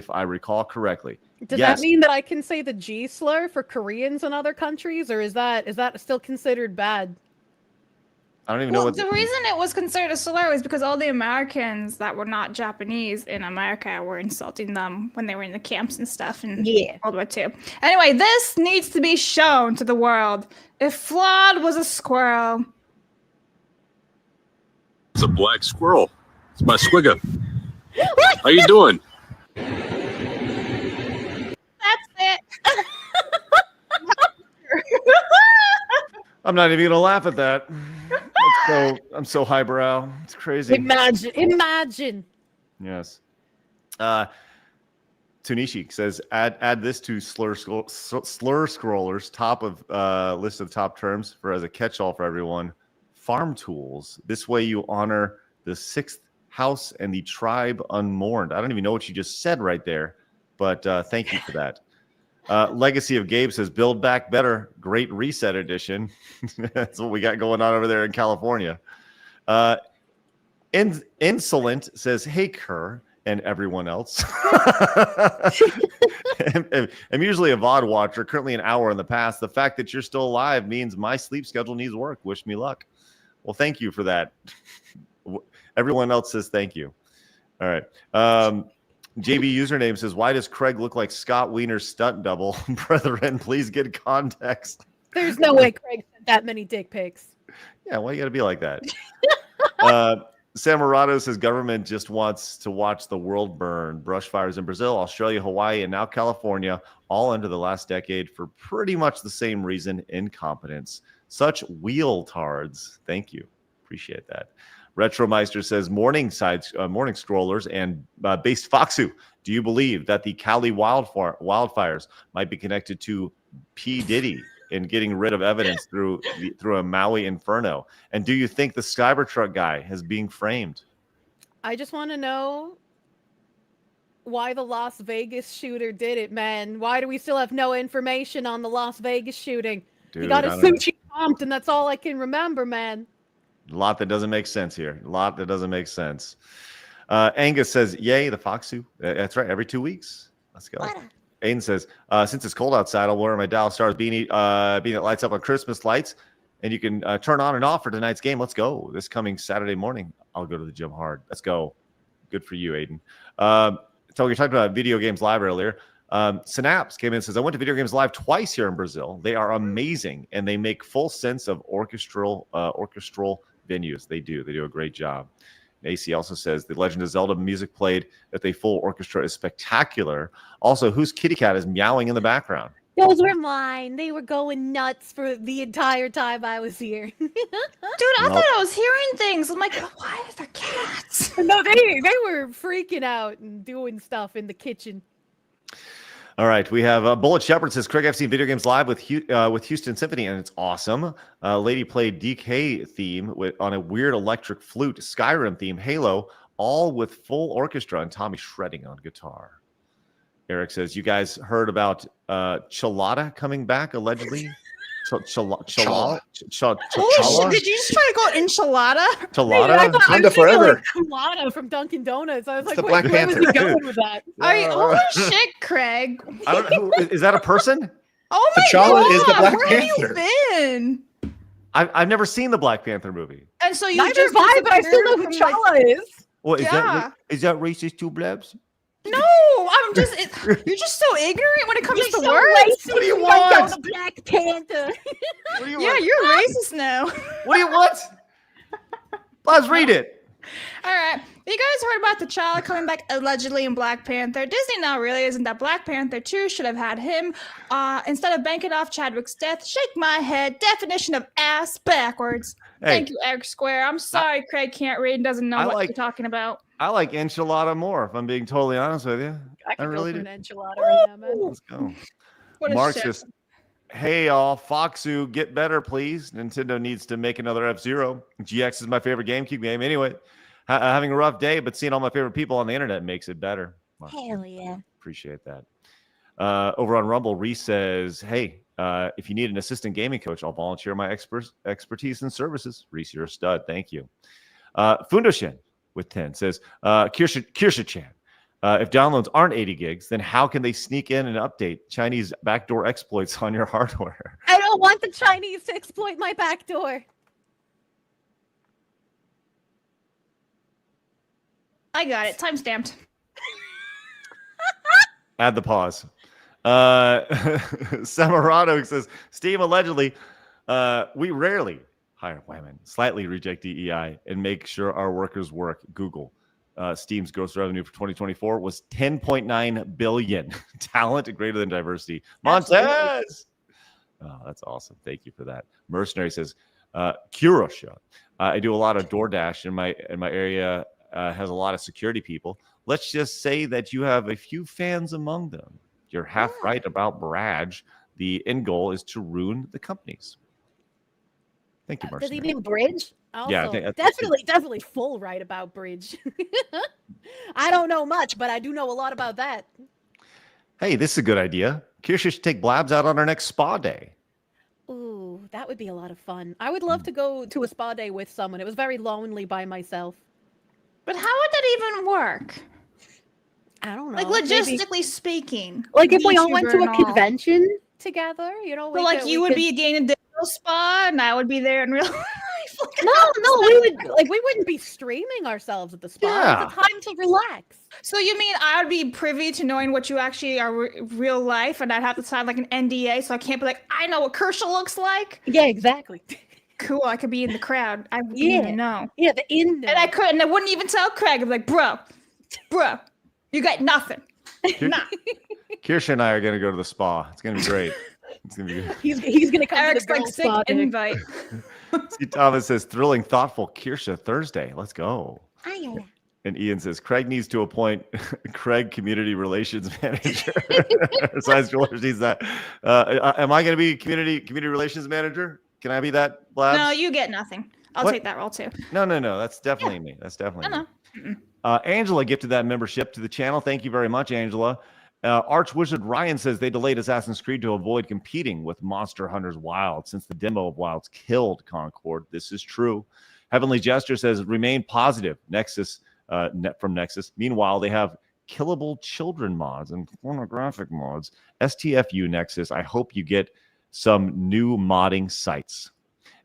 I recall correctly.
Does that mean that I can say the G slur for Koreans in other countries, or is that still considered bad?
I don't even know what
the reason it was considered a slur was because all the Americans that were not Japanese in America were insulting them when they were in the camps and stuff in World War II. Anyway, this needs to be shown to the world. If Flawed was a squirrel.
It's a black squirrel. It's my squigga. How you doing?
That's it.
I'm not even gonna laugh at that. I'm so highbrow. It's crazy.
Imagine.
Yes. Tunishi says, add this to slur scrollers top of list of top terms for as a catch-all for everyone. Farm tools. This way you honor the sixth house and the tribe unmourned. I don't even know what you just said right there, but thank you for that. Legacy of Gabe says, build back better. Great reset edition. That's what we got going on over there in California. Insolent says, hey, Kerr and everyone else. I'm usually a VOD watcher, currently an hour in the past. The fact that you're still alive means my sleep schedule needs work. Wish me luck. Well, thank you for that. Everyone else says thank you. All right. JB username says, why does Craig look like Scott Wiener's stunt double? Brethren, please get context.
There's no way Craig sent that many dick pics.
Yeah, why you gotta be like that? Samurado says government just wants to watch the world burn. Brush fires in Brazil, Australia, Hawaii, and now California, all under the last decade for pretty much the same reason: incompetence. Such wheeltards. Thank you. Appreciate that. Retromeister says, morning scrollers and based Foxu, do you believe that the Cali wildfires might be connected to P. Diddy in getting rid of evidence through a Maui inferno? And do you think the Cybertruck guy is being framed?
I just want to know why the Las Vegas shooter did it, man. Why do we still have no information on the Las Vegas shooting?
Dude,
he got a sushi pumped, and that's all I can remember, man.
A lot that doesn't make sense here. Angus says, yay, the Foxu. That's right, every 2 weeks. Let's go. Aiden says, since it's cold outside, I'll wear my Dallas Stars beanie that lights up on Christmas lights, and you can turn on and off for tonight's game. Let's go. This coming Saturday morning, I'll go to the gym hard. Let's go. Good for you, Aiden. So we talked about Video Games Live earlier. Synapse came in and says, I went to Video Games Live twice here in Brazil. They are amazing, and they make full sense of orchestral venues. They do a great job. AC also says the Legend of Zelda music played at the full orchestra is spectacular. Also, whose kitty cat is meowing in the background?
Those were mine. They were going nuts for the entire time I was here.
Dude, I thought I was hearing things. I'm like, why are there cats?
No, they were freaking out and doing stuff in the kitchen.
All right, we have Bullet Shepherd says, Craig, I've seen Video Games Live with Houston Symphony, and it's awesome. Lady played DK theme on a weird electric flute, Skyrim theme, Halo, all with full orchestra, and Tommy shredding on guitar. Eric says, you guys heard about Chelada coming back, allegedly? Chelada?
Oh, shit, did you just try to go enchilada?
Chelada?
Wakanda forever. Like Chelada from Dunkin' Donuts. I was like,
Black
where was he
Panther.
going with that?
Oh shit, Craig.
I don't know. Is that a person?
Oh my
T'Challa
god,
is the Black
where
Panther.
have you been?
I've never seen the Black Panther movie.
And so you
Neither
just
have I, but I still know who
disappeared from,
T'Challa is.
Well,
Yeah.
is that racist too, Blabs?
No, I'm just. You're just so ignorant when it comes
You're
to
so
words.
racist.
What do you
You don't know
want?
the Black Panther.
What do you
Yeah,
want?
you're racist now.
What do you want? Let's read it.
All right. You guys heard about T'Challa coming back allegedly in Black Panther. Disney now realizing that Black Panther 2 should have had him instead of banking off Chadwick's death. Shake my head. Definition of ass backwards.
Hey.
Thank you, Eric Square. I'm sorry Craig can't read and doesn't know
I
what
like-
you're talking about.
I like enchilada more, if I'm being totally honest with you.
I could
really
go for
do.
an enchilada right now, man.
Let's go.
What a
Mark
shit.
says, hey, y'all, Foxu, get better, please. Nintendo needs to make another F-Zero. GX is my favorite GameCube game. Anyway, having a rough day, but seeing all my favorite people on the internet makes it better. Wow.
Hell yeah.
Appreciate that. Over on Rumble, Reese says, hey, if you need an assistant gaming coach, I'll volunteer my expertise and services. Reese, you're a stud. Thank you. Fundoshin with 10 says, Kirsche-chan, if downloads aren't 80 gigs, then how can they sneak in and update Chinese backdoor exploits on your hardware?
I don't want the Chinese to exploit my backdoor.
I got it. Timestamped.
Add the pause. Samarado says, Steam allegedly, we rarely hire women, slightly reject DEI, and make sure our workers work. Google. Steam's gross revenue for 2024 was 10.9 billion. Talent greater than diversity. Montez. Oh, that's awesome. Thank you for that. Mercenary says, Kirsche, I do a lot of DoorDash in my area. Has a lot of security people. Let's just say that you have a few fans among them. You're half right about Barrage. The end goal is to ruin the companies. Thank you,
Does he
Mercenary.
mean Bridge? Also,
Yeah, I think
definitely full right about Bridge. I don't know much, but I do know a lot about that.
Hey, this is a good idea. Kirsche should take Blabs out on our next spa day.
Ooh, that would be a lot of fun. I would love to go to a spa day with someone. It was very lonely by myself.
But how would that even work?
I don't know.
Like logistically speaking.
Like if we all went to
YouTuber
a
and all.
convention together, you know.
So like you would be getting a digital spa and I would be there in real life.
No, we wouldn't be streaming ourselves at the spa.
Yeah.
It's a time to relax.
So you mean I would be privy to knowing what you actually are real life, and I'd have to sign like an NDA, so I can't be like, I know what Kirsche looks like.
Yeah, exactly.
Cool. I could be in the crowd. I wouldn't even know.
Yeah, the in.
And I couldn't. I wouldn't even tell Craig. I'd be like, bro, you got nothing. Nah.
Kirsche and I are going to go to the spa. It's going to be great. It's going to be good.
He's going to come
Eric's
to the
like
girls'
sick
spa day.
invite.
See, Thomas says, thrilling, thoughtful Kirsche Thursday. Let's go. And Ian says, Craig needs to appoint Craig community relations manager. Besides George needs that. Am I going to be community relations manager? Can I be that, Blabs?
No, you get nothing. I'll
What?
take that role too.
No. That's definitely me. That's definitely me.
No.
Angela gifted that membership to the channel. Thank you very much, Angela. Archwizard Ryan says they delayed Assassin's Creed to avoid competing with Monster Hunter's Wild since the demo of Wilds killed Concord. This is true. Heavenly Jester says remain positive. Nexus from Nexus. Meanwhile, they have killable children mods and pornographic mods. STFU Nexus. I hope you get some new modding sites.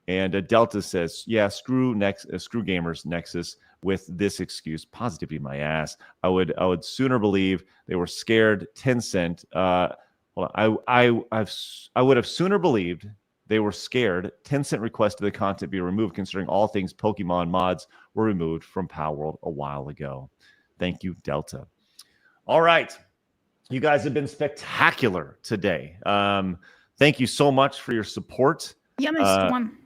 And Delta says, yeah, screw gamers Nexus with this excuse. Positivity my ass. I would sooner believe they were scared. Tencent. I would have sooner believed they were scared. Tencent requested the content be removed, considering all things Pokemon mods were removed from Palworld a while ago. Thank you, Delta. All right, you guys have been spectacular today. Thank you so much for your support.
Yeah, missed one.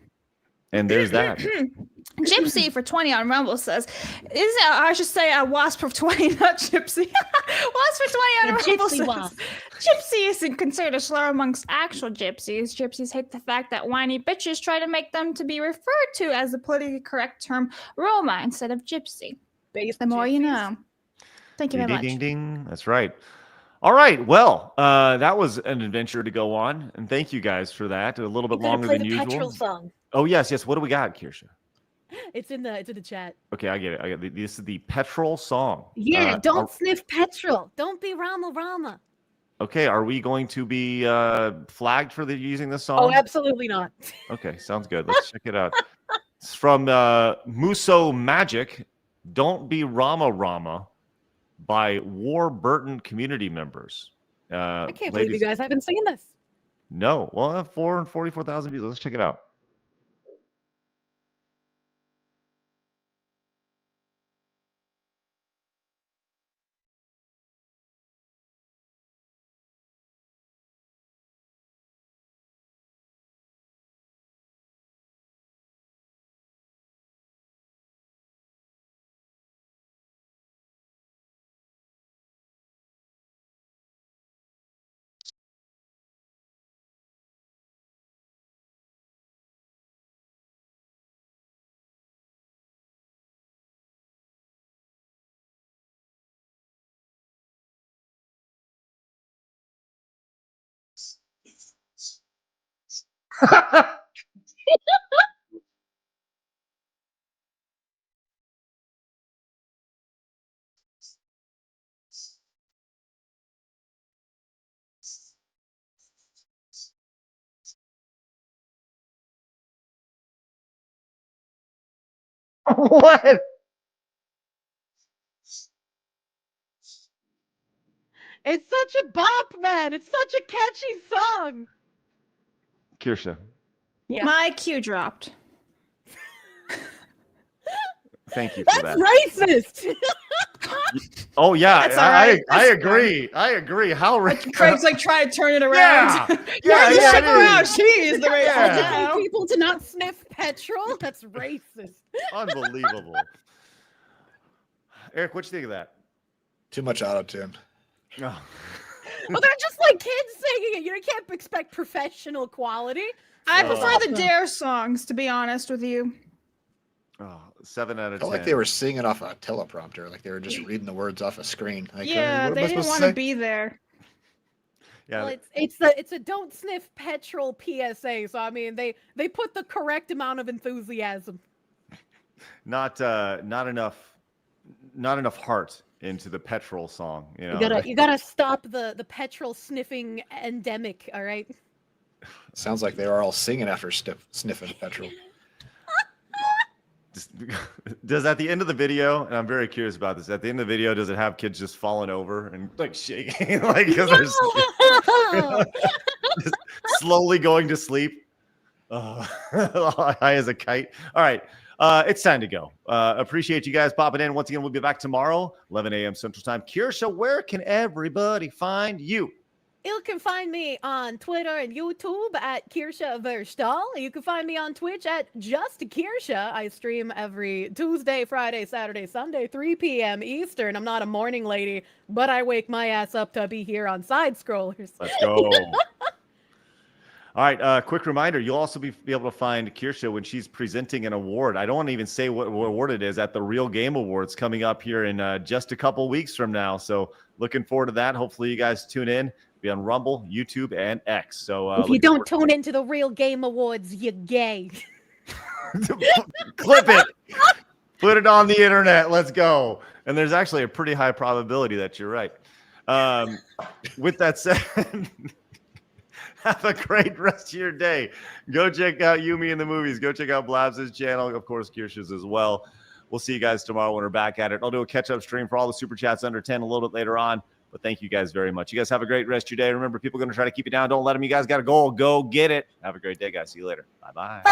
And there's that.
Gypsy for 20 on Rumble says, I should say a Wasp for 20, not Gypsy. Wasp for 20 on Rumble says,
Wasp.
Gypsy isn't considered a slur amongst actual gypsies. Gypsies hate the fact that whiny bitches try to make them to be referred to as the politically correct term Roma instead of gypsy. The more you know. Thank you very much.
Ding, ding, ding. That's right. All right. Well, that was an adventure to go on. And thank you guys for that. A little bit longer than usual.
Petrol Song.
Oh, yes. What do we got, Kirsche?
It's in the chat.
Okay, I get it. This is the Petrol Song.
Yeah, don't sniff petrol. Don't be Rama.
Okay, are we going to be flagged for using this song?
Oh, absolutely not.
Okay, sounds good. Let's check it out. It's from Muso Magic. Don't be Rama by Warburton community members.
I can't believe you guys haven't seen this.
No. Well, 444,000 views. Let's check it out. What?
It's such a bop, man. It's such a catchy song.
Kirsche.
Yeah.
My cue dropped.
Thank you for
That's
that.
racist.
Oh yeah,
That's all right.
I
That's
agree. I agree. How
Craig's like trying to turn it around.
Yeah.
Yeah,
Yeah,
ship
it
around.
is.
She is the racist
Yeah.
now.
People to not sniff petrol. That's racist.
Unbelievable. Eric, what you think of that?
Too much auto tune.
Oh.
Well, they're just like kids singing it. You can't expect professional quality.
I prefer the Dare songs, to be honest with you.
Oh, 7 out of 10.
Felt like they were singing off a teleprompter, like they were just reading the words off a screen. Like,
Yeah,
what
they
am I
didn't
supposed
want
to
to
say?
be there.
Yeah.
Well, it's a don't sniff petrol PSA. So I mean, they put the correct amount of enthusiasm.
Not enough heart into the petrol song. You know,
You gotta stop the petrol sniffing endemic. All right.
Sounds like they were all singing after sniffing petrol.
Does at the end of the video, and I'm very curious about this, at the end of the video, does it have kids just falling over and like shaking, like because they're just slowly going to sleep, high as a kite? All right, it's time to go. Appreciate you guys popping in. Once again, we'll be back tomorrow, 11 a.m. Central Time. Kirsche, where can everybody find you?
You can find me on Twitter and YouTube at Kirsche Verstal. You can find me on Twitch at Just Kirsche. I stream every Tuesday, Friday, Saturday, Sunday, 3 p.m. Eastern. I'm not a morning lady, but I wake my ass up to be here on Side Scrollers.
Let's go. All right, quick reminder, you'll also be able to find Kirsche when she's presenting an award. I don't want to even say what award it is at the Real Game Awards coming up here in just a couple weeks from now. So looking forward to that. Hopefully you guys tune in. Be on Rumble, YouTube, and X. So
if you don't tune into the Real Game Awards, you're gay.
Clip it. Put it on the internet. Let's go. And there's actually a pretty high probability that you're right. With that said, have a great rest of your day. Go check out Yumi in the Movies. Go check out Blabs' channel. Of course, Kirsche's as well. We'll see you guys tomorrow when we're back at it. I'll do a catch-up stream for all the Super Chats under 10 a little bit later on. But thank you guys very much. You guys have a great rest of your day. Remember, people are going to try to keep you down. Don't let them. You guys got a goal. Go get it. Have a great day, guys. See you later. Bye-bye.